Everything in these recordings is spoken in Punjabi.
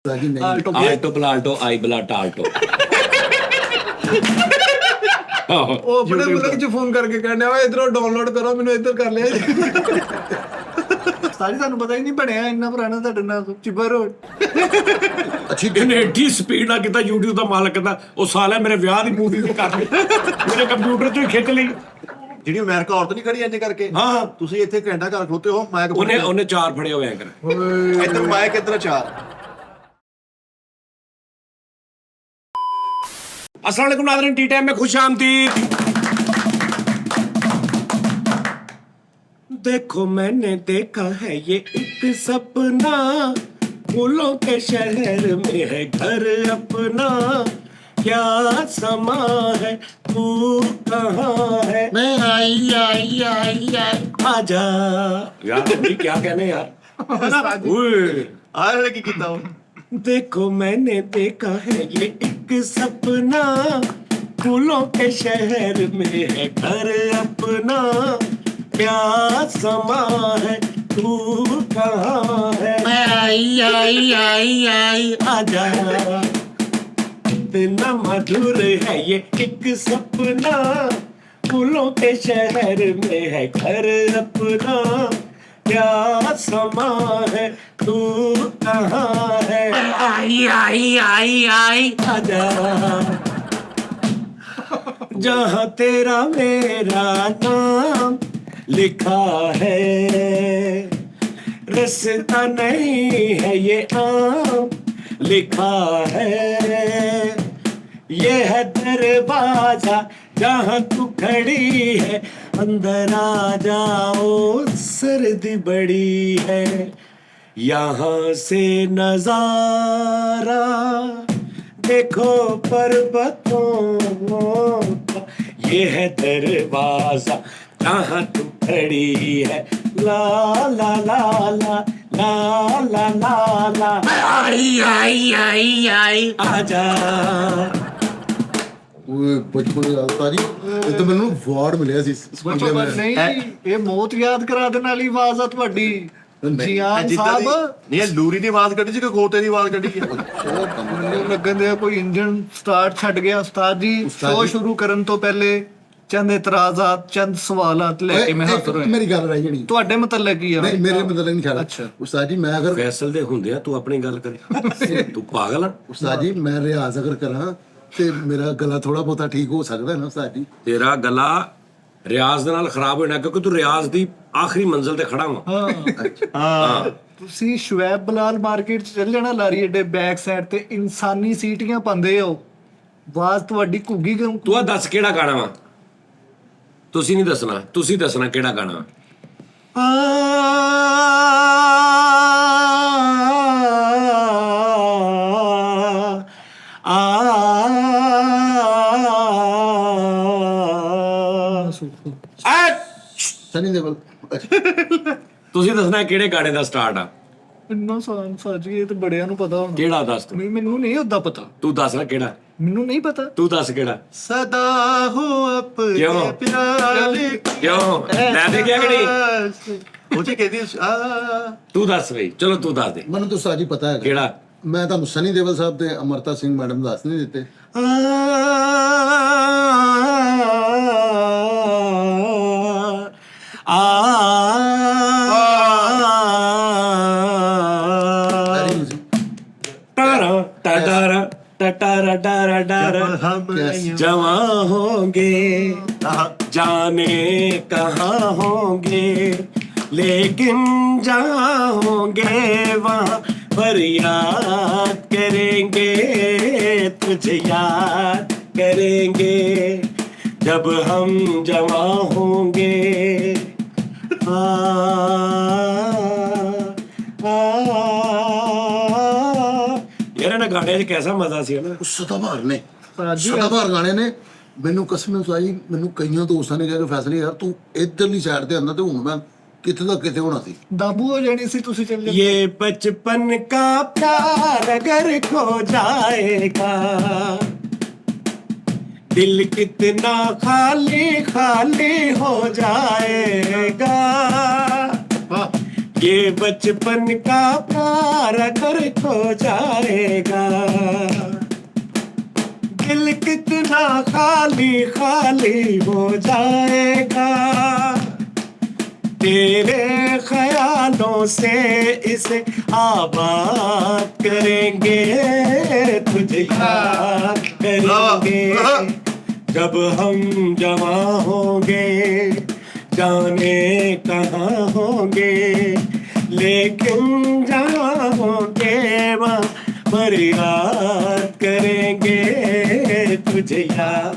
ਆਲਟੋ ਬਲਾਲਟੋ ਆਈ ਬਲਾ ਟਾਲਟੋ। ਉਹ ਆਪਣੇ ਮੁਲਕ ਚ ਫੋਨ ਕਰਕੇ ਕਹਿੰਦੇ ਆ ਇਧਰੋਂ ਡਾਊਨਲੋਡ ਕਰੋ, ਮੈਨੂੰ ਇੱਧਰ ਕਰ ਲਿਆ ਜੀ। ਸਾਰੀ ਤੁਹਾਨੂੰ ਪਤਾ ਹੀ ਨਹੀਂ ਬਣਿਆ ਇੰਨਾ ਪੁਰਾਣਾ ਤੁਹਾਡੇ ਨਾਲ ਚਿੱਬਾ ਰੋਡ। ਅੱਛੀ ਇਹਨੇ ਏਡੀ ਸਪੀਡ ਨਾਲ ਕੀਤਾ YouTube ਦਾ ਮਾਲਕ ਕਹਿੰਦਾ ਉਹ ਸਾਲਾ ਮੇਰੇ ਵਿਆਹ ਦੀ ਮੂਵੀ ਤੇ ਕਰ ਮੇਰੇ ਕੰਪਿਊਟਰ ਤੋਂ ਹੀ ਖਿੱਚ ਲਈ। ਜਿਹੜੀ ਅਮਰੀਕਾ ਔਰਤ ਨਹੀਂ ਖੜੀ ਇੰਜ ਕਰਕੇ। ਹਾਂ ਤੁਸੀਂ ਇੱਥੇ ਘੰਟਾ ਘਰ ਖਲੋਤੇ ਹੋ, ਮਾਈਕ ਉਹਨੇ ਚਾਰ ਫੜੇ ਹੋਏ ਕਰ ਇੱਧਰ ਮਾਈਕ ਇੱਧਰ ਚਾਰ। अस्सलाम वालेकुम नाज़रीन, टी टाइम में खुश आमदीद। देखो मैंने देखा है ये एक सपना, फूलों के शहर में है घर अपना, क्या समा है तू कहाँ है, मैं आई आई आई आई आजा। यार अभी क्या कहने यार। ओए की कितना हो। देखो मैंने देखा है ये एक सपना, फूलों के शहर में है घर अपना, क्या समा है तू कहाँ है, मैं आई आई आई आई आजा। इतना मधुर है ये एक सपना, फूलों के शहर में है घर अपना, क्या समा है तू कहाँ है, आई आई आई आई आजा। जहाँ तेरा मेरा नाम लिखा है, रास्ता नहीं है ये आम लिखा है, ये है दरवाजा जहाँ तू खड़ी है, अंदर आ जाओ सर्दी बड़ी है, यहाँ से नजारा देखो पर्वतों का, ये है दरवाजा जहाँ तू खड़ी है, ला ला ला ला ला ला ला ला, आई आई आई आई आजा। ਬਚਪਨ ਦੀ ਗੱਲ ਸਾਰੀ ਇਹ ਤਾਂ ਮੈਨੂੰ ਅਵਾਰਡ ਮਿਲਿਆ ਸੀ ਸਕੂਲ ਦੇ ਵਿੱਚ। ਨਹੀਂ ਇਹ ਮੌਤ ਯਾਦ ਕਰਾ ਦੇਣ ਵਾਲੀ ਆਵਾਜ਼ ਆ ਤੁਹਾਡੀ। ਜੀਆਨ ਸਾਹਿਬ ਨਹੀਂ ਇਹ ਲੂਰੀ ਦੀ ਆਵਾਜ਼ ਕੱਢੀ ਸੀ ਕਿ ਖੋਤੇ ਦੀ ਆਵਾਜ਼ ਕੱਢੀ ਹੈ। ਮੈਨੂੰ ਲੱਗਣ ਦਿਆ ਕੋਈ ਇੰਜਨ ਸਟਾਰਟ ਛੱਡ ਗਿਆ। ਉਸਤਾਦ ਜੀ ਸ਼ੋਅ ਸ਼ੁਰੂ ਕਰਨ ਤੋਂ ਪਹਿਲੇ ਚੰਦ ਇਤਰਾਜ਼ਾਤ ਚੰਦ ਸਵਾਲਾਤ ਲੈ ਕੇ ਮੈਂ ਹਾਜ਼ਰ ਹੋਇਆ। ਮੇਰੀ ਗੱਲ ਰਹੀ ਜਿਹੜੀ ਤੁਹਾਡੇ ਮਤਲਬ ਕੀ ਆ? ਨਹੀਂ ਮੇਰੇ ਮਤਲਬ ਨਹੀਂ ਛੱਡ। ਅੱਛਾ ਉਸਤਾਦ ਜੀ ਮੈਂ ਅਗਰ ਫੈਸਲ ਦੇ ਹੁੰਦੇ ਆ, ਤੂੰ ਆਪਣੀ ਗੱਲ ਕਰੇ। ਤੂੰ ਪਾਗਲ ਆ। ਉਸਤਾਦ ਜੀ ਮੈਂ ਰਿਆਜ਼ ਅਗਰ ਕਰਾਂ ਤੇ ਮੇਰਾ ਗਲਾ ਥੋੜਾ ਬਹੁਤਾ ਠੀਕ ਹੋ ਸਕਦਾ ਨਾ ਉਸਤਾਦ ਜੀ? ਤੇਰਾ ਗਲਾ ਰਿਆਜ਼ ਦੇ ਨਾਲ ਖਰਾਬ ਹੋਣਾ ਕਿਉਂਕਿ ਤੂੰ ਰਿਆਜ਼ ਦੀ ਆਖਰੀ ਮੰਜ਼ਿਲ ਤੇ ਖੜਾ ਵਾ। ਹਾਂ ਤੁਸੀਂ ਸ਼ੁਐਬ ਬਲਾਲ ਮਾਰਕੀਟ ਚ ਚੱਲ ਜਾਣਾ, ਲਾਰੀ ਅੱਡੇ ਬੈਕ ਸਾਈਡ ਤੇ ਇਨਸਾਨੀ ਸੀਟੀਆਂ ਪਾਉਂਦੇ ਹੋ, ਆਵਾਜ਼ ਤੁਹਾਡੀ ਘੁੱਗੀ ਕਿਉਂ? ਤੂੰ ਆ ਦੱਸ ਕਿਹੜਾ ਗਾਣਾ ਵਾ? ਤੁਸੀਂ ਨਹੀਂ ਦੱਸਣਾ, ਤੁਸੀਂ ਦੱਸਣਾ ਕਿਹੜਾ ਗਾਣਾ ਵਾ। ਸਨੀ ਦੇਵਲ। ਤੁਸੀਂ ਦੱਸਣਾ ਕਿਹੜੇ ਗਾਣੇ ਦਾ ਸਟਾਰਟ ਆ। ਇੰਨਾ ਸਾਨ ਸਾਜੀ ਇਹ ਤੇ ਬੜਿਆਂ ਨੂੰ ਪਤਾ ਹੋਣਾ। ਕਿਹੜਾ ਦੱਸ ਤੂੰ। ਮੈਨੂੰ ਨਹੀਂ ਉਹਦਾ ਪਤਾ। ਤੂੰ ਦੱਸ ਨਾ ਕਿਹੜਾ। ਮੈਨੂੰ ਨਹੀਂ ਪਤਾ। ਤੂੰ ਦੱਸ ਕਿਹੜਾ। ਸਦਾ ਹੋ ਆਪਣੇ ਕਿਉਂ? ਪਿਆਰ ਕਿਉਂ ਲੈ ਦੇ ਗਿਆ ਕਿਹੜੀ। ਉਹ ਜੀ ਕਹਿੰਦੀ ਤੂੰ ਦੱਸ ਬਈ, ਚਲੋ ਤੂੰ ਦੱਸ ਦੇ ਮੈਨੂੰ ਤਾਂ ਉਸਤਾਦ ਜੀ ਪਤਾ ਹੈ ਕਿਹੜਾ। ਮੈਂ ਤੁਹਾਨੂੰ ਸਨੀ ਦੇਵਲ ਸਾਹਿਬ ਤੇ ਅਮਰਤਾ ਸਿੰਘ ਮੈਡਮ ਦੱਸ ਨਹੀਂ ਦਿੱਤੇ। जवां होंगे जाने कहाँ होंगे, लेकिन जहाँ होंगे वहाँ पर याद करेंगे, तुझे याद करेंगे जब हम जवां होंगे। यार ना गाने च कैसा मजा सी ना। ਸਦਾਬਹਾਰ ਨੇ ਸਦਾਬਹਾਰ ਗਾਣੇ ਨੇ। ਮੈਨੂੰ ਕਸਮ ਸਾਈ ਮੈਨੂੰ ਕਈਆਂ ਦੋਸਤਾਂ ਨੇ ਕਿਹਾ ਕਿ ਫੈਸਲੇ ਯਾਰ ਤੂੰ ਇੱਧਰਲੀ ਸਾਈਡ ਤੇ ਆਉਂਦਾ ਤੇ ਹੁਣ ਮੈਂ ਕਿੱਥੇ ਦਾ ਕਿਤੇ ਹੋਣਾ ਸੀ। ਦਾਬੂ ਹੋ ਜਾਣੀ ਸੀ ਤੁਸੀਂ ਚੱਲ ये बचपन का प्यार अगर खो जाएगा, दिल कितना खाली खाली हो जाएगा। ये बचपन का प्यार अगर खो जाएगा, दिल कितना खाली खाली हो जाएगा। तेरे ख्यालों से इसे आबाद करेंगे, तुझे याद करेंगे जब हम जमा होंगे, जाने कहाँ होंगे, लेकिन जहाँ होंगे वहाँ पर याद करेंगे तुझे याद।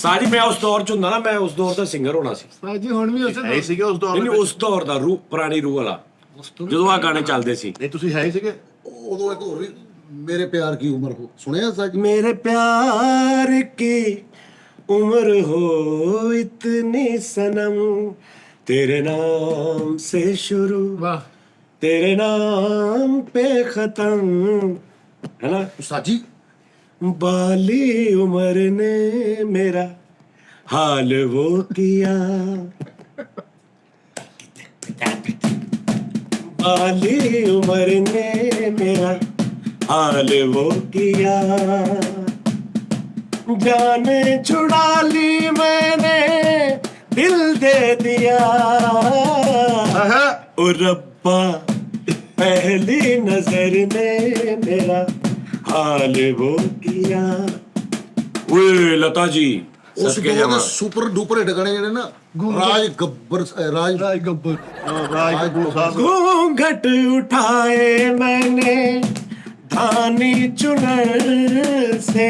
ਸਾਰੀ ਮੈਂ ਉਸ ਦੌਰ ਚ ਹੁੰਦਾ ਨਾ, ਮੈਂ ਉਸ ਦੌਰ ਦਾ ਸਿੰਗਰ ਹੋਣਾ ਸੀ। ਸਾਜੀ ਹੁਣ ਵੀ ਉਸੇ ਹੈ ਹੀ ਸੀਗੇ ਉਸ ਦੌਰ ਨਹੀਂ ਦੇ ਉਸ ਦੌਰ ਦਾ ਰੂਹ, ਪੁਰਾਣੀ ਰੂਹ ਵਾਲਾ, ਜਦੋਂ ਆ ਗਾਣੇ ਚੱਲਦੇ ਸੀ। ਨਹੀਂ ਤੁਸੀਂ ਹੈ ਹੀ ਸੀਗੇ। ਉਦੋਂ ਇੱਕ ਹੋਰ ਵੀ ਮੇਰੇ ਪਿਆਰ ਕੀ ਉਮਰ ਹੋ ਸੁਣਿਆ ਸਾਜੀ? मेरे प्यार की उम्र हो इतनी सनम, तेरे नाम से शुरू ਵਾਹ तेरे नाम पे खत्म, है ना। ਸਾਜੀ बाली उम्र ने मेरा हाल वो किया, बाली उम्र ने मेरा हाल वो किया, जान छुड़ा ली मैंने दिल दे दिया, ओ रब्बा पहली नजर ने मेरा हाल वो किया। ओए लता जी ਉਸ सदके ਦੌਰ जावा। ਦੇ ਸੁਪਰ ਡੂਪਰ ਹਿੱਟ ਗਾਣੇ ਜਿਹੜੇ ਨਾ, ਰਾਜ ਗੱਬਰ ਰਾਜ ਰਾਜ ਗੱਬਰ ਰਾਜ ਕਪੂਰ ਸਾਹਿਬ घूंघट उठाए मैंने धानी चुनर से,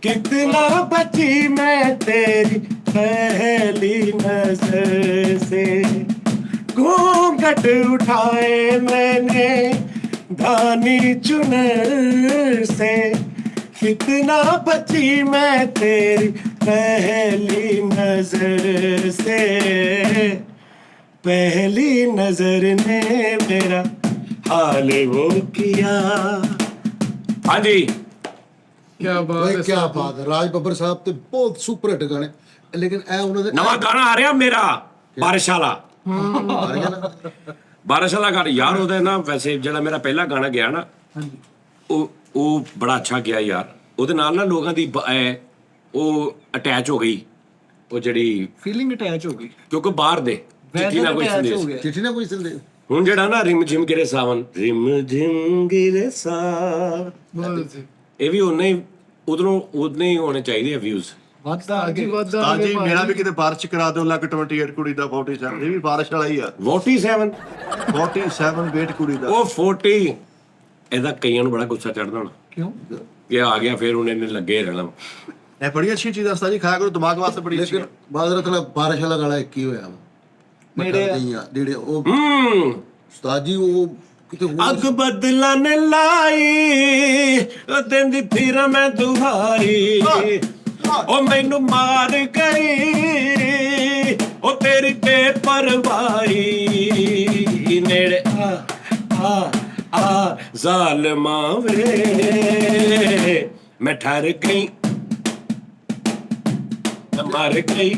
कितना बची मैं तेरी पहली नजर से। घूंघट उठाए मैंने धानी चुनर से, कितना बची मैं तेरी पहली नजर से, पहली नजर ने मेरा हाल वो किया। हाँ जी ਕੀ ਬਾਤ ਓਏ ਹੈ ਕੀ ਬਾਤ ਹੈ। ਰਾਜ ਬੱਬਰ ਸਾਹਿਬ ਤੇ ਬਹੁਤ ਸੁਪਰ ਹਿੱਟ ਗਾਣੇ, ਲੇਕਿਨ ਇਹ ਉਹਨਾਂ ਦੇ नवा गाना आ रहा मेरा बारिश वाला। ਆ ਰਿਹਾ ਨਾ। ਬਾਰਿਸ਼ ਵਾਲਾ ਗਾਣਾ ਯਾਰ, ਉਹਦਾ ਨਾ ਵੈਸੇ ਜਿਹੜਾ ਮੇਰਾ ਪਹਿਲਾ ਗਾਣਾ ਗਿਆ ਨਾ, ਉਹ ਬੜਾ ਅੱਛਾ ਗਿਆ ਯਾਰ। ਉਹਦੇ ਨਾਲ ਨਾ ਲੋਕਾਂ ਦੀ ਉਹ ਅਟੈਚ ਹੋ ਗਈ, ਉਹ ਜਿਹੜੀ ਫੀਲਿੰਗ ਅਟੈਚ ਹੋ ਗਈ, ਕਿਉਂਕਿ ਬਾਹਰ ਦੇ ਚਿੱਠੀ ਨਾ ਕੋਈ attach ਹੋ ਸੰਦੇਸ਼। ਗਿਆ। ਚਿੱਠੀ ਨਾ ਕੋਈ ਸੰਦੇ ਹੁਣ ਜਿਹੜਾ ਨਾ ਰਿਮ ਝਿਮ ਗਿਰੇ ਸਾਵਨ, ਰਿਮ ਝਿਮ ਗਿਰੇ ਸਾਵਨ, ਬਸ ਇਹ ਵੀ ਉਹਨੇ ਹੀ ਉਦਨੇ ਹੀ ਹੋਣੇ ਚਾਹੀਦੇ ਆ ਵਿਊਜ਼। ਵਾਦਾ ਜੀ ਵਾਦਾ ਤਾਂ ਜੀ ਮੇਰਾ ਵੀ ਕਿਤੇ ਬਾਰਿਸ਼ ਕਰਾ ਦਿਓ, ਲੱਗ 28 ਕੁੜੀ ਦਾ 47, ਇਹ ਵੀ ਬਾਰਿਸ਼ ਵਾਲਾ ਹੀ ਆ। 47 47 ਵੇਟ ਕੁੜੀ ਦਾ। ਉਹ 40, ਇਹਦਾ ਕਈਆਂ ਨੂੰ ਬੜਾ ਗੁੱਸਾ ਚੜਦਾ ਹੋਣਾ ਕਿਉਂ ਕਿ ਆ ਗਿਆ ਫਿਰ ਉਹਨੇ ਲੱਗੇ ਰਹਿਣਾ। ਇਹ ਬੜੀ ਅੱਛੀ ਚੀਜ਼ ਦੱਸਦਾ ਜੀ, ਖਾਇਆ ਕਰੋ, ਦਿਮਾਗ ਵਾਸਤੇ ਬੜੀ ਅੱਛੀ ਲੇਕਿਨ ਬਾਦ ਰਖਲਾ ਬਾਰਿਸ਼ ਵਾਲਾ ਗਾਣਾ ਇੱਕ ਹੀ ਹੋਇਆ ਵਾ। ਮੇਰੇ ਜਿਹੜੇ ਉਹ ਹੂੰ ਉਸਤਾਦ ਜੀ ਉਹ ਕਿਤੇ ਹੋਰ ਅੱਗ ਬਦਲਣ ਲਾਈ ਦਿੰਦੀ ਫਿਰ ਮੈਂ ਦੁਹਾਈ, ਉਹ ਮੈਨੂੰ ਮਾਰ ਗਈ ਉਹ ਤੇਰੀ ਬੇਪਰਵਾਹੀ, ਨੇੜੇ ਆ ਜ਼ਾਲਮਾਂ ਵੇ ਮੈਂ ਠਰ ਗਈ ਮੈਂ ਮਰ ਗਈ।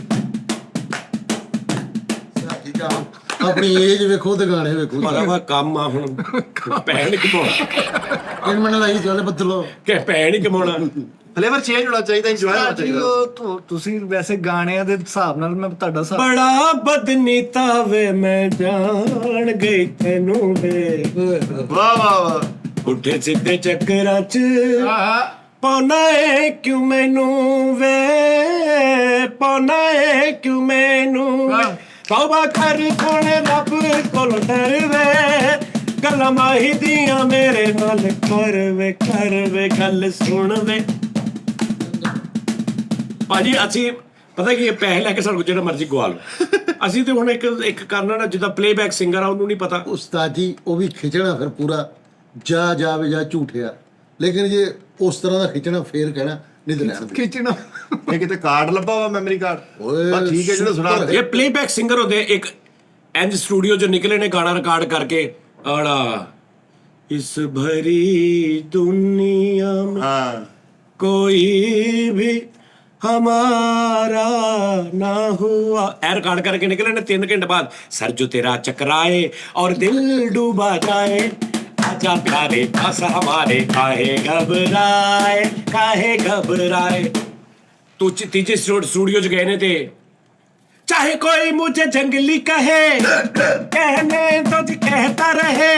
ਠੀਕ ਆ। ਆਪਣੀ ਏਜ ਵੇਖੋ ਤੇ ਗਾਣੇ ਵੇਖੋ। ਮਾਰਾ ਕੰਮ ਆ ਹੁਣ, ਪੈਣ ਕਮਾਉਣਾ ਕਿੰਨ ਮਨ ਲਾਈ ਚੱਲ ਬਦਲੋ ਕਿ ਪੈਣ ਹੀ ਕਮਾਉਣਾ। ਫਲੇਵਰ ਚੇਂਜ ਹੋਣਾ ਚਾਹੀਦਾ, ਇੰਜੋਏ ਹੋਣਾ ਸਾਜੀ ਚਾਹੀਦਾ। ਤੁਸੀਂ ਵੈਸੇ ਗਾਣਿਆਂ ਦੇ ਹਿਸਾਬ ਨਾਲ ਮੈਂ ਤੁਹਾਡਾ ਹਿਸਾਬ ਬੜਾ ਬਦਨੀਤਾ ਵੇ ਮੈਂ ਜਾਣ ਗਈ ਤੈਨੂੰ ਵੇ, ਵਾਹ ਵਾਹ ਵਾਹ। ਪੁੱਠੇ ਸਿੱਧੇ ਚੱਕਰਾਂ ਚ ਪਾਉਣਾ ਏ ਕਿਉਂ ਮੈਨੂੰ ਵੇ, ਪਾਉਣਾ ਏ ਕਿਉਂ ਮੈਨੂੰ ਵੇ। ਤੌਬਾ ਕਰ ਕੋਣ ਰੱਬ ਕੋਲ ਡਰ ਵੇ, ਗੱਲਾਂ ਮਾਹੀ ਦੀਆਂ ਮੇਰੇ ਨਾਲ ਕਰ ਵੇ ਗੱਲ ਸੁਣ ਵੇ। ਭਾਜੀ ਅਸੀਂ ਪਤਾ ਕੀ ਪੈਸੇ ਲੈ ਕੇ ਸਾਨੂੰ ਜਿਹੜਾ ਮਰਜ਼ੀ ਗਵਾ ਲਓ, ਅਸੀਂ ਤੇ ਹੁਣ ਇੱਕ ਕਰਨਾ ਨਾ, ਜਿੱਦਾਂ ਪਲੇਬੈਕ ਸਿੰਗਰ ਆ ਉਹਨੂੰ ਨਹੀਂ ਪਤਾ। ਉਸਤਾਦ ਜੀ ਉਹ ਵੀ ਖਿੱਚਣਾ ਫਿਰ ਪੂਰਾ ਜਾ ਜਾਵੇ ਜਾਂ ਝੂਠਿਆ, ਲੇਕਿਨ ਜੇ ਉਸ ਤਰ੍ਹਾਂ ਦਾ ਖਿੱਚਣਾ ਫੇਰ ਕਹਿਣਾ ਨਹੀਂ ਤੇ ਲੈਣ ਦੇ। ਖਿੱਚਣਾ ਇਹ ਕਿਤੇ ਕਾਰਡ ਲੱਭਾ ਵਾ, ਮੈਮਰੀ ਕਾਰਡ। ਓਏ ਬਸ ਠੀਕ ਹੈ, ਜਿਹੜਾ ਸੁਣਾ ਇਹ ਪਲੇਬੈਕ ਸਿੰਗਰ ਹੁੰਦੇ, ਇੱਕ ਇੰਜ ਸਟੂਡੀਓ 'ਚ ਨਿਕਲੇ ਨੇ ਗਾਣਾ ਰਿਕਾਰਡ ਕਰਕੇ, ਆੜਾ ਇਸ ਭਰੀ ਦੁਨੀਆ ਮੇਂ ਹਾਂ कोई भी हमारा ना हुआ। ए रिकॉर्ड करके निकले ने 3 घंटे बाद। सर जो तेरा चकराए और दिल डूबा जाए, आजा प्यारे पास हमारे, काहे घबराए। तू तीजे स्टूडियो च गए ने ते चाहे कोई मुझे जंगली कहे, कहने तो जी कहता रहे।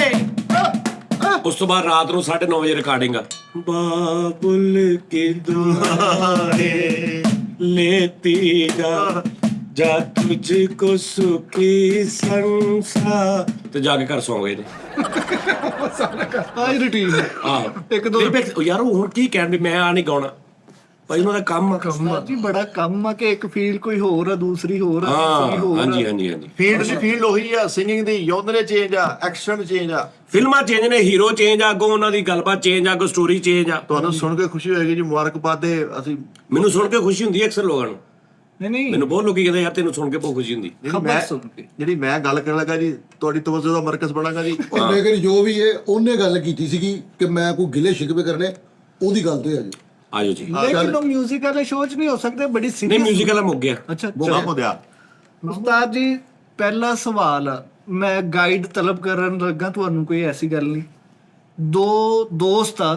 उस तो बाद रात ਨੂੰ 9:30 ਵਜੇ ਰਿਕਾਰਡਿੰਗ ਆ। ਬਾਬੁਲ ਕੀ ਦੁਆਏ लेती जा तुझको सुखी संसार। ਤੇ ਜਾ ਕੇ ਘਰ ਸੌਂ ਗਏ ਨੇ। ਆਹ ਰੂਟੀਨ ਆਹੋ ਇੱਕ ਦੋ ਯਾਰ ਉਹ ਹੁਣ ਕੀ ਕਹਿਣ ਵੀ ਮੈਂ ਆ ਨਹੀਂ ਗਾਉਣਾ ਭਾਈ, ਉਹਨਾਂ ਦਾ ਕੰਮ ਆ। ਜੀ ਬੜਾ ਕੰਮ ਆ ਕਿ ਇੱਕ ਫੀਲ ਕੋਈ ਹੋਰ ਆ, ਦੂਸਰੀ ਹੋਰ ਆ, ਹਾਂ ਤੀਸਰੀ ਹੋਰ ਆ। ਹਾਂਜੀ ਹਾਂਜੀ ਹਾਂਜੀ। ਫੀਲਡ ਉਹੀ ਆ, ਸਿੰਗਿੰਗ ਦੀ ਯੋਧਰੇ ਚੇਂਜ ਆ, ਐਕਸ਼ਨ ਚੇਂਜ ਆ, ਫਿਲਮਾਂ ਚੇਂਜ ਨੇ, ਹੀਰੋ ਚੇਂਜ ਆ, ਅੱਗੋਂ ਉਹਨਾਂ ਦੀ ਗੱਲਬਾਤ ਚੇਂਜ ਆ, ਅੱਗੋਂ ਸਟੋਰੀ ਚੇਂਜ ਆ। ਤੁਹਾਨੂੰ ਸੁਣ ਕੇ ਖੁਸ਼ੀ ਹੋਏਗੀ ਜੀ, ਮੁਬਾਰਕਬਾਦ ਦੇ ਅਸੀਂ। ਮੈਨੂੰ ਸੁਣ ਕੇ ਖੁਸ਼ੀ ਹੁੰਦੀ ਹੈ ਅਕਸਰ ਲੋਕਾਂ ਨੂੰ। ਨਹੀਂ ਮੈਨੂੰ ਬਹੁਤ ਲੋਕੀ ਕਹਿੰਦੇ ਯਾਰ ਤੈਨੂੰ ਸੁਣ ਕੇ ਬਹੁਤ ਖੁਸ਼ੀ ਹੁੰਦੀ। ਖਬਰ ਸੁਣ ਕੇ ਜਿਹੜੀ ਮੈਂ ਗੱਲ ਕਰਨ ਲੱਗਾ ਜੀ, ਤੁਹਾਡੀ ਤਵੱਜੋ ਦਾ ਮਰਕਜ਼ ਬਣਾਗਾ ਜੀ। ਲੇਕਿਨ ਜੋ ਵੀ ਹੈ ਉਹਨੇ ਗੱਲ ਕੀਤੀ ਸੀਗੀ ਕਿ ਮੈਂ ਕੋਈ ਗਿਲੇ ਸ਼ਿਕਵੇ ਕਰਨੇ, ਉਹਦੀ ਗੱਲ ਤੇ ਆ ਜੀ। ਆਜੋ ਜੀ। ਲੇਕਿਨ ਉਹ 뮤직 ਵਾਲੇ ਸ਼ੋਅ 'ਚ ਨਹੀਂ ਹੋ ਸਕਦੇ, ਬੜੀ ਨਹੀਂ ਸੀਰੀਅਸ। ਮਿਊਜ਼ਿਕ ਵਾਲਾ ਮੁੱਕ ਗਿਆ। ਅੱਛਾ ਬੋਗਾ ਮੁੰਡਿਆ, ਉਸਤਾਦ ਜੀ ਪਹਿਲਾ ਸਵਾਲ ਆ, ਮੈਂ ਗਾਈਡ ਤਲਬ ਕਰਨ ਲੱਗਾ ਤੁਹਾਨੂੰ, ਕੋਈ ਐਸੀ ਗੱਲ ਨਹੀਂ। ਦੋ ਦੋਸਤ ਆ,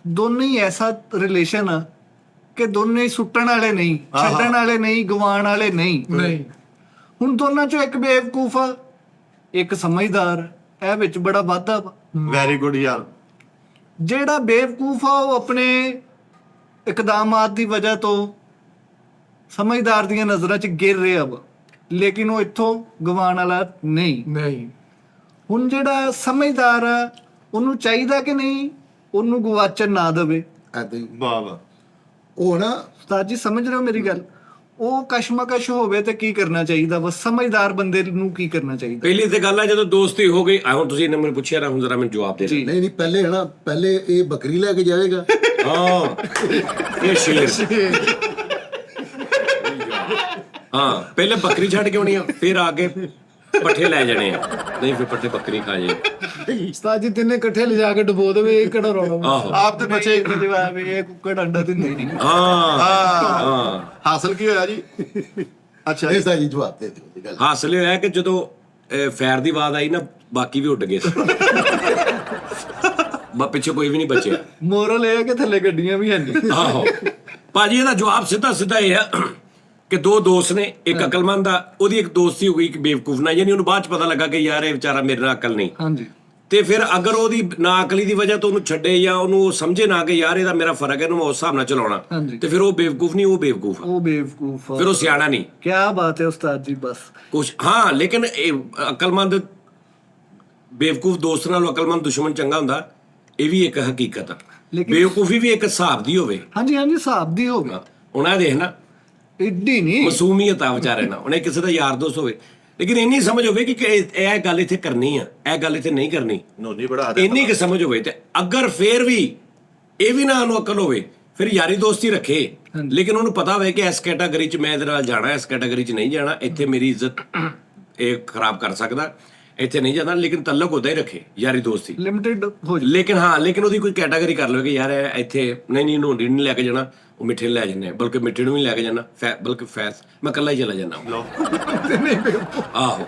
ਦੋਨੇ ਹੀ ਐਸਾ ਰਿਲੇਸ਼ਨ ਆ ਕਿ ਦੋਨੇ ਹੀ ਸੁੱਟਣ ਵਾਲੇ ਨਹੀਂ, ਛੱਡਣ ਵਾਲੇ ਨਹੀਂ, ਗਵਾਉਣ ਵਾਲੇ ਨਹੀਂ। ਹੁਣ ਦੋਨਾਂ ਚੋਂ ਇੱਕ ਬੇਵਕੂਫ ਆ, ਇੱਕ ਸਮਝਦਾਰ। ਇਹ ਵਿੱਚ ਬੜਾ ਵਾਧਾ ਵਾ। ਵੈਰੀ ਗੁੱਡ ਯਾਰ। ਜਿਹੜਾ ਬੇਵਕੂਫ ਆ ਉਹ ਆਪਣੇ ਇਕਦਾਮਾਤ ਦੀ ਵਜ੍ਹਾ ਤੋਂ ਸਮਝਦਾਰ ਦੀਆਂ ਨਜ਼ਰਾਂ 'ਚ ਗਿਰ ਰਿਹਾ ਵਾ, ਲੇਕਿਨ ਉਹ ਇੱਥੋਂ ਗਵਾਉਣ ਵਾਲਾ ਨਹੀਂ। ਹੁਣ ਜਿਹੜਾ ਸਮਝਦਾਰ ਆ ਉਹਨੂੰ ਚਾਹੀਦਾ ਕਿ ਨਹੀਂ ਉਹਨੂੰ ਗਵਾਚਣ ਨਾ ਦੇਵੇ। ਐਦਾਂ ਹੀ ਵਾਹ ਵਾਹ। ਉਹ ਨਾ ਉਸਤਾਦ ਜੀ ਸਮਝ ਰਹੇ ਹੋ ਮੇਰੀ ਗੱਲ? ਉਹ ਕਸ਼ਮਕਸ਼ ਹੋਵੇ ਤੇ ਕੀ ਕਰਨਾ ਚਾਹੀਦਾ ਵਾ? ਸਮਝਦਾਰ ਬੰਦੇ ਨੂੰ ਕੀ ਕਰਨਾ ਚਾਹੀਦਾ? ਪਹਿਲੀ ਤੇ ਗੱਲ ਆ ਜਦੋਂ ਦੋਸਤੀ ਹੋ ਗਈ। ਹੁਣ ਤੁਸੀਂ ਇਹਨੇ ਮੈਨੂੰ ਪੁੱਛਿਆ ਨਾ, ਹੁਣ ਜ਼ਰਾ ਮੈਨੂੰ ਜਵਾਬ ਦੇ ਜੀ। ਨਹੀਂ ਪਹਿਲੇ ਹੈ ਨਾ, ਪਹਿਲੇ ਇਹ ਬੱਕਰੀ ਲੈ ਕੇ ਜਾਏਗਾ। ਹਾਂ ਇਹ ਸ਼ੇਰ। ਹਾਂ ਪਹਿਲੇ ਬੱਕਰੀ ਛੱਡ ਕੇ ਆਉਣੀ ਆ, ਫਿਰ ਆ ਕੇ ਪੱਠੇ ਲੈ ਜਾਣੇ ਆ। ਨਹੀਂ ਫਿਰ ਪੱਠੇ ਬੱਕਰੀ ਖਾ ਜੇ। ਉਸਤਾਦ ਜੀ ਤਿੰਨੇ ਇਕੱਠੇ ਲਿਜਾ ਕੇ ਡੁਬੋ ਦੇਵੇ, ਇਹ ਕਿਹੜਾ ਰੌਲਾ? ਆਹੋ ਆਪ ਤੇ ਬੱਚੇ ਜਵਾਬ ਇਹ ਕੁੱਕੜ ਅੰਡਾ ਦਿੰਦੇ ਨਹੀਂ। ਹਾਂ ਹਾਂ। ਹਾਸਲ ਕੀ ਹੋਇਆ ਜੀ? ਅੱਛਾ ਇਹ ਸਾਜੀ ਜਵਾਬ ਦੇ ਦਿਓ ਦੀ ਗੱਲ। ਹਾਸਲ ਇਹ ਹੋਇਆ ਕਿ ਜਦੋਂ ਫੈਰ ਦੀ ਆਵਾਜ਼ ਆਈ ਨਾ, ਬਾਕੀ ਵੀ ਉੱਡ ਗਏ ਸੀ। ਪਿੱਛੇ ਕੋਈ ਵੀ ਨਹੀਂ ਬਚਿਆ। ਮੋਰਲ ਇਹ ਹੈ ਕਿ ਥੱਲੇ ਗੱਡੀਆਂ ਵੀ ਹੈ ਨਹੀਂ। ਆਹੋ ਭਾਜੀ ਇਹਦਾ ਜਵਾਬ ਸਿੱਧਾ ਇਹ ਆ ਕਿ ਦੋ ਦੋਸਤ ਨੇ, ਇੱਕ ਅਕਲਮੰਦ ਆ, ਉਹਦੀ ਇੱਕ ਦੋਸਤੀ ਹੋ ਗਈ ਇੱਕ ਬੇਵਕੂਫ ਨਾਲ, ਯਾਨੀ ਉਹਨੂੰ ਬਾਅਦ ਚ ਪਤਾ ਲੱਗਾ ਕਿ ਯਾਰ ਇਹ ਵਿਚਾਰਾ ਮੇਰੇ ਨਾਲ ਅਕਲ ਨਹੀਂ। ਹਾਂਜੀ। ਤੇ ਫਿਰ ਅਗਰ ਉਹਦੀ ਨਾ ਅਕਲੀ ਦੀ ਵਜ੍ਹਾ ਤੋਂ ਉਹਨੂੰ ਛੱਡੇ ਜਾਂ ਉਹਨੂੰ ਸਮਝੇ ਨਾ ਕਿ ਯਾਰ ਇਹਦਾ ਮੇਰਾ ਫਰਕ ਹੈ, ਇਹਨੂੰ ਮੈਂ ਉਸ ਹਿਸਾਬ ਨਾਲ ਚਲਾਉਣਾ, ਤੇ ਫਿਰ ਉਹ ਬੇਵਕੂਫ ਨਹੀਂ, ਉਹ ਬੇਵਕੂਫ ਆ, ਉਹ ਬੇਵਕੂਫ ਆ। ਫਿਰ ਉਹ ਸਿਆਣਾ ਨਹੀਂ। ਕੀ ਬਾਤ ਹੈ ਉਸਤਾਦ ਜੀ, ਬਸ ਕੁਛ ਹਾਂ। ਲੇਕਿਨ ਇਹ ਅਕਲਮੰਦ ਬੇਵਕੂਫ ਦੋਸਤ ਨਾਲੋਂ ਅਕਲਮੰਦ ਦੁਸ਼ਮਣ ਚੰਗਾ ਹੁੰਦਾ, ਇਹ ਵੀ ਇੱਕ ਹਕੀਕਤ ਆ। ਬੇਵਕੂਫੀ ਵੀ ਇੱਕ ਹਿਸਾਬ ਦੀ ਹੋਵੇ। ਹਾਂਜੀ ਹਿਸਾਬ ਦੀ ਹੋਵੇ। ਉਹਨਾਂ ਦੇਖ ਨਾ ਏਡੀ ਨਹੀਂ ਮਾਸੂਮੀਅਤ ਆ ਵਿਚਾਰੇ ਨਾਲ, ਉਹਨੇ ਕਿਸੇ ਦਾ ਯਾਰ ਦੋਸਤ ਹੋਵੇ, ਲੇਕਿਨ ਇੰਨੀ ਸਮਝ ਹੋਵੇ ਕਿ ਇਹ ਗੱਲ ਇੱਥੇ ਕਰਨੀ ਆ, ਇਹ ਗੱਲ ਇੱਥੇ ਨਹੀਂ ਕਰਨੀ। ਨੋਨੀ ਬੜਾ ਇੰਨੀ ਕਿ ਸਮਝ ਹੋਵੇ। ਤੇ ਅਗਰ ਫੇਰ ਵੀ ਇਹ ਵੀ ਨਾ ਉਹਨੂੰ ਅਕਲ ਹੋਵੇ, ਫਿਰ ਯਾਰੀ ਦੋਸਤੀ ਰੱਖੇ, ਲੇਕਿਨ ਉਹਨੂੰ ਪਤਾ ਹੋਵੇ ਕਿ ਇਸ ਕੈਟਾਗਰੀ 'ਚ ਮੈਂ ਇਹਦੇ ਨਾਲ ਜਾਣਾ, ਇਸ ਕੈਟਾਗਰੀ 'ਚ ਨਹੀਂ ਜਾਣਾ, ਇੱਥੇ ਮੇਰੀ ਇੱਜ਼ਤ ਇਹ ਖਰਾਬ ਕਰ ਸਕਦਾ, ਇੱਥੇ ਨਹੀਂ ਜਾਂਦਾ, ਲੇਕਿਨ ਤਾਲੁਕ ਉਹਦਾ ਹੀ ਰੱਖੇ, ਯਾਰੀ ਦੋਸਤੀ ਲਿਮਿਟਿਡ ਹੋ ਜਾਏ। ਲੇਕਿਨ ਉਹਦੀ ਕੋਈ ਕੈਟਾਗਰੀ ਕਰ ਲਵੇ ਕਿ ਯਾਰ ਇੱਥੇ ਨਹੀਂ ਨੋਂਡੀ ਨਹੀਂ ਲੈ ਕੇ ਜਾਣਾ, ਉਹ ਮਿੱਠੇ ਨੂੰ ਲੈ ਜਾਂਦੇ, ਬਲਕਿ ਮਿੱਠੇ ਨੂੰ ਵੀ ਲੈ ਕੇ ਜਾਣਾ, ਬਲਕਿ ਫੈਸ ਮੈਂ ਇਕੱਲਾ ਹੀ ਚਲਾ ਜਾਂਦਾ। ਆਹੋ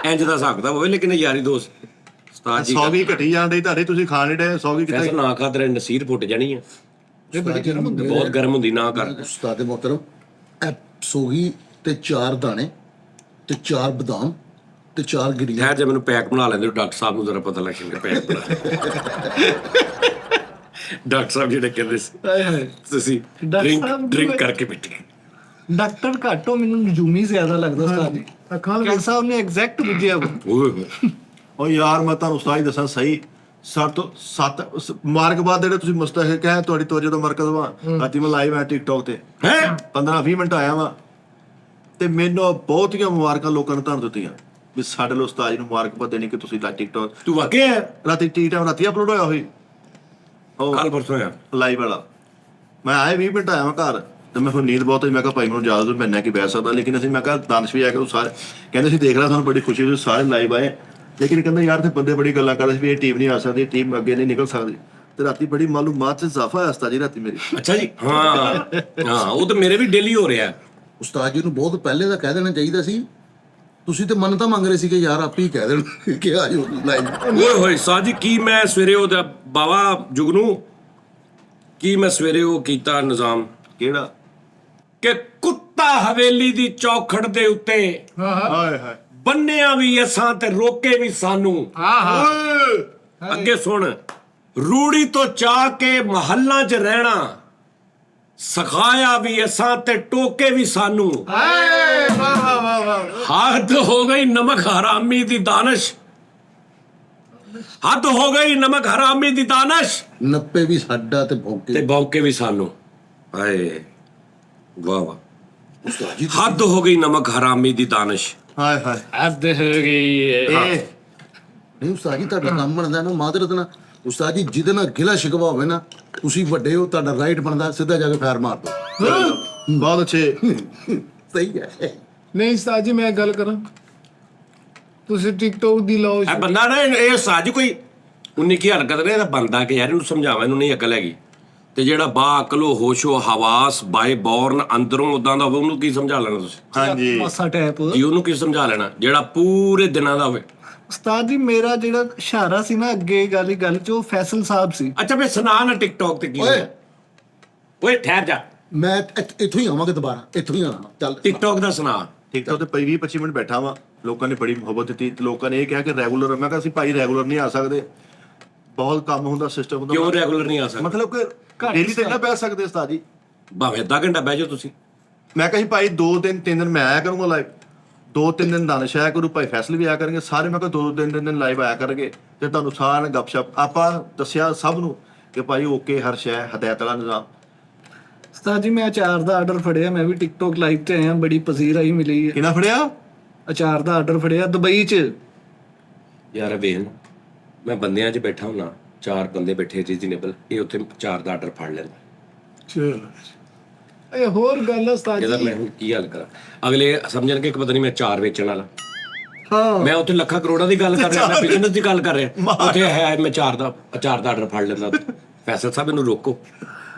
ਇੰਜ ਦਾ ਹਿਸਾਬ ਕਿਤਾਬ ਹੋਵੇ, ਲੇਕਿਨ ਯਾਰੀ ਦੋਸਤ। ਉਸਤਾਦ ਜੀ 100 ਵੀ ਘਟੀ ਜਾਂਦੇ ਤੁਹਾਡੇ, ਤੁਸੀਂ ਖਾ ਨਹੀਂ ਰਹੇ 100 ਵੀ ਫੈਸ ਕਿਤੇ ਨਾ ਖਾ ਤੇਰੇ ਨਸੀਰ ਫੁੱਟ ਜਾਣੀ ਆ। ਬਹੁਤ ਗਰਮ ਹੁੰਦੀ, ਨਾ ਕਰ। ਉਸਤਾਦ ਮੁਹਤਰਮ, ਇਹ ਸੋਗੀ ਤੇ 4 ਦਾਣੇ ਤੇ 4 ਬਦਾਮ ਤੇ 4 ਗਿਰੀਆਂ। ਠਹਿਰ ਜੇ ਮੈਨੂੰ ਪੈਕ ਬਣਾ ਲੈਂਦੇ, ਡਾਕਟਰ ਸਾਹਿਬ ਨੂੰ ਜ਼ਰਾ ਪਤਾ ਲੱਗ ਜਾਂਦਾ ਪੈਕ ਬਣਾ। ਡਾਕਟਰ ਸਾਹਿਬ ਜਿਹੜੇ ਕਹਿੰਦੇ ਸੀ ਹਾਏ ਹਾਏ। ਤੁਸੀਂ ਡਰਿੰਕ ਕਰਕੇ ਪੀਤੀ। ਡਾਕਟਰ ਘੱਟੋ, ਮੈਨੂੰ ਨਜੂਮੀ ਜ਼ਿਆਦਾ ਲੱਗਦਾ ਉਸਤਾਦ ਜੀ। ਡਾਕਟਰ ਸਾਹਿਬ ਨੇ ਐਗਜ਼ੈਕਟ ਬੁੱਝਿਆ ਵਾ। ਉਹ ਯਾਰ ਮੈਂ ਤੁਹਾਨੂੰ ਉਸਤਾਦ ਦੱਸਾਂ ਸਹੀ, 7 ਮੁਬਾਰਕਬਾਦ ਜਿਹੜੇ ਤੁਸੀਂ ਮੁਸਤਹਿਕ ਹੈ, ਤੁਹਾਡੀ ਤੋਜੇ ਦਾ ਮਰਕਜ਼ ਵਾ। ਅੱਜ ਮੈਂ ਲਾਈਵ ਆ ਟਿਕਟੌਕ ਤੇ, 15-20 ਮਿੰਟ ਆਇਆ ਵਾ, ਤੇ ਮੈਨੂੰ ਬਹੁਤੀਆਂ ਮੁਬਾਰਕਾਂ ਲੋਕਾਂ ਨੇ ਤੁਹਾਨੂੰ ਦਿੱਤੀਆਂ ਵੀ ਸਾਡੇ ਲਈ ਉਸਤਾਦ ਜੀ ਨੂੰ ਮੁਬਾਰਕਬਾਦ ਦੇਣੀ ਕਿ ਤੁਸੀਂ ਟਿਕਟੌਕ ਤੂੰ ਵਾਕਿਆ ਰਾਤੀ ਰਾਤੀ ਅਪਲੋਡ ਹੋਇਆ ਹੋਈ ਕੱਲ ਪਰਸੋਂ ਆ ਲਾਈਵ ਵਾਲਾ। ਮੈਂ ਆਏ 20 ਮਿੰਟ ਆਇਆ ਮੈਂ ਘਰ, ਤੇ ਮੈਂ ਫਿਰ ਨੀਂਦ ਬਹੁਤ ਹੋਈ। ਮੈਂ ਕਿਹਾ ਭਾਈ ਮੈਨੂੰ ਇਜਾਜ਼ਤ ਦਿਓ, ਮੈਂ ਇੰਨਾ ਕੀ ਬਹਿ ਸਕਦਾ। ਲੇਕਿਨ ਅਸੀਂ ਮੈਂ ਕਿਹਾ ਦਾਨਿਸ਼ ਵੀ ਆ ਕੇ ਸਾਰੇ ਕਹਿੰਦੇ ਸੀ ਦੇਖ ਰਿਹਾ, ਤੁਹਾਨੂੰ ਬੜੀ ਖੁਸ਼ੀ ਹੋਈ, ਸਾਰੇ ਲਾਈਵ ਆਏ। ਲੇਕਿਨ ਕਹਿੰਦਾ ਯਾਰ ਤੇ ਬੰਦੇ ਬੜੀ ਗੱਲਾਂ ਕਰਦੇ ਸੀ ਵੀ ਇਹ ਟੀਮ ਨਹੀਂ ਆ ਸਕਦੀ, ਟੀਮ ਅੱਗੇ ਨਹੀਂ ਨਿਕਲ ਸਕਦੀ। ਤੇ ਰਾਤੀ ਬੜੀ ਮਾਲੂਮਾਤ 'ਚ ਇਜ਼ਾਫਾ ਹੋਇਆ ਉਸਤਾਦ ਜੀ ਰਾਤੀ ਮੇਰੀ। ਅੱਛਾ ਜੀ, ਹਾਂ ਉਹ ਤਾਂ ਮੇਰੇ ਵੀ ਡੇਲੀ ਹੋ ਰਿਹਾ। ਉਸਤਾਦ ਜੀ ਨੂੰ ਬਹੁਤ ਪਹਿਲੇ ਦਾ ਕਹਿ ਦੇਣਾ ਚਾਹੀਦਾ ਸੀ, ਤੁਸੀਂ ਤੇ ਮੰਨਤਾ ਮੰਗ ਰਹੇ ਸੀ ਕਿ ਯਾਰ ਆਪੇ ਹੀ ਕਹਿ ਦੇਣ ਕਿ ਆ ਜਾਓ ਲਾਈਵ। ਓਏ ਹੋਏ ਸਾਹ ਜੀ, ਕੀ ਮੈਂ ਸਵੇਰੇ ਉਹਦਾ ਬਾਵਾ ਜੁਗਨੂ, ਕੀ ਮੈਂ ਸਵੇਰੇ ਉਹ ਕੀਤਾ ਨਿਜ਼ਾਮ ਕਿਹੜਾ? ਕਿ ਕੁੱਤਾ ਹਵੇਲੀ ਦੀ ਚੌਖੜ ਦੇ ਉੱਤੇ ਹਾਏ ਹਾਏ ਬੰਨਿਆ ਵੀ ਅਸਾਂ ਤੇ ਰੋਕੇ ਵੀ ਸਾਨੂੰ। ਅੱਗੇ ਸੁਣ, ਰੂੜੀ ਤੋਂ ਚਾਹ ਕੇ ਮਹੱਲਾਂ 'ਚ ਰਹਿਣਾ ਸਿਖਾਇਆ ਵੀ ਅਸਾਂ ਤੇ ਟੋਕੇ ਵੀ ਸਾਨੂੰ। ਹੱਦ ਹੋ ਗਈ ਨਮਕ ਹਰਾਮੀ ਦੀ ਦਾਨਸ਼, ਹੱਦ ਹੋ ਗਈ ਨਮਕ ਹਰਾਮੀ ਦੀ ਦਾਨਸ਼, ਨੱਪੇ ਵੀ ਸਾਡਾ ਤੇ ਤੇ ਭੌਂਕੇ। ਬੌਕੇ ਵੀ ਸਾਨੂੰ। ਹਾਏ ਵਾਹ ਵਾਹ, ਉਸਤਾਦ ਜੀ ਹੱਦ ਹੋ ਗਈ ਨਮਕ ਹਰਾਮੀ ਦੀ ਦਾਨਸ਼। ਹਾਏ ਹਾਏ ਹੱਦ ਹੋ ਗਈ ਇਹ ਨਹੀਂ ਉਸਤਾਦ ਜੀ, ਤੁਹਾਡਾ ਕੰਮ ਬਣਦਾ ਨਾ ਮਾਦਰਤ ਨਾਲ। ਉਸਤਾਦ ਜੀ ਜਿਹਦੇ ਨਾਲ ਗਿਲਾ ਸ਼ਿਕਵਾ ਹੋਵੇ ਨਾ, ਤੁਸੀਂ ਵੱਡੇ ਹੋ, ਤੁਹਾਡਾ ਰਾਈਟ ਬਣਦਾ ਸਿੱਧਾ ਜਾ ਕੇ ਫੈਰ ਮਾਰ ਦੋ। ਬਹੁਤ ਅੱਛੇ। ਸਹੀ ਹੈ। ਨਹੀਂ ਉਸਤਾਦ ਜੀ, ਮੈਂ ਇੱਕ ਗੱਲ ਕਰਾਂ, ਤੁਸੀਂ ਟਿਕਟੋਕ ਦੀ ਲਾਓ। ਇਹ ਬੰਦਾ ਨਾ, ਇਹ ਸੱਜ ਕੋਈ 19 ਕੀ ਹਰਕਤ ਨੇ, ਇਹਦਾ ਬੰਦਾ ਕਿ ਯਾਰ ਇਹਨੂੰ ਸਮਝਾਵਾਂ, ਇਹਨੂੰ ਨਹੀਂ ਅਕਲ ਹੈਗੀ। ਤੇ ਜਿਹੜਾ ਬਾਅਕਲੋ ਹੋਸ਼ੋ ਹਵਾਸ ਬਾਈ ਬੌਰਨ ਅੰਦਰੋਂ ਉਦਾਂ ਦਾ ਹੋਵੇ, ਉਹਨੂੰ ਕੀ ਸਮਝਾ ਲੈਣਾ ਤੁਸੀਂ? ਹਾਂਜੀ ਮਾਸਾ ਟੈਪ। ਜੀ ਉਹਨੂੰ ਕੀ ਸਮਝਾ ਲੈਣਾ ਜਿਹੜਾ ਪੂਰੇ ਦਿਨਾਂ ਦਾ ਹੋਵੇ? ਉਸਤਾਦ ਜੀ ਮੇਰਾ ਜਿਹੜਾ ਇਸ਼ਾਰਾ ਸੀ ਨਾ ਅੱਗੇ ਗੱਲ 'ਚ, ਉਹ ਫੈਸਲ ਸਾਹਿਬ ਸੀ। ਅੱਛਾ ਫੇ ਸੁਣਾ ਨਾ ਟਿਕਟੌਕ ਤੇ ਕੀ ਓਏ ਹੋਇਆ? ਓਏ ਠਹਿਰ ਜਾ, ਮੈਂ ਇੱਥੋਂ ਹੀ ਆਵਾਂਗਾ ਦੁਬਾਰਾ, ਇੱਥੋਂ ਹੀ ਆਵਾਂ। ਚੱਲ ਟਿਕਟੌਕ ਦਾ ਸੁਣਾ। TikTok ਤੇ 20-25 ਮਿੰਟ ਬੈਠਾ ਵਾਂ, ਲੋਕਾਂ ਨੇ ਬੜੀ ਮੁਹੱਬਤ ਦਿੱਤੀ ਤੇ ਲੋਕਾਂ ਨੇ ਇਹ ਕਿਹਾ ਕਿ ਰੈਗੂਲਰ। ਮੈਂ ਕਿਹਾ ਅਸੀਂ ਭਾਈ ਰੈਗੂਲਰ ਨਹੀਂ ਆ ਸਕਦੇ, ਬਹੁਤ ਕੰਮ ਹੁੰਦਾ, ਸਿਸਟਮ ਹੁੰਦਾ। ਕਿਉਂ ਰੈਗੂਲਰ ਨਹੀਂ ਆ ਸਕਦਾ? ਮਤਲਬ ਕਿ ਡੇਲੀ ਤੇ ਨਾ ਬਹਿ ਸਕਦੇ ਉਸਤਾਦ ਜੀ। ਭਾਵੇਂ ਅੱਧਾ ਘੰਟਾ ਬਹਿ ਜਾਓ ਤੁਸੀਂ। ਮੈਂ ਕਿਹਾ ਸੀ ਭਾਈ 2-3 ਦਿਨ ਮੈਂ ਆਇਆ ਕਰੂੰਗਾ ਲਾਈਵ, 2-3 ਦਿਨ ਦਾਨਿਸ਼ ਆਇਆ ਕਰੂ, ਭਾਈ ਫੈਸਲੇ ਵੀ ਆਇਆ ਕਰਨਗੇ ਸਾਰੇ। ਮੈਂ ਕਿਹਾ 2-3 ਦਿਨ ਲਾਈਵ ਆਇਆ ਕਰਨਗੇ ਤੇ ਤੁਹਾਨੂੰ ਸਾਰਿਆਂ ਨੇ ਗੱਪਸ਼ਪ ਆਪਾਂ ਦੱਸਿਆ ਸਭ ਨੂੰ ਕਿ ਭਾਈ ਓਕੇ ਹਰ ਸ਼ੈ ਹਦਾਇਤ ਵਾਲਾ ਨਿਜ਼ਾਮ। ਉਸਤਾਦ ਜੀ ਮੈਂ ਅਚਾਰ ਦਾ ਆਰਡਰ ਫੜਿਆ, ਮੈਂ ਵੀ ਟਿਕਟੋਕ ਲਾਈਵ ਤੇ ਆਇਆ, ਬੜੀ ਪਸੀਰ ਆਈ ਮਿਲੀ ਹੈ। ਕਿਹਨਾਂ ਫੜਿਆ? ਅਚਾਰ ਦਾ ਆਰਡਰ ਫੜਿਆ ਦੁਬਈ 'ਚ। ਯਾਰ ਵੇਖ, ਮੈਂ ਬੰਦਿਆਂ 'ਚ ਬੈਠਾ ਹੁੰਨਾ, 4 ਬੰਦੇ ਬੈਠੇ ਰੀਜ਼ਨੇਬਲ, ਇਹ ਉੱਥੇ 4 ਦਾ ਆਰਡਰ ਫੜ ਲੈਂਦਾ। ਚਲੋ ਇਹ ਹੋਰ ਗੱਲ ਆ ਉਸਤਾਦ ਇਹਦਾ ਜੀ। ਮੈਂ ਹੁਣ ਕੀ ਹੱਲ ਕਰਾਂ? ਅਗਲੇ ਸਮਝਣਗੇ ਕਿ ਪਤਾ ਨਹੀਂ ਮੈਂ 4 ਵੇਚਣ ਵਾਲਾ। ਹਾਂ ਮੈਂ ਉੱਥੇ ਲੱਖਾਂ ਕਰੋੜਾਂ ਦੀ ਗੱਲ ਕਰ ਰਿਹਾ, ਮੈਂ ਬਿਜ਼ਨਸ ਦੀ ਗੱਲ ਕਰ ਰਿਹਾ। ਉੱਥੇ ਹੈ ਮੈਂ 4 ਦਾ ਆਰਡਰ ਫੜ ਲੈਂਦਾ। ਫੈਸਲ ਸਾਹਿਬ ਇਹਨੂੰ ਰੋਕੋ।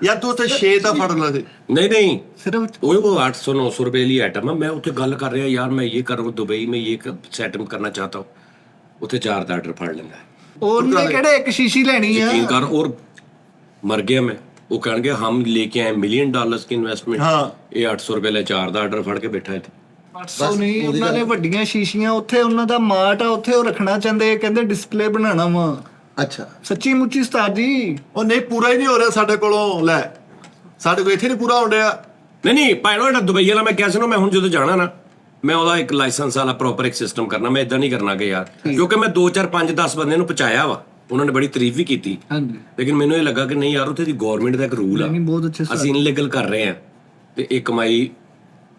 ਯਾਰ ਤੂੰ ਉੱਥੇ 6 ਦਾ ਫੜ ਲਾ ਸੀ। नहीं ਸਿਰਫ वो 800-900 रुपए लिए आइटम है। मैं उत्थे गल कर रहा यार, मैं ये करूँ दुबई में, ये सेटअप करना चाहता हूँ। उत्थे 4 ਦਾ ਆਰਡਰ ਫੜ ਲੈਂਦਾ। ਉਹਨੇ ਕਿਹੜੇ ਇੱਕ ਸ਼ੀਸ਼ੀ ਲੈਣੀ ਆ। यकीन कर, और मर गया मैं। वो कहेंगे हम लेके आए $1 मिलियन की इन्वेस्टमेंट। हाँ। ये 800 रुपए ले 4 ਦਾ ਆਰਡਰ ਫੜ ਕੇ ਬੈਠਾ ਇੱਥੇ। 800 ਨਹੀਂ, ਉਹਨਾਂ ਨੇ ਵੱਡੀਆਂ ਸ਼ੀਸ਼ੀਆਂ, ਉੱਥੇ ਉਹਨਾਂ ਦਾ ਮਾਰਟ ਆ, ਉੱਥੇ ਉਹ ਰੱਖਣਾ ਚਾਹੁੰਦੇ, ਕਹਿੰਦੇ ਡਿਸਪਲੇ ਬਣਾਉਣਾ ਵਾ। ਅੱਛਾ ਸੱਚੀ ਮੁੱਚੀ ਉਸਤਾਦ ਜੀ। ਉਹ ਨਹੀਂ ਪੂਰਾ ਹੀ ਨਹੀਂ ਹੋ ਰਿਹਾ ਸਾਡੇ ਕੋਲੋਂ। ਲੈ ਸਾਡੇ ਕੋਲ ਇੱਥੇ ਨਹੀਂ ਪੂਰਾ ਹੋ ਰਿਹਾ। ਨਹੀਂ ਭਾਈਓ, ਜਿਹੜਾ ਦੁਬਈ ਵਾਲਾ ਮੈਂ ਕਿਹਾ ਸੀ ਨਾ, ਮੈਂ ਹੁਣ ਜਦੋਂ ਜਾਣਾ ਨਾ, ਮੈਂ ਉਹਦਾ ਇੱਕ ਲਾਇਸੈਂਸ ਵਾਲਾ ਪ੍ਰੋਪਰ ਇੱਕ ਸਿਸਟਮ ਕਰਨਾ। ਮੈਂ ਇਦਾਂ ਨਹੀਂ ਕਰਨਾ ਕਿ ਯਾਰ, ਕਿਉਂਕਿ ਮੈਂ 2 4 5 10 ਬੰਦੇ ਨੂੰ ਪਹੁੰਚਾਇਆ ਵਾ, ਉਹਨਾਂ ਨੇ ਬੜੀ ਤਾਰੀਫ ਵੀ ਕੀਤੀ, ਹਾਂਜੀ ਲੇਕਿਨ ਮੈਨੂੰ ਇਹ ਲੱਗਾ ਕਿ ਨਹੀਂ ਯਾਰ, ਉੱਥੇ ਦੀ ਗਵਰਨਮੈਂਟ ਦਾ ਇੱਕ ਰੂਲ ਆ, ਨਹੀਂ ਬਹੁਤ ਅੱਛੇ ਅਸੀਂ ਇਨਲੀਗਲ ਕਰ ਰਹੇ ਆ ਤੇ ਇਹ ਕਮਾਈ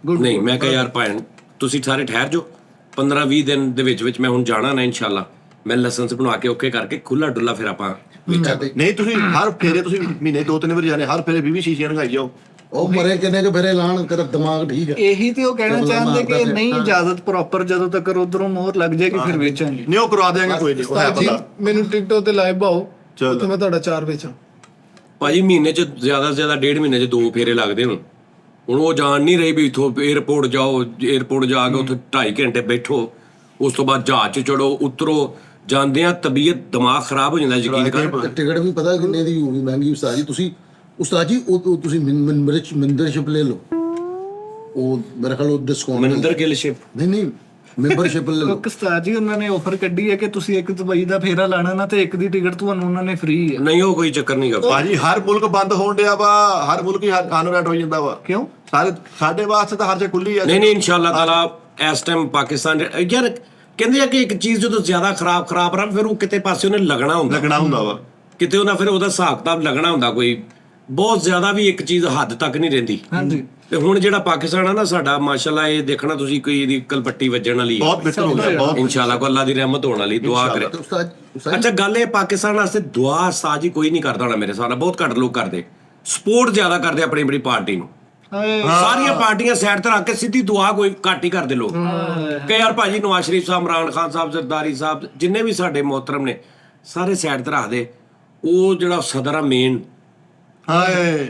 ਨਹੀਂ। ਮੈਂ ਕਿਹਾ ਯਾਰ ਭਾਈ ਤੁਸੀਂ ਸਾਰੇ ਠਹਿਰ ਜਾਓ, 15-20 ਦਿਨ ਦੇ ਵਿੱਚ ਮੈਂ ਹੁਣ ਜਾਣਾ ਨਾ ਇਨਸ਼ਾਅੱਲਾ। ਮੈਂ ਲਾਇਸੈਂਸ ਬਣਾ ਕੇ ਓਕੇ ਕਰਕੇ ਖੁੱਲਾ ਡੁੱਲਾ ਫਿਰ ਆਪਾਂ ਵੇਚਾਂਗੇ। ਨਹੀਂ ਤੁਸੀਂ ਹਰ ਫੇਰੇ ਤੁਸੀਂ ਮਹੀਨੇ 2-3 ਵਾਰ ਜਾਣੇ, ਹਰ ਫੇਰੇ 20 ਸ਼ੀਸ਼ੀਆਂ ਲਗਾਈ ਜਾਓ। ਉਹ ਮਰੇ ਕਿੰਨੇ ਕੁ ਫੇਰੇ ਲਾਣ, ਤੇਰਾ ਦਿਮਾਗ ਠੀਕ ਹੈ। ਇਹੀ ਤੇ ਉਹ ਕਹਿਣਾ ਚਾਹੁੰਦੇ ਕਿ ਨਹੀਂ ਇਜਾਜ਼ਤ ਪ੍ਰੋਪਰ, ਜਦੋਂ ਤੱਕ ਉਧਰੋਂ ਮੋਹਰ ਲੱਗ ਜਾਏਗੀ ਫਿਰ ਵੇਚਾਂਗੇ। ਨਹੀਂ ਉਹ ਕਰਵਾ ਦੇਾਂਗੇ, ਕੋਈ ਨਹੀਂ, ਉਹ ਹੈ ਉਸਤਾਦ ਜੀ ਪਤਾ। ਮੈਨੂੰ ਟਿਕਟੋਕ ਤੇ ਲਾਈਵ ਪਾਓ, ਚਲੋ। ਉੱਥੇ ਮੈਂ ਤੁਹਾਡਾ 4 ਵੇਚਾਂ। ਭਾਜੀ ਮਹੀਨੇ 'ਚ ਜ਼ਿਆਦਾ ਤੋਂ ਜ਼ਿਆਦਾ 1.5 ਮਹੀਨੇ 'ਚ 2 ਫੇਰੇ ਲੱਗਦੇ ਹੁਣ ਉਹ ਜਾਣ ਨਹੀਂ ਰਹੀ ਵੀ ਇਥੋਂ 에어ਪੋਰਟ ਜਾਓ, 에어ਪੋਰਟ ਜਾ ਕੇ ਉੱਥੇ 2.5 ਘੰਟੇ ਬੈਠੋ, ਉਸ ਤੋਂ ਬਾਅਦ ਜਹਾਜ਼ 'ਚ ਚੜੋ, ਉਤਰੋ, ਜਾਂਦਿਆਂ ਤਬੀਅਤ ਦਿਮਾਗ ਖਰਾਬ ਹੋ ਜਾਂਦਾ। ਯਕੀਨ ਕਰ, ਟਿਕਟ ਵੀ ਪਤਾ ਕਿੰਨੇ ਦੀ ਹੋਊਗੀ, ਮਹਿੰਗੀ। ਉਸਤਾਦ ਜੀ ਉਸਤਾਦ ਜੀ ਉਹ ਤੁਸੀਂ ਮੈਂਬਰਸ਼ਿਪ ਲੈ ਲਓ, ਉਹ ਮੇਰੇ ਖਿਆਲ ਉਹ ਡਿਸਕਾਊਂਟ ਮਨਿੰਦਰ ਗਿੱਲ ਸ਼ਿਪ। ਨਹੀਂ ਮੈਂਬਰਸ਼ਿਪ ਲੈ ਲਓ। ਉਸਤਾਦ ਜੀ ਉਹਨਾਂ ਨੇ ਆਫਰ ਕੱਢੀ ਹੈ ਕਿ ਤੁਸੀਂ ਇੱਕ ਦੁਬਈ ਦਾ ਫੇਰਾ ਲਾਣਾ ਨਾ ਤੇ ਇੱਕ ਦੀ ਟਿਕਟ ਤੁਹਾਨੂੰ ਉਹਨਾਂ ਨੇ ਫ੍ਰੀ ਹੈ। ਨਹੀਂ ਉਹ ਕੋਈ ਚੱਕਰ ਨਹੀਂ ਕਰਦਾ ਭਾਜੀ ਹਰ ਮੁਲਕ ਬੰਦ ਹੋਣ ਡਿਆ ਵਾ, ਹਰ ਮੁਲਕ ਹੀ ਕਾਨੂੰਨ ਹੋ ਜਾਂਦਾ ਵਾ। ਕਿਉਂ? ਸਾਰੇ ਸਾਡੇ ਵਾਸਤੇ ਤਾਂ ਹਰ ਜੇ ਖੁੱਲੀ ਆ। ਨਹੀਂ ਇਨਸ਼ਾਅੱਲਾ ਤਾਲਾ ਇਸ ਟਾਈਮ ਪਾਕਿਸਤਾਨ ਯਾਰ ਕਹਿੰਦੇ ਆ ਕਿ ਇੱਕ ਚੀਜ਼ ਜਦੋਂ ਜ਼ਿਆਦਾ ਖਰਾਬ ਰਹਾ ਫਿਰ ਉਹ ਕਿਤੇ ਪਾਸੇ ਉਹਨੇ ਲੱਗਣਾ ਹੁੰਦਾ ਵਾ, ਕਿਤੇ ਉਹਨਾਂ ਫਿਰ ਉਹਦਾ ਹਿਸਾਬ ਕਿਤਾਬ ਲੱਗਣਾ ਹੁੰਦਾ। ਕੋਈ ਬਹੁਤ ਜ਼ਿਆਦਾ ਵੀ ਇੱਕ ਚੀਜ਼ ਹੱਦ ਤੱਕ ਨਹੀਂ ਰਹਿੰਦੀ। ਹਾਂਜੀ ਤੇ ਹੁਣ ਜਿਹੜਾ ਪਾਕਿਸਤਾਨ ਆ ਨਾ ਸਾਡਾ, ਮਾਸ਼ਾਅੱਲਾ, ਇਹ ਦੇਖਣਾ ਤੁਸੀਂ ਕੋਈ ਇਹਦੀ ਕਲਪੱਟੀ ਵੱਜਣ ਵਾਲੀ ਹੈ। ਬਹੁਤ ਬਿਹਤਰ ਹੋ ਗਿਆ, ਬਹੁਤ। ਇਨਸ਼ਾਅੱਲਾ ਕੋ ਅੱਲਾ ਦੀ ਰਹਿਮਤ ਹੋਣ ਵਾਲੀ, ਦੁਆ ਕਰੇ। ਉਸਤਾਦ ਅੱਛਾ ਗੱਲ ਇਹ ਪਾਕਿਸਤਾਨ ਵਾਸਤੇ ਦੁਆ ਸਾਜੀ ਕੋਈ ਨਹੀਂ ਕਰਦਾ ਹੋਣਾ ਮੇਰੇ ਹਿਸਾਬ ਨਾਲ, ਬਹੁਤ ਘੱਟ ਲੋਕ ਕਰਦੇ। ਸਪੋਰਟ ਜ਼ਿਆਦਾ ਕਰਦੇ ਆਪਣੀ ਪਾਰਟੀ ਨੂੰ। ਸਾਰੀਆਂ ਪਾਰਟੀਆਂ ਸਾਈਡ ਤੇ ਰੱਖ ਕੇ ਸਿੱਧੀ ਦੁਆ ਕੋਈ ਘੱਟ ਹੀ ਕਰਦੇ ਲੋਕ। ਕਿ ਯਾਰ ਭਾਜੀ ਨਵਾਜ਼ ਸ਼ਰੀਫ ਸਾਹਿਬ, ਇਮਰਾਨ ਖਾਨ ਸਾਹਿਬ, ਜ਼ਰਦਾਰੀ ਸਾਹਿਬ, ਜਿੰਨੇ ਵੀ ਸਾਡੇ ਮੁਹਤਰਮ ਨੇ, ਸਾਰੇ ਸਾਈਡ ਤੇ ਰੱਖਦੇ। ਉਹ ਜਿਹੜਾ ਸਦਰ ਆ ਮੇਨ ਹਾਏ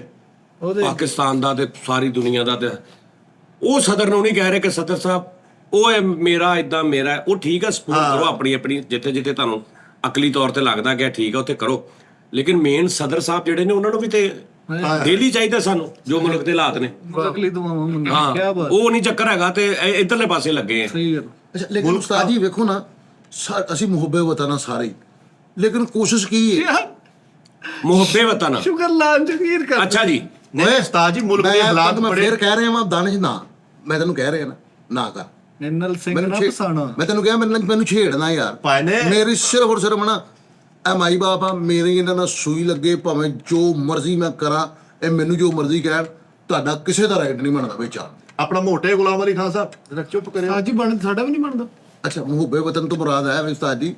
ਉਹਦੇ ਪਾਕਿਸਤਾਨ ਦਾ ਤੇ ਸਾਰੀ ਦੁਨੀਆ ਦਾ, ਤੇ ਉਹ ਸਦਰ ਨੂੰ ਨਹੀਂ ਕਹਿ ਰਹੇ ਕਿ ਸਦਰ ਸਾਹਿਬ ਉਹ ਹੈ ਮੇਰਾ ਇਦਾਂ ਮੇਰਾ ਹੈ। ਉਹ ਠੀਕ ਆ, ਸਪੋਰਟ ਕਰੋ ਆਪਣੀ ਆਪਣੀ, ਜਿੱਥੇ ਜਿੱਥੇ ਤੁਹਾਨੂੰ ਅਕਲੀ ਤੌਰ ਤੇ ਲੱਗਦਾ ਕਿ ਠੀਕ ਆ ਉੱਥੇ ਕਰੋ, ਲੇਕਿਨ ਮੇਨ ਸਦਰ ਸਾਹਿਬ ਜਿਹੜੇ ਨੇ ਉਹਨਾਂ ਨੂੰ ਵੀ ਤੇ ਡੇਲੀ ਚਾਹੀਦਾ ਸਾਨੂੰ, ਜੋ ਮੁਲਕ ਦੇ ਹਾਲਾਤ ਨੇ। ਅਗਲੀ ਦੁਆਵਾਂ ਮੰਗਣ ਕੀ ਹਾਂ, ਬਾਤ, ਉਹ ਨਹੀਂ ਚੱਕਰ ਹੈਗਾ ਤੇ ਇਧਰਲੇ ਪਾਸੇ ਲੱਗੇ ਆ। ਸਹੀ ਗੱਲ। ਅੱਛਾ ਲੇਕਿਨ ਉਸਤਾਦ ਜੀ ਵੇਖੋ ਨਾ, ਅਸੀਂ ਮੁਹੱਬੇ ਵਤਨ ਆ ਸਾਰੇ ਹੀ, ਲੇਕਿਨ ਕੋਸ਼ਿਸ਼ ਕੀ ਹੈ ਮੁਹੱਬੇ ਵਤਨ। ਸ਼ੁਕਰ ਲਾਲ ਜਗੀਰ ਕਰ। ਅੱਛਾ ਜੀ, ਨਹੀਂ ਉਸਤਾਦ ਜੀ ਮੁਲਕ ਦੇ ਹਾਲਾਤ ਮੈਂ ਬੜੇ ਫੇਰ ਕਹਿ ਰਿਹਾ ਵਾਂ ਦਾਨਿਸ਼ ਨਾ, ਮੈਂ ਤੈਨੂੰ ਕਹਿ ਰਿਹਾ ਨਾ ਕਰ। ਨੈਨਲ ਸਿੰਘ ਨਾ ਛੇ- ਫਸਾਣਾ। ਮੈਂ ਤੈਨੂੰ ਕਿਹਾ ਮੈਨੂੰ ਛੇੜਨਾ ਯਾਰ, ਭਾਈ ਨੇ ਮੇਰੀ ਸਿਰਫ ਔਰ ਸਿਰਫ ਨਾ ਇਹ ਮਾਈ ਬਾਪ ਆ, ਮੇਰੀ ਇਹਨਾਂ ਨਾਲ ਸੂਈ ਲੱਗੇ, ਭਾਵੇਂ ਜੋ ਮਰਜ਼ੀ ਮੈਂ ਕਰਾਂ, ਇਹ ਮੈਨੂੰ ਜੋ ਮਰਜ਼ੀ ਕਹਿਣ, ਤੁਹਾਡਾ ਕਿਸੇ ਦਾ ਰਾਈਟ ਨਹੀਂ ਬਣਦਾ ਵਿੱਚ ਆ। ਆਪਣਾ ਮੋਟੇ ਗੁਲਾਮ ਅਲੀ ਖਾਨ ਸਾਹਿਬ ਜਰਾ ਚੁੱਪ ਕਰਿਓ। ਸਾਜੀ ਬਣ ਸਾਡਾ ਵੀ ਨਹੀਂ ਬਣਦਾ। ਅੱਛਾ ਮੁਹੱਬੇ ਵਤਨ ਤੋਂ ਮੁਰਾਦ ਹੈ ਉਸਤਾਦ ਜੀ?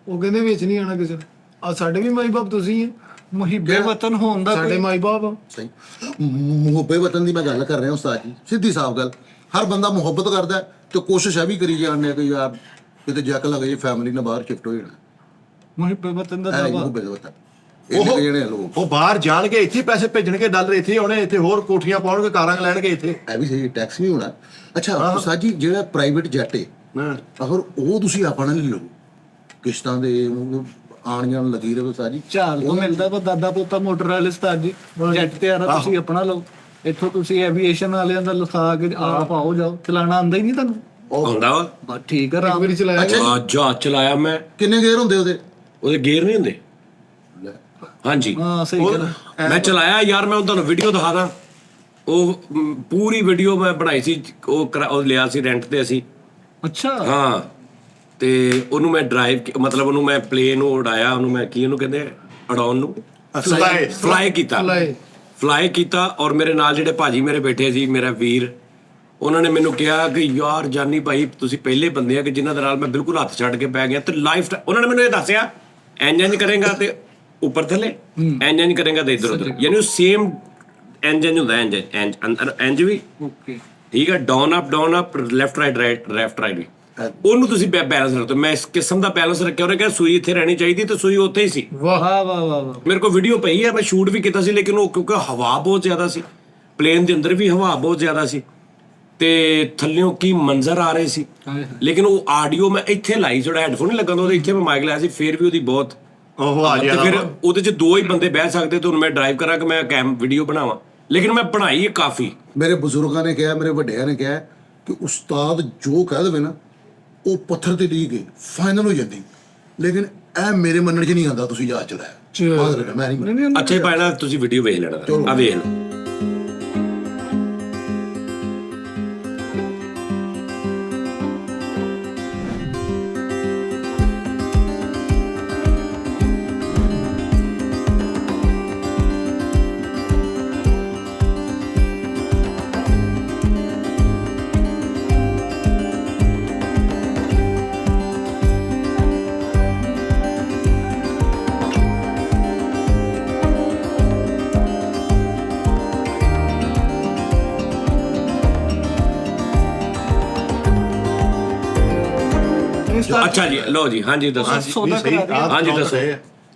ਉਹ ਕਹਿੰਦੇ ਵਿੱਚ ਨਹੀਂ ਆਣਾ ਕਿਸੇ ਆ, ਸਾਡੇ ਵੀ ਮਾਈ ਬਾਪ ਤੁਸੀਂ ਹੈ, ਮੁਹਿੱਬੇ ਵਤਨ ਹੋਣ ਦਾ ਸਾਡੇ ਕੋਈ ਮਾਈ ਬਾਪ ਆ। ਸਹੀ, ਮੁਹੱਬੇ ਵਤਨ ਦੀ ਮੈਂ ਗੱਲ ਕਰ ਰਿਹਾ ਉਸਤਾਦ ਜੀ, ਸਿੱਧੀ ਸਾਫ਼ ਗੱਲ। ਹਰ ਬੰਦਾ ਮੁਹੱਬਤ ਕਰਦਾ ਹੈ ਤੇ ਕੋਸ਼ਿਸ਼ ਇਹ ਵੀ ਕਰੀ ਜਾਂਦੇ ਆ ਕਿ ਯਾਰ ਕਿਤੇ ਜੱਕ ਲੱਗ ਜੇ, ਫੈਮਿਲੀ ਨਾਲ ਬਾਹਰ ਸ਼ਿਫਟ ਹੋ ਜਾਣਾ। ਮੁਹਿੱਬੇ ਵਤਨ ਦਾ ਇਹ ਨਹੀਂ ਦਾਵਾ। ਮੁਹੱਬੇ ਵਤਨ, ਇਹ ਨਿਕਲੇ ਜਿਹੜੇ ਲੋਕ। ਉਹ ਬਾਹਰ ਜਾਣਗੇ, ਇੱਥੇ ਪੈਸੇ ਭੇਜਣਗੇ, ਡਾਲਰ ਇੱਥੇ ਆਉਣੇ, ਇੱਥੇ ਹੋਰ ਕੋਠੀਆਂ ਪਾਉਣਗੇ, ਕਾਰਾਂ ਲੈਣਗੇ ਇੱਥੇ। ਇਹ ਵੀ ਸਹੀ, ਟੈਕਸ ਵੀ ਹੋਣਾ। ਅੱਛਾ ਉਸਤਾਦ ਜੀ ਜਿਹੜਾ ਪ੍ਰਾਈਵੇਟ ਜੈਟ ਹੈ, ਅਗਰ ਉਹ ਤੁਸੀਂ ਆਪਣਾ ਲੈ ਲਓ, ਕਿਸ਼ਤਾਂ ਦੇ ਆਣ ਜਾਣ ਲੱਗੀ ਰਹੇ ਉਸਤਾਦ ਜੀ, ਝਾਲ ਤੋਂ ਮਿਲਦਾ ਵਾ ਦਾਦਾ ਪੋਤਾ ਮੋਟਰ ਵਾਲੇ ਉਸਤਾਦ ਜੀ। ਜੈਟ ਤੇ ਆਰਾ ਤੁਸੀਂ ਆਪਣਾ ਲਓ, ਇੱਥੋਂ ਤੁਸੀਂ ਐਵੀਏਸ਼ਨ ਵਾਲਿਆਂ ਦਾ ਲਿਖਾ ਕੇ ਆਪ ਆਓ ਜਾਓ। ਚਲਾਣਾ ਆਉਂਦਾ ਹੀ ਨਹੀਂ ਤੁਹਾਨੂੰ? ਆਉਂਦਾ ਵਾ। ਬਸ ਠੀਕ ਹੈ, ਇੱਕ ਰਾਮ ਵਾਰੀ ਚਲਾਇਆ ਜਹਾਜ਼ ਚਲਾਇਆ ਮੈਂ, ਕਿੰਨੇ ਗੇਅਰ ਹੁੰਦੇ ਉਹਦੇ? ਉਹਦੇ ਗੇਅਰ ਨਹੀਂ ਹੁੰਦੇ। ਹਾਂਜੀ ਹਾਂ ਸਹੀ ਗੱਲ ਹੈ। ਮੈਂ ਚਲਾਇਆ ਯਾਰ, ਮੈਂ ਤੁਹਾਨੂੰ ਵੀਡੀਓ ਦਿਖਾ ਦਾਂ। ਉਹ ਪੂਰੀ ਵੀਡੀਓ ਮੈਂ ਬਣਾਈ ਸੀ, ਉਹ ਲਿਆ ਸੀ ਰੈਂਟ ਤੇ ਅਸੀਂ। ਅੱਛਾ ਹਾਂ, ਤੇ ਉਹਨੂੰ ਮੈਂ ਡਰਾਈਵ, ਮਤਲਬ ਉਹਨੂੰ ਮੈਂ ਪਲੇਨ ਨੂੰ ਉਡਾਇਆ, ਉਹਨੂੰ ਮੈਂ ਕੀ ਉਹਨੂੰ ਕਹਿੰਦੇ ਉਡਾਉਣ ਨੂੰ, ਫਲਾਈ ਕੀਤਾ। ਫਲਾਈ ਕੀਤਾ, ਔਰ ਮੇਰੇ ਨਾਲ ਜਿਹੜੇ ਭਾਜੀ ਮੇਰੇ ਬੈਠੇ ਸੀ, ਮੇਰਾ ਵੀਰ, ਉਹਨਾਂ ਨੇ ਮੈਨੂੰ ਕਿਹਾ ਕਿ ਯਾਰ ਜਾਨੀ ਭਾਈ ਤੁਸੀਂ ਪਹਿਲੇ ਬੰਦੇ ਆ ਕਿ ਜਿਨ੍ਹਾਂ ਦੇ ਨਾਲ ਮੈਂ ਬਿਲਕੁਲ ਹੱਥ ਛੱਡ ਕੇ ਪੈ ਗਿਆ ਤੇ ਲਾਈਫ। ਉਹਨਾਂ ਨੇ ਮੈਨੂੰ ਇਹ ਦੱਸਿਆ ਇੰਜ ਕਰੇਗਾ ਤੇ ਉੱਪਰ ਥੱਲੇ, ਇੰਜ ਕਰੇਗਾ ਤੇ ਇੱਧਰ ਉੱਧਰ, ਯਾਨੀ ਉਹ ਸੇਮ ਇੰਜ ਹੁੰਦਾ, ਇੰਜ ਵੀ ਓਕੇ ਠੀਕ ਹੈ, ਡਾਊਨ ਅਪ ਲੈਫਟ ਰਾਈਟ ਵੀ। ਉਹਨੂੰ ਤੁਸੀਂ ਬੈਲੈਂਸ ਰੱਖੋ। ਮੈਂ ਇਸ ਕਿਸਮ ਦਾ ਬੈਲੈਂਸ ਰੱਖਿਆ, ਉਹਨੇ ਕਿਹਾ ਸੂਈ ਇੱਥੇ ਰਹਿਣੀ ਚਾਹੀਦੀ ਤੇ ਸੂਈ ਉੱਥੇ ਹੀ ਸੀ। ਵਾਹ ਵਾਹ ਵਾਹ ਵਾਹ। ਮੇਰੇ ਕੋਲ ਵੀਡੀਓ ਪਈ ਹੈ, ਮੈਂ ਸ਼ੂਟ ਵੀ ਕੀਤਾ ਸੀ, ਲੇਕਿਨ ਉਹ ਕਿਉਂਕਿ ਹਵਾ ਬਹੁਤ ਜ਼ਿਆਦਾ ਸੀ, ਪਲੇਨ ਦੇ ਅੰਦਰ ਵੀ ਹਵਾ ਬਹੁਤ ਜ਼ਿਆਦਾ ਸੀ ਤੇ ਥੱਲਿਓਂ ਕੀ ਮੰਜ਼ਰ ਆ ਰਹੇ ਸੀ, ਲੇਕਿਨ ਉਹ ਆਡੀਓ ਮੈਂ ਇੱਥੇ ਲਾਈ, ਜਿਹੜਾ ਹੈਡਫੋਨ ਨਹੀਂ ਲੱਗਾ ਉਹਦੇ ਇੱਥੇ ਮੈਂ ਮਾਈਕ ਲਾਇਆ ਸੀ, ਫਿਰ ਵੀ ਉਹਦੀ ਬਹੁਤ ਉਹ ਆ ਤੇ ਫਿਰ ਉਹਦੇ 'ਚ ਦੋ ਹੀ ਬੰਦੇ ਬਹਿ ਸਕਦੇ ਤੇ ਹੁਣ ਮੈਂ ਡਰਾਈਵ ਕਰਾਂ ਕਿ ਮੈਂ ਵੀਡੀਓ ਬਣਾਵਾਂ, ਲੇਕਿਨ ਮੈਂ ਬਣਾਈ ਹੈ ਕਾਫੀ। ਮੇਰੇ ਬਜ਼ੁਰਗਾਂ ਨੇ ਕਿਹਾ, ਮੇਰੇ ਵੱਡਿਆਂ ਨੇ ਕਿਹਾ ਕਿ ਉਸਤਾਦ ਜੋ ਕਹਿ ਦੇਵੇ ਨਾ ਉਹ ਪੱਥਰ ਤੇ ਲੀ ਕੇ ਫਾਈਨਲ ਹੋ ਜਾਂਦੀ, ਲੇਕਿਨ ਇਹ ਮੇਰੇ ਮੰਨਣ 'ਚ ਨਹੀਂ ਆਉਂਦਾ। ਤੁਸੀਂ ਯਾਦ ਚਲਾਇਆ, ਮੈਂ ਨਹੀਂ ਮੰਨਦਾ। ਅੱਛਾ ਹੀ ਪਾਣਾ, ਤੁਸੀਂ ਵੀਡੀਓ ਵੇਖ ਲੈਣਾ, ਆ ਵੇਖ ਲਓ। ਅੱਛਾ ਜੀ, ਲਓ ਜੀ, ਹਾਂਜੀ ਦੱਸੋ। ਸੌਦਾ ਕਰਾ ਦਿਓ। ਹਾਂਜੀ ਦੱਸੋ।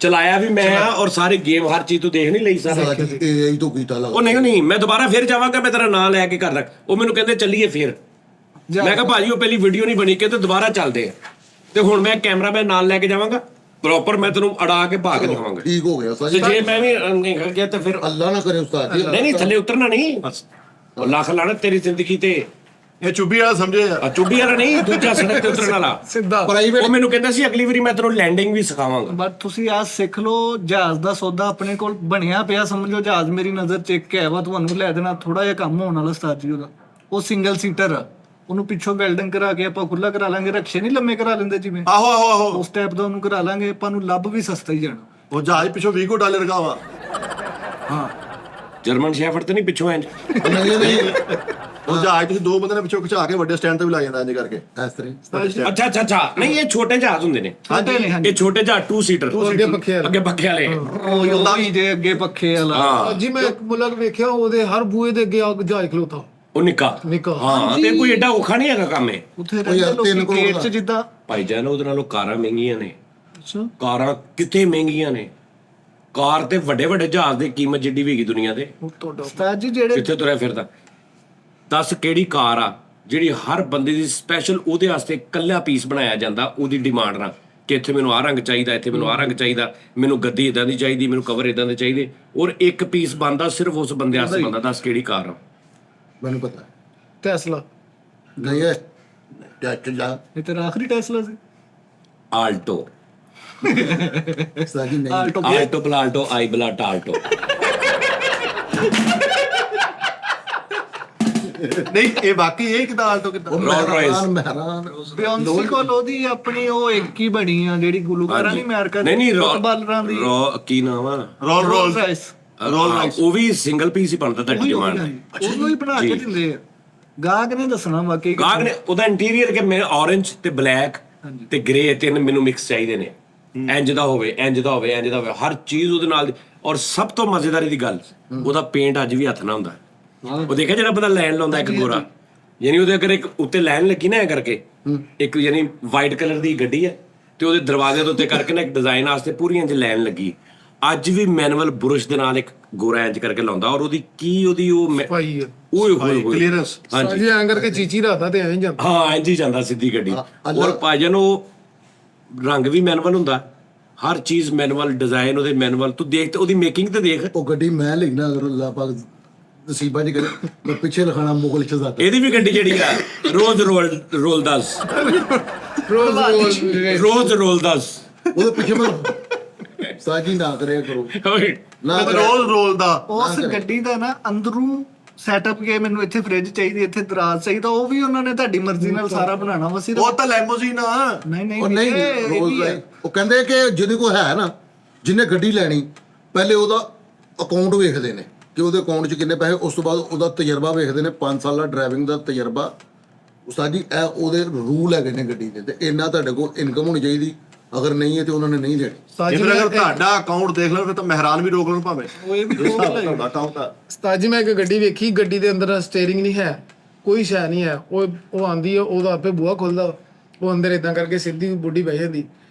ਚਲਾਇਆ ਵੀ ਮੈਂ ਆ, ਔਰ ਸਾਰੇ ਗੇਮ ਹਰ ਚੀਜ਼ ਤੋਂ ਦੇਖ ਨਹੀਂ ਲਈ ਸਾਰਾ। ਇਹ ਤੋਂ ਕੀਤਾ ਲੱਗਦਾ। ਉਹ ਨਹੀਂ, ਮੈਂ ਦੁਬਾਰਾ ਫਿਰ ਜਾਵਾਂਗਾ, ਮੈਂ ਤੇਰਾ ਨਾਂ ਲੈ ਕੇ ਘਰ ਰੱਖ। ਉਹ ਮੈਨੂੰ ਕਹਿੰਦੇ ਚੱਲੀਏ ਫਿਰ, ਮੈਂ ਕਿਹਾ ਭਾਜੀ ਉਹ ਪਹਿਲੀ ਵੀਡੀਓ ਨਹੀਂ ਬਣੀ, ਕਹਿੰਦੇ ਦੁਬਾਰਾ ਚੱਲਦੇ ਆ, ਤੇ ਹੁਣ ਮੈਂ ਕੈਮਰਾਮੈਨ ਨਾਲ ਲੈ ਕੇ ਜਾਵਾਂਗਾ, ਪ੍ਰੋਪਰ ਮੈਂ ਤੈਨੂੰ ਅੜਾ ਕੇ ਭਾਗ ਜਾਵਾਂਗਾ। ਠੀਕ ਹੋ ਗਿਆ ਉਸਤਾਦ ਤੇ ਜੀ, ਜੇ ਮੈਂ ਵੀ ਨਿਕਲ ਗਿਆ ਤੇ ਫਿਰ ਅੱਲਾ ਨਾ ਕਰੇ ਉਸਤਾਦ ਜੀ। ਨਹੀਂ ਥੱਲੇ ਉਤਰਨਾ ਨਹੀਂ, ਉਹ ਲੱਖ ਲਾਣਾ ਤੇਰੀ ਜ਼ਿੰਦਗੀ ਤੇ। ਇਹ ਚੁੱਭੀ ਵਾਲਾ ਸਮਝੇ ਯਾਰ। ਚੁੱਭੀ ਵਾਲਾ ਨਹੀਂ, ਦੂਜਾ ਸੜਕ ਤੇ ਉਤਰਨ ਵਾਲਾ ਸਿੱਧਾ। ਪ੍ਰਾਈਵੇਟ ਉਹ ਮੈਨੂੰ ਕਹਿੰਦਾ ਸੀ ਅਗਲੀ ਵਾਰੀ ਮੈਂ ਤੈਨੂੰ ਲੈਂਡਿੰਗ ਵੀ ਸਿਖਾਵਾਂਗਾ। ਬਟ ਤੁਸੀਂ ਆ ਸਿੱਖ ਲਓ, ਜਹਾਜ਼ ਦਾ ਸੌਦਾ ਆਪਣੇ ਕੋਲ ਬਣਿਆ ਪਿਆ, ਸਮਝ ਲਓ ਜਹਾਜ਼ ਮੇਰੀ ਨਜ਼ਰ ਚ ਇੱਕ ਹੈ ਵਾ, ਤੁਹਾਨੂੰ ਲੈ ਦੇਣਾ। ਥੋੜਾ ਜਿਹਾ ਕੰਮ ਹੋਣ ਵਾਲਾ ਉਸਤਾਦ ਜੀ ਉਹਦਾ, ਉਹ ਸਿੰਗਲ ਸੀਟਰ ਆ, ਉਹਨੂੰ ਪਿੱਛੋਂ ਵੈਲਡਿੰਗ ਕਰਾ ਕੇ ਆਪਾਂ ਖੁੱਲਾ ਕਰਾ ਲਾਂਗੇ, ਰਕਸ਼ੇ ਨਹੀਂ ਲੰਮੇ ਕਰਾ ਲੈਂਦੇ ਜਿਵੇਂ, ਆਹੋ ਉਸ ਟਾਈਪ ਦਾ ਉਹਨੂੰ ਕਰਾ ਲਾਂਗੇ, ਆਪਾਂ ਨੂੰ ਲੱਭ ਵੀ ਸਸਤਾ ਹੀ ਜਾਣਾ। ਉਹ ਜਹਾਜ਼ ਪਿੱਛੋਂ $20 ਦਾ ਵਾ। ਹਾਂ ਜਰਮਨ ਸ਼ੈਫਰਡ ਤੇ ਨਹੀਂ ਪਿੱਛੋਂ ਇੰਜ। ਉਹ ਜਹਾਜ਼ ਤੁਸੀਂ ਦੋ ਬੰਦੇ ਨੇ ਪਿੱਛੋਂ ਖਿਚਾ ਕੇ ਵੱਡੇ ਸਟੈਂਡ ਤੇ ਵੀ ਲਾ ਜਾਂਦਾ ਇੰਜ ਕਰਕੇ। ਇਸ ਤਰ੍ਹਾਂ ਅੱਛਾ ਨਹੀਂ, ਇਹ ਛੋਟੇ ਜਹਾਜ਼ ਹੁੰਦੇ ਨੇ। ਛੋਟੇ ਨੇ, ਹਾਂਜੀ। ਇਹ ਛੋਟੇ ਜਹਾਜ਼ 2 ਸੀਟਰ, ਅੱਗੇ ਪੱਖੇ ਵਾਲੇ। ਅੱਗੇ ਪੱਖੇ ਵਾਲੇ। ਉਹ ਹੀ ਜੇ ਅੱਗੇ ਪੱਖੇ ਵਾਲਾ। ਹਾਂ, ਜੀ ਮੈਂ ਇੱਕ ਮੁਲਕ ਵੇਖਿਆ, ਉਹਦੇ ਹਰ ਬੂਹੇ ਦੇ ਅੱਗੇ ਆ ਜਹਾਜ਼ ਖਲੋਤਾ, ਉਹ ਨਿੱਕਾ। ਨਿੱਕਾ। ਹਾਂ, ਤੇ ਕੋਈ ਐਡਾ ਔਖਾ ਨਹੀਂ ਹੈਗਾ ਕੰਮ ਇਹ। ਉੱਥੇ ਯਾਰ ਰਹਿੰਦੇ ਲੋਕੀ 3 ਕਰੋੜ ਗੇਟ ਦਾ। ਚ ਜਿੱਦਾਂ। ਭਾਈ ਜਾਨ ਉਹਦੇ ਨਾਲੋਂ ਕਾਰਾਂ ਮਹਿੰਗੀਆਂ ਨੇ, ਅੱਛਾ ਕਾਰਾਂ ਕਿਤੇ ਮਹਿੰਗੀਆਂ ਨੇ। ਕਾਰ ਤੇ ਵੱਡੇ ਵੱਡੇ ਜਹਾਜ਼ ਦੀ ਕੀਮਤ ਜਿੱਡੀ ਵੀ ਹੈਗੀ ਦੁਨੀਆ ਤੇ, ਉਸਤਾਦ ਜੀ ਜਿਹੜੇ ਕਿੱਥੇ ਤੁਰਿਆ ਫਿਰਦਾ। ਦੱਸ ਕਿਹੜੀ ਕਾਰ ਆ ਜਿਹੜੀ ਹਰ ਬੰਦੇ ਦੀ ਸਪੈਸ਼ਲ ਉਹਦੇ ਵਾਸਤੇ ਇਕੱਲਾ ਪੀਸ ਬਣਾਇਆ ਜਾਂਦਾ ਉਹਦੀ ਡਿਮਾਂਡ ਨਾਲ, ਕਿ ਇੱਥੇ ਮੈਨੂੰ ਆਹ ਰੰਗ ਚਾਹੀਦਾ, ਇੱਥੇ ਮੈਨੂੰ ਆਹ ਰੰਗ ਚਾਹੀਦਾ, ਮੈਨੂੰ ਗੱਦੀ ਇਦਾਂ ਦੀ ਚਾਹੀਦੀ, ਮੈਨੂੰ ਕਵਰ ਇਦਾਂ ਦੇ ਚਾਹੀਦੇ, ਔਰ ਇੱਕ ਪੀਸ ਬਣਦਾ ਸਿਰਫ ਉਸ ਬੰਦੇ ਵਾਸਤੇ ਬਣਦਾ। ਦੱਸ ਕਿਹੜੀ ਕਾਰ ਆ? ਮੈਨੂੰ ਪਤਾ ਟੈਸਲਾ। ਨਹੀਂ ਹੈ ਟੈਸਲਾ। ਇਹ ਤੇਰਾ ਆਖਰੀ ਟੈਸਲਾ ਸੀ। ਆਲਟੋ। ਸਾਜੀ ਨਹੀਂ ਆਲਟੋ ਬਲਾਲਟੋ ਆਈ ਬਲਾ ਟਾਲਟੋ। ਨਹੀਂ ਇਹ ਬਾਕੀ ਇਹ ਕਿਦਾਂ ਆਲਟੋ ਕਿਦਾਂ? Role rice. ਮਹਿਰਾਨ ਬਿਯੋਂਸੀ ਕੋਲ ਉਹਦੀ ਆਪਣੀ ਉਹ ਇੱਕ ਹੀ ਬਣੀ ਆ ਜਿਹੜੀ ਗੁਲੂਕਾਰਾਂ ਨਹੀਂ ਅਮਰੀਕਾ ਨਹੀਂ ਫੁੱਟਬਾਲਰਾਂ ਦੀ ਕੀ ਨਾਮ ਆ? ਰੋਲ ਰਾਈਸ ਉਹ ਵੀ ਸਿੰਗਲ ਪੀਸ ਹੀ ਬਣਦਾ ਤੁਹਾਡੀ ਡਿਮਾਂਡ। ਉਹਨੂੰ ਹੀ ਬਣਾ ਕੇ ਦਿੰਦੇ ਆ। ਗਾਹਕ ਨੇ ਦੱਸਣਾ ਵਾਕਈ ਗਾਹਕ ਨੇ ਉਹਦਾ ਇੰਟੀਰੀਅਰ ਕਿ ਮੇਰੇ orange ਤੇ ਬਲੈਕ ਤੇ ਗ੍ਰੇ ਤਿੰਨ ਮੈਨੂੰ ਮਿਕਸ ਚਾਹੀਦੇ ਨੇ, ਇੰਜ ਦਾ ਹੋਵੇ, ਇੰਜ ਦਾ ਹੋਵੇ, ਇੰਜ ਦਾ ਹੋਵੇ, ਹਰ ਚੀਜ਼ ਉਹਦੇ ਨਾਲ ਦੀ। ਔਰ ਸਭ ਤੋਂ ਮਜ਼ੇਦਾਰੀ ਦੀ ਗੱਲ, ਉਹਦਾ ਪੇਂਟ ਅੱਜ ਵੀ ਹੱਥ ਨਾਲ ਹੁੰਦਾ। ਉਹ ਦੇਖਿਆ ਜਿਹੜਾ ਬੰਦਾ ਲਾਈਨ ਲਾਉਂਦਾ ਇੱਕ ਗੋਰਾ, ਯਾਨੀ ਉਹਦੇ ਅਗਰ ਇੱਕ ਉੱਤੇ ਲਾਈਨ ਲੱਗੀ ਨਾ ਐ ਕਰਕੇ, ਇੱਕ ਯਾਨੀ ਵਾਈਟ ਕਲਰ ਦੀ ਗੱਡੀ ਹੈ ਤੇ ਉਹਦੇ ਦਰਵਾਜ਼ੇ ਦੇ ਉੱਤੇ ਕਰਕੇ ਨਾ ਇੱਕ ਡਿਜ਼ਾਈਨ ਵਾਸਤੇ ਪੂਰੀ ਇੰਜ ਲਾਈਨ ਲੱਗੀ, ਅੱਜ ਵੀ ਮੈਨੂਅਲ ਬੁਰਸ਼ ਦੇ ਨਾਲ ਇੱਕ ਗੋਰਾ ਇੰਜ ਕਰਕੇ ਲਾਉਂਦਾ। ਔਰ ਉਹਦੀ ਕੀ ਉਹਦੀ ਉਹ ਭਾਈ ਓਏ ਹੋਏ ਹੋਏ ਕਲੀਅਰੈਂਸ। ਹਾਂਜੀ ਸਾਜੀ ਐਂ ਕਰਕੇ ਚੀਚੀ ਰਾਤਾ ਤੇ ਐਂ ਜਾਂਦਾ। ਹਾਂ ਇੰਜ ਹੀ ਜਾਂਦਾ ਸਿੱਧੀ ਗੱਡੀ। ਔਰ ਭਾਜਨ ਉਹ ਰੰਗ ਵੀ ਮੈਨੂਅਲ ਹੁੰਦਾ, ਹਰ ਚੀਜ਼ ਮੈਨੂਅਲ, ਡਿਜ਼ਾਈਨ ਉਹਦੇ ਮੈਨੂਅਲ। ਤੂੰ ਦੇਖ ਤੇ ਉਹਦੀ ਮੇਕਿੰਗ ਤੇ ਦੇਖ। ਉਹ ਗੱਡੀ ਮੈਂ ਲਿਖਣਾ ਅਗਰ ਅੱਲਾਹ ਪਾਕ ਨਸੀਬਾਂ ਜੀ ਕਰੇ ਮੈਂ ਪਿੱਛੇ ਲਿਖਾਣਾ ਮੁਗਲ ਸ਼ਹਜ਼ਾਦਾ। ਇਹਦੀ ਵੀ ਗੱਡੀ ਜਿਹੜੀ ਆ ਰੋਜ਼ ਰੋਲ 10 ਰੋਜ਼ ਰੋਲ 10 ਉਹਦੇ ਪਿੱਛੇ ਮੈਂ ਸਾਜੀ ਨਾ ਕਰਿਆ ਕਰੋ ਨਾ ਰੋਲ ਦਾ ਉਸ ਗੱਡੀ ਦਾ ਨਾ ਅੰਦਰੋਂ ਸੈਟਅਪ ਕੇ ਮੈਨੂੰ ਇੱਥੇ ਫ੍ਰਿਜ ਚਾਹੀਦੀ, ਇੱਥੇ ਦਰਾਜ਼ ਚਾਹੀਦਾ, ਉਹ ਵੀ ਉਹਨਾਂ ਨੇ ਤੁਹਾਡੀ ਮਰਜ਼ੀ ਨਾਲ ਸਾਰਾ ਬਣਾਉਣਾ ਵਾ। ਸਿਰਫ ਉਹ ਤਾਂ ਲੈਮੋਜ਼ੀਨ ਆ। ਨਹੀਂ ਉਹ ਨਹੀਂ ਰੋਜ਼ ਦਾ ਉਹ ਕਹਿੰਦੇ ਕਿ ਜਿਹਦੇ ਕੋਲ ਹੈ ਨਾ, ਜਿਹਨੇ ਗੱਡੀ ਲੈਣੀ ਪਹਿਲੇ ਉਹਦਾ ਅਕਾਊਂਟ ਵੇਖਦੇ ਨੇ ਕਿ ਉਹਦੇ ਅਕਾਊਂਟ 'ਚ ਕਿੰਨੇ ਪੈਸੇ, ਉਸ ਤੋਂ ਬਾਅਦ ਉਹਦਾ ਤਜਰਬਾ ਵੇਖਦੇ ਨੇ, 5 ਸਾਲ ਦਾ ਡਰਾਈਵਿੰਗ ਦਾ ਤਜਰਬਾ। ਉਸਤਾਦ ਜੀ ਇਹ ਉਹਦੇ ਰੂਲ ਹੈਗੇ ਨੇ ਗੱਡੀ ਦੇ, ਤੇ ਇੰਨਾ ਤੁਹਾਡੇ ਕੋਲ ਇਨਕਮ ਹੋਣੀ ਚਾਹੀਦੀ, ਅਗਰ ਨਹੀਂ ਹੈ ਤੇ ਉਹਨਾਂ ਨੇ ਨਹੀਂ ਦੇਣੀ। ਸਾਜੀ ਜੇ ਅਗਰ ਤੁਹਾਡਾ ਅਕਾਊਂਟ ਦੇਖ ਲਓ ਫਿਰ ਤਾਂ ਮਹਿਰਾਨ ਵੀ ਰੋਕ ਲੈਣ ਭਾਵੇਂ। ਉਹ ਇਹ ਵੀ ਤੁਹਾਡਾ ਅਕਾਊਂਟ ਆ। ਸਾਜੀ ਮੈਂ ਇੱਕ ਗੱਡੀ ਵੇਖੀ, ਗੱਡੀ ਦੇ ਅੰਦਰ ਸਟੀਅਰਿੰਗ ਨਹੀਂ ਹੈ, ਕੋਈ ਸ਼ੈ ਨਹੀਂ ਹੈ। ਉਹ ਆਂਦੀ ਹੈ, ਉਹਦਾ ਆਪੇ ਬੂਹਾ ਖੁੱਲਦਾ, ਉਹ ਅੰਦਰ ਇਦਾਂ ਕਰਕੇ ਸਿੱਧੀ ਬੁੱਢੀ ਬਹਿ ਜਾਂਦੀ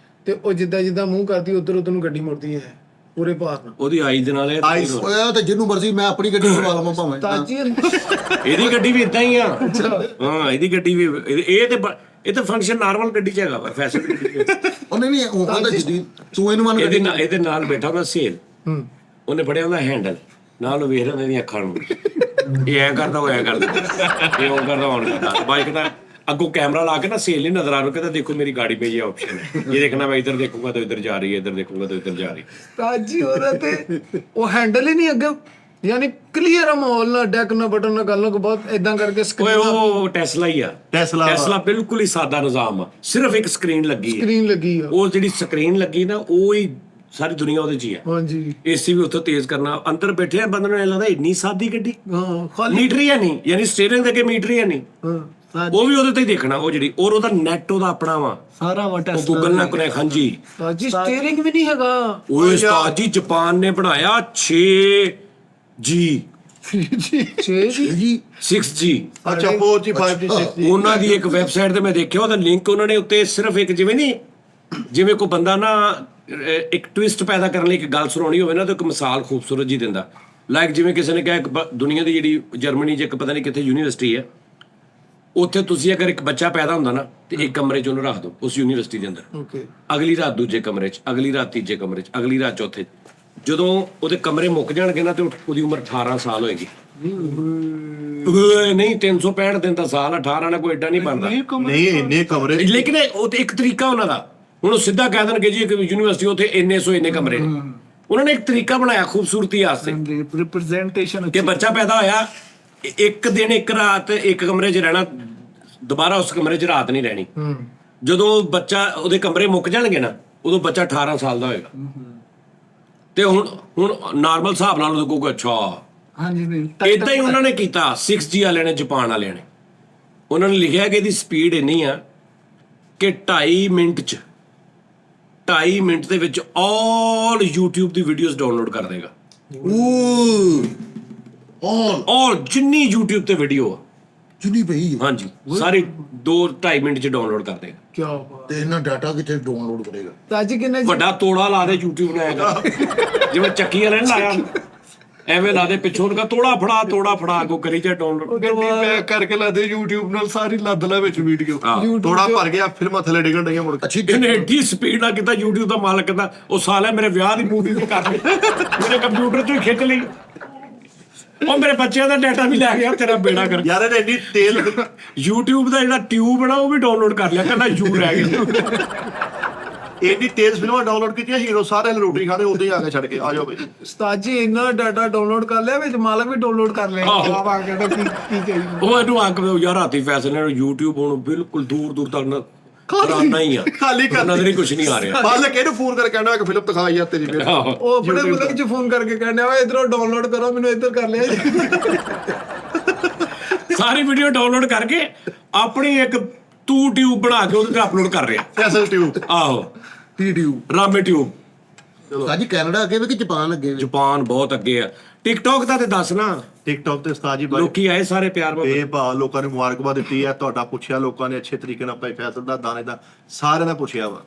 ਤੇ ਉਹ ਜਿੱਦਾਂ ਮੂੰਹ ਕਰਦੀ ਉਧਰ ਉਧਰ ਨੂੰ ਗੱਡੀ ਮੁੜਦੀ ਹੈ ਪੂਰੇ ਭਾਰ ਨਾਲ। ਉਹਦੀ ਆਈ ਦੇ ਨਾਲ ਇਹ ਓਏ ਤੇ ਜਿਹਨੂੰ ਮਰਜ਼ੀ ਮੈਂ ਆਪਣੀ ਗੱਡੀ ਖਵਾ ਲਵਾਂ ਭਾਵੇਂ। ਸਾਜੀ ਇਹਦੀ ਗੱਡੀ ਵੀ ਇਦਾਂ ਹੀ ਆ। ਹਾਂ ਇਹਦੀ ਗੱਡੀ ਵੀ ਇਹ ਤਾਂ ਫੰਕਸ਼ਨ ਨਾਰਮਲ ਗੱਡੀ ਚ ਹੈਗਾ ਵਾ, ਫੈਸ਼ਨ ਗੱਡੀ ਚ। ਉਹ ਨਹੀਂ ਉਹ ਤਾਂ ਜਿੱਦੀ ਤੂੰ ਇਹਨੂੰ ਮੰਨ ਇਹਦੇ ਨਾਲ ਬੈਠਾ ਉਹਦਾ ਸੇਲ, ਉਹਨੇ ਫੜਿਆ ਉਹਦਾ ਹੈਂਡਲ ਨਾਲ, ਉਹ ਵੇਖ ਰਿਹਾ ਉਹਦੀਆਂ ਅੱਖਾਂ ਨੂੰ, ਇਹ ਐਂ ਕਰਦਾ, ਉਹ ਐਂ ਕਰਦਾ, ਇਹ ਉਹ ਕਰਦਾ, ਹੁਣ ਕਰਦਾ। ਬਾਈਕ ਦਾ ਅੱਗੋਂ ਕੈਮਰਾ ਲਾ ਕੇ ਨਾ ਸੇਲ ਨਹੀਂ ਨਜ਼ਰ ਆ ਰਿਹਾ, ਕਹਿੰਦਾ ਦੇਖੋ ਮੇਰੀ ਗਾੜੀ ਪਈ ਹੈ ਆਪਸ਼ਨ, ਇਹ ਦੇਖਣਾ ਮੈਂ ਇੱਧਰ ਦੇਖੂੰਗਾ ਤਾਂ ਇੱਧਰ ਜਾ ਰਹੀ ਹੈ, ਇੱਧਰ ਦੇਖੂੰਗਾ ਤਾਂ ਇੱਧਰ ਜਾ ਰਹੀ। ਸਾਜੀ ਉਹਦਾ ਤੇ ਉਹ ਹੈਂਡਲ ਹੀ ਨਹੀਂ ਅੱਗੇ, ਯਾਨੀ ਕਲੀਅਰ ਮਾਹੌਲ ਨਾ, ਡੈਕ ਨਾ, ਬਟਨ ਨਾ, ਗੱਲਾਂ ਕੋ ਬਾਅਦ ਇਦਾਂ ਕਰਕੇ ਓਏ ਸਕਰੀਨ ਉਹ ਟੈਸਲਾ ਹੀ ਆ। ਟੈਸਲਾ ਬਿਲਕੁਲ ਹੀ ਸਾਦਾ ਨਿਜ਼ਾਮ ਆ, ਸਿਰਫ ਇੱਕ ਸਕਰੀਨ ਲੱਗੀ ਹੈ। ਲੱਗੀ ਆ। ਉਹ ਜਿਹੜੀ ਸਕਰੀਨ ਲੱਗੀ ਨਾ, ਉਹ ਹੀ ਸਾਰੀ ਦੁਨੀਆ ਉਹਦੇ 'ਚ ਹੀ ਆ। ਹਾਂਜੀ ਏਸੀ ਵੀ ਉੱਥੇ ਤੇਜ਼ ਕਰਨਾ, ਅੰਦਰ ਬੈਠੇ ਆ ਬੰਦੇ ਨੂੰ ਐਂ ਲੱਗਦਾ ਇੰਨੀ ਸਾਦੀ ਗੱਡੀ, ਹਾਂ ਮੀਟਰ ਹੀ ਨਹੀਂ, ਯਾਨੀ ਸਟੀਅਰਿੰਗ ਦੇ ਅੱਗੇ ਮੀਟਰ ਹੀ ਨਹੀਂ, ਉਹ ਵੀ ਉਹਦੇ ਤੇ ਹੀ ਦੇਖਣਾ। ਉਹ ਜਿਹੜੀ ਔਰ ਉਹਦਾ ਨੈਟ ਉਹਦਾ ਆਪਣਾ ਵਾ, ਸਾਰਾ ਵਾ ਉਹ ਟੈਸਟ ਗੂਗਲ ਨਾਲ ਕਨੈਕਟ। ਹਾਂਜੀ ਸਾਜੀ ਸਟੀਅਰਿੰਗ ਵੀ ਨਹੀਂ ਹੈਗਾ। ਓਏ ਉਸਤਾਦ ਜੀ ਜਾਪਾਨ ਨੇ ਬਣਾਇਆ 6G 6G। ਅੱਛਾ 4G 5G 6G। ਉਹਨਾਂ ਦੀ ਇੱਕ ਵੈਬਸਾਈਟ ਤੇ ਮੈਂ ਦੇਖਿਆ, ਉਹਦਾ ਲਿੰਕ ਉਹਨਾਂ ਨੇ ਉੱਤੇ ਸਿਰਫ ਇੱਕ ਜਿਵੇਂ ਨਹੀਂ, ਜਿਵੇਂ ਕੋਈ ਬੰਦਾ ਨਾ ਇੱਕ ਟਵਿਸਟ ਪੈਦਾ ਕਰਨ ਲਈ ਇੱਕ ਗੱਲ ਸੁਣਾਉਣੀ ਹੋਵੇ ਨਾ, ਤਾਂ ਇੱਕ ਮਿਸਾਲ ਖੂਬਸੂਰਤ ਜੀ ਦਿੰਦਾ। ਲਾਈਕ ਜਿਵੇਂ ਕਿਸੇ ਨੇ ਕਿਹਾ ਇੱਕ ਦੁਨੀਆ ਦੀ ਜਿਹੜੀ ਜਰਮਨੀ 'ਚ ਇੱਕ ਪਤਾ ਨਹੀਂ ਕਿੱਥੇ ਯੂਨੀਵਰਸਿਟੀ ਹੈ, ਉੱਥੇ ਤੁਸੀਂ ਅਗਰ ਇੱਕ ਬੱਚਾ ਪੈਦਾ ਹੁੰਦਾ ਨਾ ਤੇ ਇੱਕ ਕਮਰੇ 'ਚ ਉਹਨੂੰ ਰੱਖ ਦਿਓ ਉਸ ਯੂਨੀਵਰਸਿਟੀ ਦੇ ਅੰਦਰ, ਓਕੇ, ਅਗਲੀ ਰਾਤ ਦੂਜੇ ਕਮਰੇ 'ਚ, ਅਗਲੀ ਰਾਤ ਤੀਜੇ ਕਮਰੇ 'ਚ, ਅਗਲੀ ਰਾਤ ਚੌਥੇ 'ਚ। ਜਦੋਂ ਉਹਦੇ ਕਮਰੇ ਮੁੱਕ ਜਾਣਗੇ ਨਾ ਤੇ ਉਹਦੀ ਉਮਰ 18 ਸਾਲ ਹੋਏਗੀ। ਨਹੀਂ 365 ਦਿਨ ਦਾ ਸਾਲ, 18 ਨਾਲ ਕੋਈ ਏਡਾ ਨਹੀਂ ਬਣਦਾ। ਨਹੀਂ ਇੰਨੇ ਕਮਰੇ। ਲੇਕਿਨ ਉਹ ਤੇ ਇੱਕ ਤਰੀਕਾ ਉਹਨਾਂ ਦਾ, ਹੁਣ ਉਹ ਸਿੱਧਾ ਕਹਿ ਦੇਣਗੇ ਜੀ ਇੱਕ ਯੂਨੀਵਰਸਿਟੀ ਉੱਥੇ ਇੰਨੇ ਕਮਰੇ ਨੇ। ਉਹਨਾਂ ਨੇ ਇੱਕ ਤਰੀਕਾ ਬਣਾਇਆ ਖੂਬਸੂਰਤੀ ਵਾਸਤੇ ਰਿਪਰੈਜ਼ੈਂਟੇਸ਼ਨ ਕਿ ਬੱਚਾ ਪੈਦਾ ਹੋਇਆ, ਇੱਕ ਦਿਨ ਇੱਕ ਰਾਤ ਇੱਕ ਕਮਰੇ 'ਚ ਰਹਿਣਾ, ਦੁਬਾਰਾ ਉਸ ਕਮਰੇ 'ਚ ਰਾਤ ਨਹੀਂ ਰਹਿਣੀ। ਜਦੋਂ ਬੱਚਾ ਉਹਦੇ ਕਮਰੇ ਮੁੱਕ ਜਾਣਗੇ ਨਾ, ਉਦੋਂ ਬੱਚਾ 18 ਸਾਲ ਦਾ ਹੋਏਗਾ। ਤੇ ਹੁਣ ਨਾਰਮਲ ਹਿਸਾਬ ਨਾਲ ਉਹ ਕਹੂਗਾ ਅੱਛਾ। ਹਾਂਜੀ ਨਹੀਂ ਇਦਾਂ ਹੀ ਉਹਨਾਂ ਨੇ ਕੀਤਾ 6G ਵਾਲਿਆਂ ਨੇ, ਜਾਪਾਨ ਵਾਲਿਆਂ ਨੇ। ਉਹਨਾਂ ਨੇ ਲਿਖਿਆ ਕਿ ਇਹਦੀ ਸਪੀਡ ਇੰਨੀ ਆ ਕਿ 2.5 ਮਿੰਟ ਦੇ ਵਿੱਚ ਆਲ YouTube ਦੀ ਵੀਡੀਓਜ਼ ਡਾਊਨਲੋਡ ਕਰ ਦੇਗਾ। ਆਲ ਜਿੰਨੀ YouTube ਤੇ ਵੀਡੀਓ ਆ ਚੁਣੀ ਪਈ ਹੈ ਹਾਂਜੀ ਸਾਰੀ 2-2.5 ਮਿੰਟ ਚ ਡਾਊਨਲੋਡ ਕਰ ਦੇਗਾ। ਕੀ ਬਾਤ। ਤੇ ਇਹਨਾਂ ਡਾਟਾ ਕਿੱਥੇ ਡਾਊਨਲੋਡ ਕਰੇਗਾ? ਤਾਂ ਅੱਜ ਕਿੰਨੇ ਵੱਡਾ ਤੋੜਾ ਲਾ ਦੇ YouTube ਨੇ ਆਏਗਾ ਜਿਵੇਂ ਚੱਕੀ ਵਾਲੇ ਨੇ ਲਾਇਆ ਐਵੇਂ ਲਾ ਦੇ ਪਿੱਛੋਂ ਉਹਨੂੰ ਕਹ ਤੋੜਾ ਫੜਾ ਅੱਗੋਂ ਕਰੀ ਜਾ ਡਾਊਨਲੋਡ। ਗੱਡੀ ਪੈਕ ਕਰਕੇ ਲਾ ਦੇ YouTube ਨਾਲ ਸਾਰੀ ਲੱਦ ਲੈ ਵਿੱਚ ਵੀਡੀਓ। ਥੋੜਾ ਭਰ ਗਿਆ ਫਿਲਮਾਂ ਥੱਲੇ ਡਿੱਗਣ ਡਈਆਂ ਮੁੜ ਕੇ। ਅੱਛੀ ਇਹਨੇ ਏਡੀ ਸਪੀਡ ਨਾਲ ਕੀਤਾ YouTube ਦਾ ਮਾਲਕ ਕਹਿੰਦਾ ਉਹ ਸਾਲਾ ਮੇਰੇ ਵਿਆਹ ਦੀ ਮੂਵੀ ਤੇ ਕਰ ਲਈ ਮੇਰੇ ਕੰਪਿਊਟਰ ਤੋਂ ਹੀ ਖਿੱਚ ਲਈ ਉਹ ਮੇਰੇ ਬੱਚਿਆਂ ਦਾ ਡਾਟਾ ਵੀ ਲੈ ਗਿਆ ਤੇਰਾ ਬੇੜਾ ਕਰ। ਯਾਰ ਇਹਨੇ ਇੰਨੀ ਤੇਲ YouTube ਦਾ ਜਿਹੜਾ ਟਿਊਬ ਨਾ ਉਹ ਵੀ ਡਾਊਨਲੋਡ ਕਰ ਲਿਆ ਕਹਿੰਦਾ ਯੂ ਰਹਿ ਗਿਆ। ਇੰਨੀ ਤੇਜ਼ ਫਿਲਮਾਂ ਡਾਊਨਲੋਡ ਕੀਤੀਆਂ ਹੀਰੋ ਸਾਰੇ ਰੋਟੀ ਖਾਣੇ ਉਦੋਂ ਹੀ ਆ ਕੇ ਛੱਡ ਕੇ ਆ ਜਾਓ ਬਈ। ਉਸਤਾਦ ਜੀ ਇੰਨਾ ਡਾਟਾ ਡਾਊਨਲੋਡ ਕਰ ਲਿਆ ਵਿੱਚ ਮਾਲਕ ਵੀ ਡਾਊਨਲੋਡ ਕਰ ਲਿਆ। ਆਹੋ। ਆ ਕਹਿੰਦਾ ਕੀ ਕਰੀਏ। ਉਹ ਇਹਨੂੰ ਅੱਗ ਦੇ ਯਾਰ ਰਾਤੀ ਫੈਸਲੇ ਨਾਲ YouTube ਹੁਣ ਬਿਲਕੁਲ ਦੂਰ ਤੱਕ ਨਾ ਕਰਾਨਾ ਹੀ ਆ ਖਾਲੀ ਕਰ ਨਜ਼ਰ ਹੀ ਕੁਝ ਨਹੀਂ ਆ ਰਿਹਾ। ਮਾਲਕ ਇਹਨੂੰ ਫੋਨ ਕਰਕੇ ਕਹਿੰਦਾ ਕਿ ਫਿਲਮ ਦਿਖਾ ਯਾਰ ਤੇਰੀ ਫਿਰ। ਆਹੋ। ਉਹ ਆਪਣੇ ਮੁਲਕ ਚ ਫੋਨ ਕਰਕੇ ਕਹਿੰਦੇ ਓਏ ਇਧਰੋਂ ਡਾਊਨਲੋਡ ਕਰੋ ਮੈਨੂੰ ਇੱਧਰ ਕਰ ਲਿਆ ਜੀ। ਸਾਰੀ ਵੀਡੀਓ ਡਾਊਨਲੋਡ ਕਰਕੇ ਆਪਣੀ ਇੱਕ ਤੂੰ ਟਿਊਬ ਬਣਾ ਕੇ ਉਹਦੇ ਤੇ ਅਪਲੋਡ ਕਰ ਰਿਹਾ। ਫੈਸਲ ਟਿਊਬ ਆਹੋ ਟੀਟੀਯੂ ਰਾਮੇ ਟਿਊਬ। ਸਾਜੀ ਕੈਨੇਡਾ ਅੱਗੇ ਵੇ ਕਿ ਜਾਪਾਨ ਅੱਗੇ ਵੇ? ਜਾਪਾਨ ਬਹੁਤ ਅੱਗੇ ਆ। ਟਿਕਟੌਕ ਦਾ ਤੇ ਦੱਸ ਨਾ ਟਿਕਟੌਕ ਤੇ ਉਸਤਾਦ ਜੀ ਬਾਈ ਲੋਕੀ ਆਏ ਸਾਰੇ ਪਿਆਰ ਮੁਹੱਬਤ। ਬੇਭਾ ਲੋਕਾਂ ਨੇ ਮੁਬਾਰਕਬਾਦ ਦਿੱਤੀ ਹੈ। ਤੁਹਾਡਾ ਪੁੱਛਿਆ ਲੋਕਾਂ ਨੇ ਅੱਛੇ ਤਰੀਕੇ ਨਾਲ ਭਾਈ ਫੈਸਲ ਦਾ ਦਾਣੇ ਦਾ ਸਾਰਿਆਂ ਨੇ ਪੁੱਛਿਆ ਵਾ।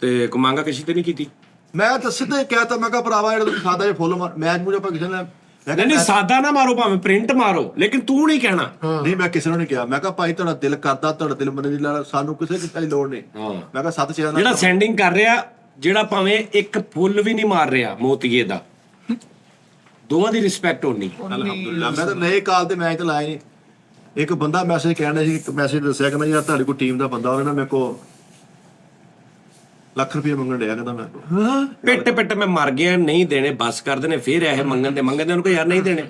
ਤੇ ਕਮਾਂਗਾ ਕਿਸੇ ਤੇ ਨਹੀਂ ਕੀਤੀ। ਮੈਂ ਤਾਂ ਸਿੱਧੇ ਕਹਿਤਾ ਮੈਂ ਕਿਹਾ ਭਰਾਵਾ ਜਿਹੜਾ ਤੁਸੀਂ ਸਾਦਾ ਜਿਹਾ ਫੁੱਲ ਮੈਚ ਮੂਜ ਆਪਾਂ ਕਿਸੇ ਨੇ ਨਹੀਂ ਸਾਦਾ ਨਾ ਮਾਰੋ ਭਾਵੇਂ ਪ੍ਰਿੰਟ ਮਾਰੋ ਲੇਕਿਨ ਤੂੰ ਨਹੀਂ ਕਹਿਣਾ। ਨਹੀਂ ਮੈਂ ਕਿਸੇ ਨੂੰ ਨਹੀਂ ਕਿਹਾ। ਮੈਂ ਕਿਹਾ ਭਾਈ ਤੁਹਾਡਾ ਦਿਲ ਕਰਦਾ ਤੁਹਾਡਾ ਦਿਲ ਮੰਨਣ ਦੀ ਲੋੜ ਸਾਨੂੰ ਕਿਸੇ ਦੀ ਲੋੜ ਨਹੀਂ। ਹਾਂ। ਮੈਂ ਕਿਹਾ ਸੱਤ ਚੇਰਾ ਜਿਹੜਾ ਸੈਂਡਿੰਗ ਕਰ ਰਿਹਾ ਜਿਹੜਾ ਭਾਵੇਂ ਇੱਕ ਫੁੱਲ ਵੀ ਨਹੀਂ ਮਾਰ ਰਿਹਾ ਮੋਤੀਏ ਦਾ ਦੋਵਾਂ ਦੀ ਰਿਸਪੈਕਟ ਹੋਣੀ। ਅਲਹਮਦੁਲਿਲਾ ਮੈਂ ਤਾਂ ਨਏ ਕਾਲ ਤੇ ਮੈਚ ਤਾਂ ਲਾਇਆ ਨਹੀਂ। ਇੱਕ ਬੰਦਾ ਮੈਸੇਜ ਕਹਿਣਾ ਸੀ ਇੱਕ ਮੈਸੇਜ ਦੱਸਿਆ ਕਿ ਯਾਰ ਤੁਹਾਡੀ ਕੋਈ ਟੀਮ ਦਾ ਬੰਦਾ ਉਹਨੇ ਨਾ ਮੇਰੇ ਕੋ ਲੱਖ ਰੁਪਏ ਮੰਗਣ ਡਿਆ ਕਹਿੰਦਾ ਮੈਂ ਪਿੱਟ ਮੈਂ ਮਰ ਗਿਆ ਨਹੀਂ ਦੇਣੇ ਬਸ ਕਰ ਦੇਣੇ ਫਿਰ ਇਹ ਮੰਗਣ ਦੇ ਉਹਨੂੰ ਕੋਈ ਯਾਰ ਨਹੀਂ ਦੇਣੇ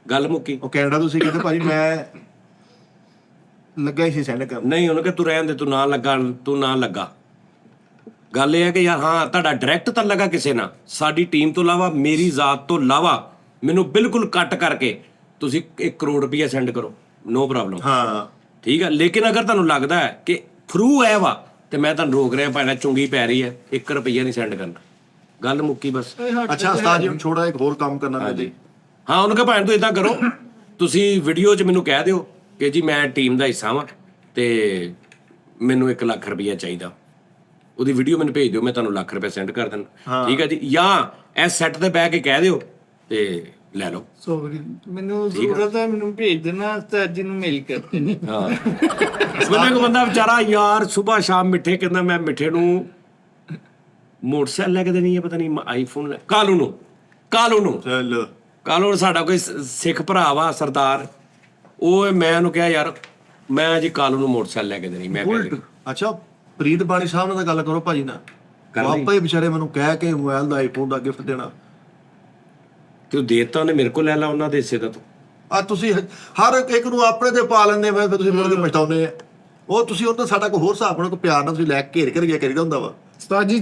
ਗੱਲ ਮੁੱਕੀ। ਉਹ ਕੈਨੇਡਾ ਤੁਸੀਂ ਕਹਿੰਦੇ ਭਾਜੀ ਮੈਂ ਲੱਗਾ ਹੀ ਸੀ ਸੈਂਡ ਕਰਨ। ਨਹੀਂ ਉਹਨੂੰ ਕਿ ਤੂੰ ਰਹਿਣ ਦੇ ਤੂੰ ਨਾ ਲੱਗਾ। ਗੱਲ ਇਹ ਹੈ ਕਿ ਯਾਰ ਹਾਂ ਤੁਹਾਡਾ ਡਾਇਰੈਕਟ ਤਾਂ ਲੱਗਾ ਕਿਸੇ ਨਾਲ ਸਾਡੀ ਟੀਮ ਤੋਂ ਇਲਾਵਾ ਮੇਰੀ ਜ਼ਾਤ ਤੋਂ ਇਲਾਵਾ ਮੈਨੂੰ ਬਿਲਕੁਲ ਕੱਟ ਕਰਕੇ ਤੁਸੀਂ 1 ਕਰੋੜ ਰੁਪਇਆ ਸੈਂਡ ਕਰੋ ਨੋ ਪ੍ਰੋਬਲਮ। ਹਾਂ ਠੀਕ ਹੈ ਲੇਕਿਨ ਅਗਰ ਤੁਹਾਨੂੰ ਲੱਗਦਾ ਹੈ ਕਿ ਥਰੂ ਹੈ ਵਾ ਤੇ ਮੈਂ ਤੁਹਾਨੂੰ ਰੋਕ ਰਿਹਾ ਭਾਵੇਂ ਚੁੰਗੀ ਪੈ ਰਹੀ ਹੈ 1 ਰੁਪਈਆ ਨਹੀਂ ਸੈਂਡ ਕਰਨਾ ਗੱਲ ਮੁੱਕੀ ਬਸ। ਅੱਛਾ ਉਸਤਾਦ ਜੀ ਛੋੜਾ ਇੱਕ ਹੋਰ ਕੰਮ ਕਰਨਾ ਪੈਂਦਾ। ਹਾਂ ਉਹਨੂੰ ਕਹ ਭਾਵੇਂ ਤੂੰ ਇਦਾਂ ਕਰੋ ਤੁਸੀਂ ਵੀਡੀਓ 'ਚ ਮੈਨੂੰ ਕਹਿ ਦਿਓ ਕਿ ਜੀ ਮੈਂ ਟੀਮ ਦਾ ਹਿੱਸਾ ਵਾਂ ਤੇ ਮੈਨੂੰ 1 ਲੱਖ ਰੁਪਈਆ ਚਾਹੀਦਾ ਉਹਦੀ ਵੀਡੀਓ ਮੈਨੂੰ ਭੇਜ ਦਿਓ ਮੈਂ ਤੁਹਾਨੂੰ ਲੱਖ ਰੁਪਏ ਸੈਂਡ ਕਰ ਦਿੰਦਾ ਠੀਕ ਹੈ ਜੀ ਜਾਂ ਇਹ ਸੈੱਟ ਤੇ ਬਹਿ ਕੇ ਕਹਿ ਦਿਓ ਤੇ ਲੈ ਲਓ। ਸੋਰੀ ਮੈਨੂੰ ਜ਼ਰੂਰਤ ਹੈ ਮੈਨੂੰ ਭੇਜ ਦੇਣਾ ਉਸਤਾਦ ਜੀ ਨੂੰ ਮੇਲ ਕਰ ਦੇਣਾ। ਹਾਂ ਮੈਨੂੰ ਇੱਕ ਬੰਦਾ ਵਿਚਾਰਾ ਯਾਰ ਸਵੇਰ ਸ਼ਾਮ ਮਿੱਠੇ ਕਹਿੰਦਾ ਮੈਂ ਮਿੱਠੇ ਨੂੰ ਮੋਟਰਸਾਈਕਲ ਲੈ ਕੇ ਦੇਣੀ ਹੈ ਪਤਾ ਨਹੀਂ ਆਈਫੋਨ ਕਾਲੂ ਨੂੰ ਚੱਲ ਸਾਡਾ ਕੋਈ ਸਿੱਖ ਭਰਾ ਵਾ ਸਰਦਾਰ ਉਹ ਮੈਂ ਉਹਨੂੰ ਕਿਹਾ ਯਾਰ ਮੈਂ ਜੀ ਕਾਲੂ ਨੂੰ ਮੋਟਰਸਾਈਕਲ ਲੈ ਕੇ ਦੇਣੀ ਮੈਂ ਕਹਿੰਦਾ ਅੱਛਾ ਪ੍ਰੀਤ ਬਾਣੀ ਸਾਹਿਬ ਨਾਲ ਤਾਂ ਗੱਲ ਕਰੋ ਭਾਜੀ ਨਾਲ ਆਪੇ ਹੀ ਵਿਚਾਰੇ ਮੈਨੂੰ ਕਹਿ ਕੇ ਮੋਬਾਈਲ ਦਾ ਆਈਫੋਨ ਦਾ ਗਿਫਟ ਦੇਣਾ ਤੇ ਉਹ ਦੇਤਾ ਉਹਨੇ ਮੇਰੇ ਕੋਲ ਲੈ ਲਾ ਉਹਨਾਂ ਦੇ ਹਿੱਸੇ ਦਾ ਤੂੰ ਆ ਤੁਸੀਂ ਹਰ ਇੱਕ ਨੂੰ ਆਪਣੇ ਤੇ ਪਾ ਲੈਂਦੇ ਫਿਰ ਤੁਸੀਂ ਮੁੜ ਕੇ ਪਛਤਾਉਂਦੇ ਆ। ਉਹ ਤੁਸੀਂ ਉਹ ਤਾਂ ਸਾਡਾ ਕੋਈ ਹੋਰ ਹਿਸਾਬ ਨਾਲ ਕੋਈ ਪਿਆਰ ਨਾਲ ਤੁਸੀਂ ਲੈ ਕੇ ਘੇਰ ਗਿਆ ਕਰੀਦਾ ਹੁੰਦਾ ਵਾ। ਉਸਤਾਦ ਜੀ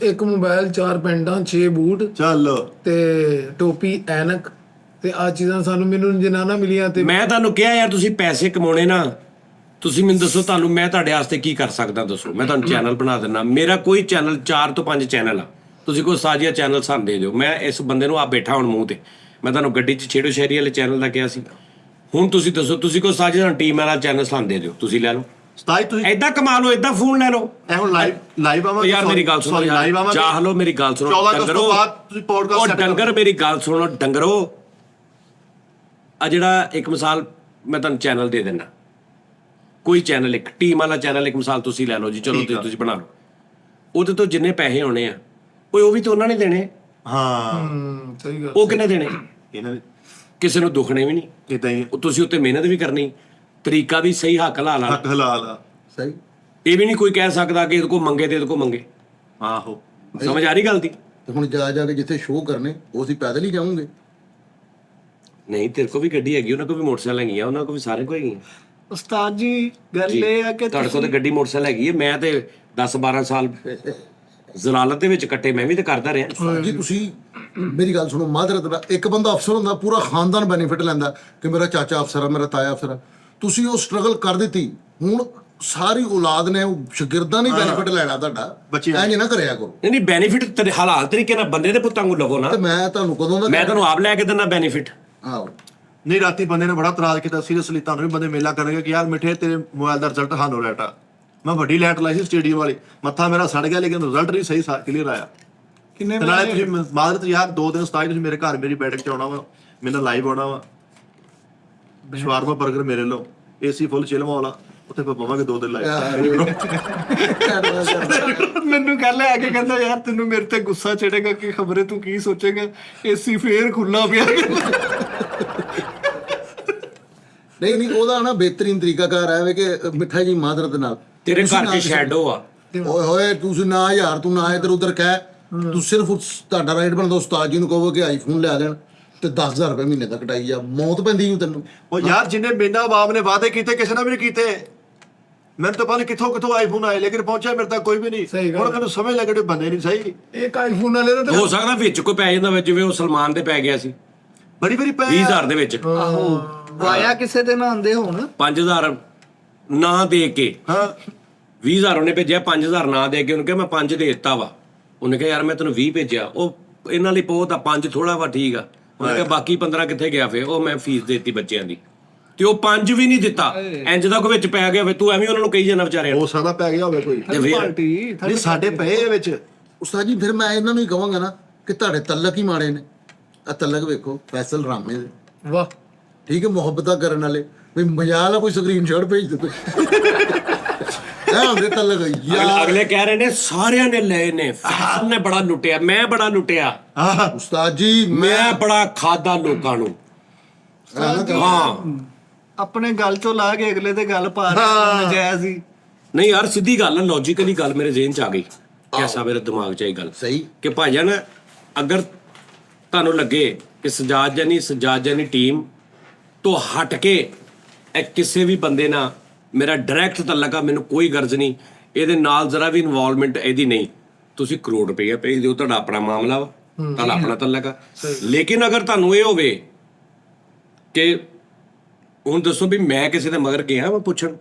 1 ਮੋਬਾਈਲ 4 ਪੈਂਟਾਂ 6 ਬੂਟ ਚੱਲ ਤੇ ਟੋਪੀ ਐਨਕ ਤੇ ਆ ਚੀਜ਼ਾਂ ਸਾਨੂੰ ਮੈਨੂੰ ਜਨਾਨਾ ਮਿਲੀਆਂ ਤੇ ਮੈਂ ਤੁਹਾਨੂੰ ਕਿਹਾ ਯਾਰ ਤੁਸੀਂ ਪੈਸੇ ਕਮਾਉਣੇ ਨਾ ਤੁਸੀਂ ਮੈਨੂੰ ਦੱਸੋ ਤੁਹਾਨੂੰ ਮੈਂ ਤੁਹਾਡੇ ਵਾਸਤੇ ਕੀ ਕਰ ਸਕਦਾ ਦੱਸੋ ਮੈਂ ਤੁਹਾਨੂੰ ਚੈਨਲ ਬਣਾ ਦਿੰਦਾ ਮੇਰਾ ਕੋਈ ਚੈਨਲ 4 ਤੋਂ 5 ਚੈਨਲ ਆ ਤੁਸੀਂ ਕੋਈ ਸਾਜੀਆ ਚੈਨਲ ਸਾਨੂੰ ਦੇ ਦਿਓ ਮੈਂ ਇਸ ਬੰਦੇ ਨੂੰ ਆ ਬੈਠਾ ਹੁਣ ਮੂੰਹ ਤੇ ਮੈਂ ਤੁਹਾਨੂੰ ਗੱਡੀ 'ਚ ਛੇੜੋ ਸ਼ਹਿਰੀ ਵਾਲੇ ਚੈਨਲ ਦਾ ਕਿਹਾ ਸੀ ਹੁਣ ਤੁਸੀਂ ਦੱਸੋ ਤੁਸੀਂ ਕੋਈ ਸਾਜੀਆ ਟੀਮ ਵਾਲਾ ਚੈਨਲ ਸਾਨੂੰ ਦੇ ਦਿਓ ਤੁਸੀਂ ਲੈ ਲਓ ਸਤਾਈ ਤੁਸੀਂ ਐਦਾਂ ਕਮਾ ਲਓ ਐਦਾਂ ਫੋਨ ਲੈ ਲਓ ਇਹ ਹੁਣ ਲਾਈਵ ਆਵਾਂ ਯਾਰ ਮੇਰੀ ਗੱਲ ਸੁਣੋ ਯਾਰ ਚਾਹ ਲਓ ਮੇਰੀ ਗੱਲ ਸੁਣੋ 14 ਅਗਸਤ ਤੋਂ ਬਾਅਦ ਤੁਸੀਂ ਪੋਡਕਾਸਟ ਉਹ ਡੰਗਰ ਮੇਰੀ ਗੱਲ ਸੁਣੋ ਡੰਗਰੋ ਆ ਜਿਹੜਾ ਇੱਕ ਮਿਸਾਲ ਮੈਂ ਤੁਹਾਨੂੰ ਚੈਨਲ ਦੇ ਦਿੰਦਾ ਕੋਈ ਚੈਨਲ ਇੱਕ ਟੀਮ ਵਾਲਾ ਚੈਨਲ ਇੱਕ ਮਿਸਾਲ ਤੁਸੀਂ ਲੈ ਲਓ ਜੀ ਚਲੋ ਤੁਸੀਂ ਬਣਾ ਲਓ ਉਹਦੇ ਤੋਂ ਜਿੰਨੇ ਪੈਸੇ ਹੋਣੇ ਆ ਉਹ ਵੀ ਤਾਂ ਉਹਨਾਂ ਨੇ ਦੇਣੇ। ਹਾਂ ਸਹੀ ਗੱਲ ਉਹ ਕਿੰਨੇ ਦੇਣੇ ਇਹਨਾਂ ਦੇ ਕਿਸੇ ਨੂੰ ਦੁੱਖਣੇ ਵੀ ਨਹੀਂ ਇਦਾਂ ਹੀ ਉਹ ਤੁਸੀਂ ਉੱਤੇ ਮਿਹਨਤ ਵੀ ਕਰਨੀ ਤਰੀਕਾ ਵੀ ਸਹੀ ਹੱਕ ਲਾ ਲਾ ਹੱਕ ਹਲਾਲ ਆ। ਸਹੀ ਇਹ ਵੀ ਨਹੀਂ ਕੋਈ ਕਹਿ ਸਕਦਾ ਕਿ ਇਹਦੇ ਕੋਲ ਮੰਗੇ ਤੇ ਇਹਦੇ ਕੋਲ ਮੰਗੇ ਆਹੋ ਸਮਝ ਆ ਰਹੀ ਗੱਲ ਦੀ ਤੇ ਹੁਣ ਜਾ ਕੇ ਜਿੱਥੇ ਸ਼ੋਅ ਕਰਨੇ ਉਹ ਅਸੀਂ ਪੈਦਲ ਹੀ ਜਾਵਾਂਗੇ। ਨਹੀਂ ਤੇਰੇ ਕੋਲ ਵੀ ਗੱਡੀ ਹੈਗੀ ਉਹਨਾਂ ਕੋਲ ਵੀ ਮੋਟਰਸਾਈਕਲ ਹੈਗੀ ਆ ਉਹਨਾਂ ਕੋਲ ਵੀ ਸਾਰੇ ਕੋਲ ਹੈਗੀ ਉਸਤਾਦ ਜੀ ਗੱਲ ਇਹ ਹੈ ਕਿ ਤੁਹਾਡੇ ਕੋਲ ਤਾਂ ਗੱਡੀ ਮੋਟਰਸਾਈਕਲ ਹੈਗੀ ਹੈ ਮੈਂ ਤੇ 10-12 ਸਾਲ ਜ਼ਲਾਲਤ ਦੇ ਵਿੱਚ ਕੱਟੇ ਮੈਂ ਵੀ ਤਾਂ ਕਰਦਾ ਰਿਹਾ ਜੀ ਤੁਸੀਂ ਮੇਰੀ ਗੱਲ ਸੁਣੋ ਮਾਦਰਤ ਦਾ ਇੱਕ ਬੰਦਾ ਅਫਸਰ ਹੁੰਦਾ ਪੂਰਾ ਖਾਨਦਾਨ ਬੈਨੀਫਿਟ ਲੈਂਦਾ ਕਿ ਮੇਰਾ ਚਾਚਾ ਅਫਸਰ ਆ ਮੇਰਾ ਤਾਇਆ ਅਫਸਰ ਆ ਤੁਸੀਂ ਉਹ ਸਟਰਗਲ ਕਰ ਦਿੱਤੀ ਹੁਣ ਸਾਰੀ ਔਲਾਦ ਨੇ ਉਹ ਸ਼ਾਗਿਰਦਾਂ ਨੇ ਬੈਨੀਫਿਟ ਲੈਣਾ ਤੁਹਾਡਾ ਐਂ ਨਹੀਂ ਨਾ ਕਰਿਆ ਕਰੋ। ਨਹੀਂ ਬੈਨੀਫਿਟ ਤੇਰੇ ਹਾਲਾਤ ਤਰੀਕੇ ਨਾਲ ਬੰਦੇ ਦੇ ਪੁੱਤਾਂ ਨੂੰ ਲਵੋ ਨਾ ਤੇ ਮੈਂ ਤੁਹਾਨੂੰ ਕਦੋਂ ਦਾ ਮੈਂ ਤੁਹਾਨੂੰ ਆਪ ਲੈ ਕੇ ਦਿੰਦਾ ਬੈਨੀਫਿਟ ਆਹੋ ਨਹੀਂ ਰਾਤੀ ਬੰਦੇ ਨੇ ਬੜਾ ਇਤਰਾਜ਼ ਕੀਤਾ ਸੀਰੀਅਸਲੀ, ਤੁਹਾਨੂੰ ਵੀ ਬੰਦੇ ਮੇਲਾ ਕਰਨਗੇ ਕਿ ਯਾਰ ਮਿੱਠੇ ਤੇਰੇ ਮੋਬਾਈਲ ਦਾ ਰਿਜ਼ਲਟ ਸਾਨੂੰ ਲੈਟ ਆ। ਮੈਂ ਵੱਡੀ ਲੈਟ ਲਾਈ ਸੀ ਸਟੇਡੀਅਮ ਵਾਲੀ, ਮੱਥਾ ਮੇਰਾ ਸੜ ਗਿਆ ਲੇਕਿਨ ਰਿਜ਼ਲਟ ਨਹੀਂ ਸਹੀ ਕਲੀਅਰ ਆਇਆ। ਕਿੰਨੇ ਤੇ ਨਾਲੇ ਤੁਸੀਂ ਮਾਦਰਤ ਯਾਰ 2 ਦਿਨ ਸਤਾਈ ਤੁਸੀਂ ਮੇਰੇ ਘਰ ਮੇਰੀ ਬੈਠਕ 'ਚ ਆਉਣਾ ਵਾ, ਮੇਰੇ ਨਾਲ ਲਾਈਵ ਆਉਣਾ ਵਾ, ਸ਼ਵਾਰਮਾ 버ਗਰ ਮੇਰੇ ਲੋ, ਏਸੀ ਫੁੱਲ ਚਿਲ ਮਾਹੌਲ ਆ, ਉੱਥੇ ਪਵਾਵਾਂਗੇ 2 ਦਿਨ ਲਾਈਵ। ਮੈਨੂੰ ਕੱਲ ਆ ਕੇ ਕਹਿੰਦਾ ਯਾਰ ਤੈਨੂੰ ਮੇਰੇ ਤੇ ਗੁੱਸਾ ਚੜੇਗਾ ਕਿ ਖਬਰੇ ਤੂੰ ਕੀ ਸੋਚੇਗਾ, ਏਸੀ ਫੇਰ ਖੁੱਲਾ ਪਿਆ। ਨਹੀਂ ਉਹਦਾ ਨਾ ਬਿਹਤਰੀਨ ਤਰੀਕਾਕਾਰ ਹੈ ਕਿ ਮਿੱਠਾ ਜੀ ਮਾਦਰਤ ਨਾਲ ਤੇਰੇ ਘਰ 'ਚ ਸ਼ੈਡੋ ਆ। ਓਏ ਹੋਏ ਤੁਸੀਂ ਨਾ ਯਾਰ ਤੂੰ ਨਾ ਇੱਧਰ ਉੱਧਰ ਕਹਿ, ਤੂੰ ਸਿਰਫ ਤੁਹਾਡਾ ਰਾਈਟ ਬਣਦਾ ਉਸਤਾਦ ਜੀ ਨੂੰ ਕਹੋ ਕਿ ਆਈਫੋਨ ਲਿਆ ਦੇਣ ਤੇ 10,000 ਰੁਪਏ ਮਹੀਨੇ ਦਾ ਕਟਾਈ ਜਾ, ਮੌਤ ਪੈਂਦੀ ਨੂੰ ਤੈਨੂੰ। ਉਹ ਯਾਰ ਜਿੰਨੇ ਮੇਨਾ ਆਵਾਮ ਨੇ ਵਾਅਦੇ ਕੀਤੇ ਕਿਸੇ ਨੇ ਵੀ ਨਹੀਂ ਕੀਤੇ। ਮੈਨੂੰ ਤਾਂ ਪਤਾ ਨਹੀਂ ਕਿੱਥੋਂ ਆਈਫੋਨ ਆਏ ਲੇਕਿਨ ਪਹੁੰਚਿਆ ਮੇਰੇ ਤੱਕ ਕੋਈ ਵੀ ਨਹੀਂ। ਹੁਣ ਮੈਨੂੰ ਸਮਝ ਲੱਗ ਰਿਹਾ ਬੰਦੇ ਨਹੀਂ ਸਹੀ। ਇੱਕ ਆਈਫੋਨ ਵਾਲੇ ਦਾ ਹੋ ਸਕਦਾ ਵਿੱਚ ਕੋਈ ਪੈ ਜਾਂਦਾ ਵਿੱਚ, ਜਿਵੇਂ ਉਹ ਸਲਮਾਨ ਦੇ ਪੈ ਗਿਆ ਸੀ ਬੜੀ ਪੈ 20,000 ਦੇ ਵਿੱਚ। ਆਹੋ ਵਾਇਆ ਕਿਸੇ ਦੇ ਨਾ ਆਂਦੇ ਹੋਣ 5,000 ਨਾ ਦੇ ਕੇ, ਹਾਂ 20,000 ਉਹਨੇ ਭੇਜਿਆ, 5,000 ਨਾ ਦੇ ਕੇ ਉਹਨੂੰ ਕਿਹਾ ਮੈਂ 5 ਦੇ ਦਿੱਤਾ ਵਾ। ਉਹਨੇ ਕਿਹਾ ਯਾਰ ਮੈਂ ਤੈਨੂੰ 20 ਭੇਜਿਆ, ਉਹ ਇਹਨਾਂ ਲਈ ਬਹੁਤ ਆ 5 ਥੋੜਾ ਵਾ, ਠੀਕ ਆ। ਉਹਨੇ ਕਿਹਾ ਬਾਕੀ 15 ਕਿੱਥੇ ਗਿਆ? ਫੇ ਉਹ ਮੈਂ ਫੀਸ ਦੇਤੀ ਬੱਚਿਆਂ ਦੀ, ਤੇ ਉਹ 5 ਵੀ ਨਹੀਂ ਦਿੱਤਾ। ਇੰਜ ਦਾ ਕੋਈ ਵਿੱਚ ਪੈ ਗਿਆ, ਤੂੰ ਐਵੇਂ ਉਹਨਾਂ ਨੂੰ ਕਹੀ ਜਾਂਦਾ ਵਿਚਾਰਿਆਂ ਨੂੰ। ਹੋ ਸਕਦਾ ਪੈ ਗਿਆ ਹੋਵੇ ਕੋਈ, ਪਾਰਟੀ ਨਹੀਂ ਸਾਡੇ ਪਏ ਵਿੱਚ। ਉਸਤਾਦ ਜੀ ਫਿਰ ਮੈਂ ਇਹਨਾਂ ਨੂੰ ਹੀ ਕਹਾਂਗਾ ਨਾ ਕਿ ਤੁਹਾਡੇ ਤਲਕ ਹੀ ਮਾੜੇ ਨੇ। ਆ ਤਲਕ ਵੇਖੋ ਫੈਸਲ ਰਾਮੇ ਦੇ, ਵਾਹ ਠੀਕ ਹੈ, ਮੁਹੱਬਤਾਂ ਕਰਨ ਵਾਲੇ ਵੀ ਮਜ਼ਾਕ ਆ, ਕੋਈ ਸਕਰੀਨਸ਼ਾਟ ਭੇਜ ਦਿੱਤੇ ਹੁੰਦੇ ਤਲਕ ਯਾਰ। ਅਗਲੇ ਕਹਿ ਰਹੇ ਨੇ ਸਾਰਿਆਂ ਨੇ ਲਏ ਨੇ, ਫੈਸਲ ਨੇ ਬੜਾ ਲੁੱਟਿਆ, ਮੈਂ ਬੜਾ ਲੁੱਟਿਆ। ਉਸਤਾਦ ਜੀ ਮੈਂ ਬੜਾ ਖਾਦਾ ਲੋਕਾਂ ਨੂੰ। ਹਾਂ ਆਪਣੇ ਗੱਲ ਚੋਂ ਲਾ ਕੇ ਅਗਲੇ ਦੇ ਗੱਲ ਪਾ ਰਹੇ ਨਜਾਇਜ਼ ਹੀ। ਨਹੀਂ ਯਾਰ ਸਿੱਧੀ ਗੱਲ ਹੈ, ਲੌਜੀਕਲੀ ਗੱਲ ਮੇਰੇ ਜ਼ਿਹਨ 'ਚ ਆ ਗਈ, ਐਸਾ ਮੇਰੇ ਦਿਮਾਗ 'ਚ ਆਈ ਗੱਲ ਸਹੀ ਕਿ ਭਾਈਜਾਨ ਅਗਰ ਤੁਹਾਨੂੰ ਲੱਗੇ ਕਿ ਸਜਾਦ ਜਾਨੀ ਟੀਮ ਤੋਂ ਹਟ ਕੇ ਇਹ ਕਿਸੇ ਵੀ ਬੰਦੇ ਨਾਲ ਮੇਰਾ ਡਾਇਰੈਕਟ ਤਲਕ ਆ, ਮੈਨੂੰ ਕੋਈ ਗਰਜ਼ ਨਹੀਂ, ਇਹਦੇ ਨਾਲ ਜ਼ਰਾ ਵੀ ਇਨਵੋਲਵਮੈਂਟ ਇਹਦੀ ਨਹੀਂ, ਤੁਸੀਂ ਕਰੋੜ ਰੁਪਈਆ ਭੇਜ ਦਿਓ, ਤੁਹਾਡਾ ਆਪਣਾ ਮਾਮਲਾ ਵਾ, ਤੁਹਾਡਾ ਆਪਣਾ ਤਲਕ ਆ। ਲੇਕਿਨ ਅਗਰ ਤੁਹਾਨੂੰ ਇਹ ਹੋਵੇ ਕਿ ਹੁਣ ਦੱਸੋ ਵੀ ਮੈਂ ਕਿਸੇ ਦੇ ਮਗਰ ਗਿਆ ਮੈਂ ਪੁੱਛਣ,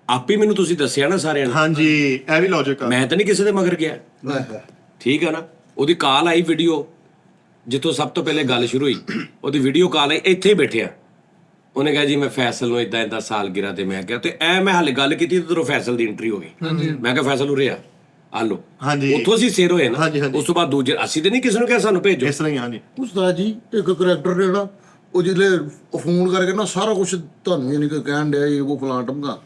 ਆਪੇ ਮੈਨੂੰ ਤੁਸੀਂ ਦੱਸਿਆ ਨਾ ਸਾਰਿਆਂ ਨੇ, ਹਾਂਜੀ ਇਹ ਵੀ ਲੌਜੀਕ ਆ। ਮੈਂ ਤਾਂ ਨਹੀਂ ਕਿਸੇ ਦੇ ਮਗਰ ਗਿਆ, ਠੀਕ ਹੈ ਨਾ। ਉਹਦੀ ਕਾਲ ਆਈ ਵੀਡੀਓ, ਜਿੱਥੋਂ ਸਭ ਤੋਂ ਪਹਿਲੇ ਗੱਲ ਸ਼ੁਰੂ ਹੋਈ, ਉਹਦੀ ਵੀਡੀਓ ਕਾਲ ਆਈ, ਇੱਥੇ ਬੈਠਿਆ। ਉਹਨੇ ਕਿਹਾ ਜੀ ਮੈਂ ਫੈਸਲ ਨੂੰ ਇਦਾਂ ਸਾਲਗਿਰਾ ਤੇ ਮੈਂ ਕਿਹਾ, ਤੇ ਐ ਮੈਂ ਹਾਲੇ ਗੱਲ ਕੀਤੀ ਤੇ ਉਧਰੋਂ ਫੈਸਲ ਦੀ ਐਂਟਰੀ ਹੋ ਗਈ। ਮੈਂ ਕਿਹਾ ਫੈਸਲ ਉਰੇ ਆ ਲੋ, ਉੱਥੋਂ ਅਸੀਂ ਸੇਰ ਹੋਏ ਨਾ। ਉਸ ਤੋਂ ਬਾਅਦ ਦੂਜੇ ਅਸੀਂ ਤੇ ਨਹੀਂ ਕਿਸੇ ਨੂੰ ਕਿਹਾ ਸਾਨੂੰ ਭੇਜੋ, ਇਸ ਤਰ੍ਹਾਂ ਹੀ। ਹਾਂਜੀ ਉਸਤਾਦ ਜੀ ਇੱਕ ਕਰੈਕਟਰ ਨੇ ਨਾ ਉਹ ਜਿਹੜੇ ਫੋਨ ਕਰਕੇ ਨਾ ਸਾਰਾ ਕੁਝ ਤੁਹਾਨੂੰ ਯਾਨੀ ਕਿ ਕਹਿਣ ਡਿਆ ਇਹ ਉਹ ਫਲਾਂ ਟਮਕਾ,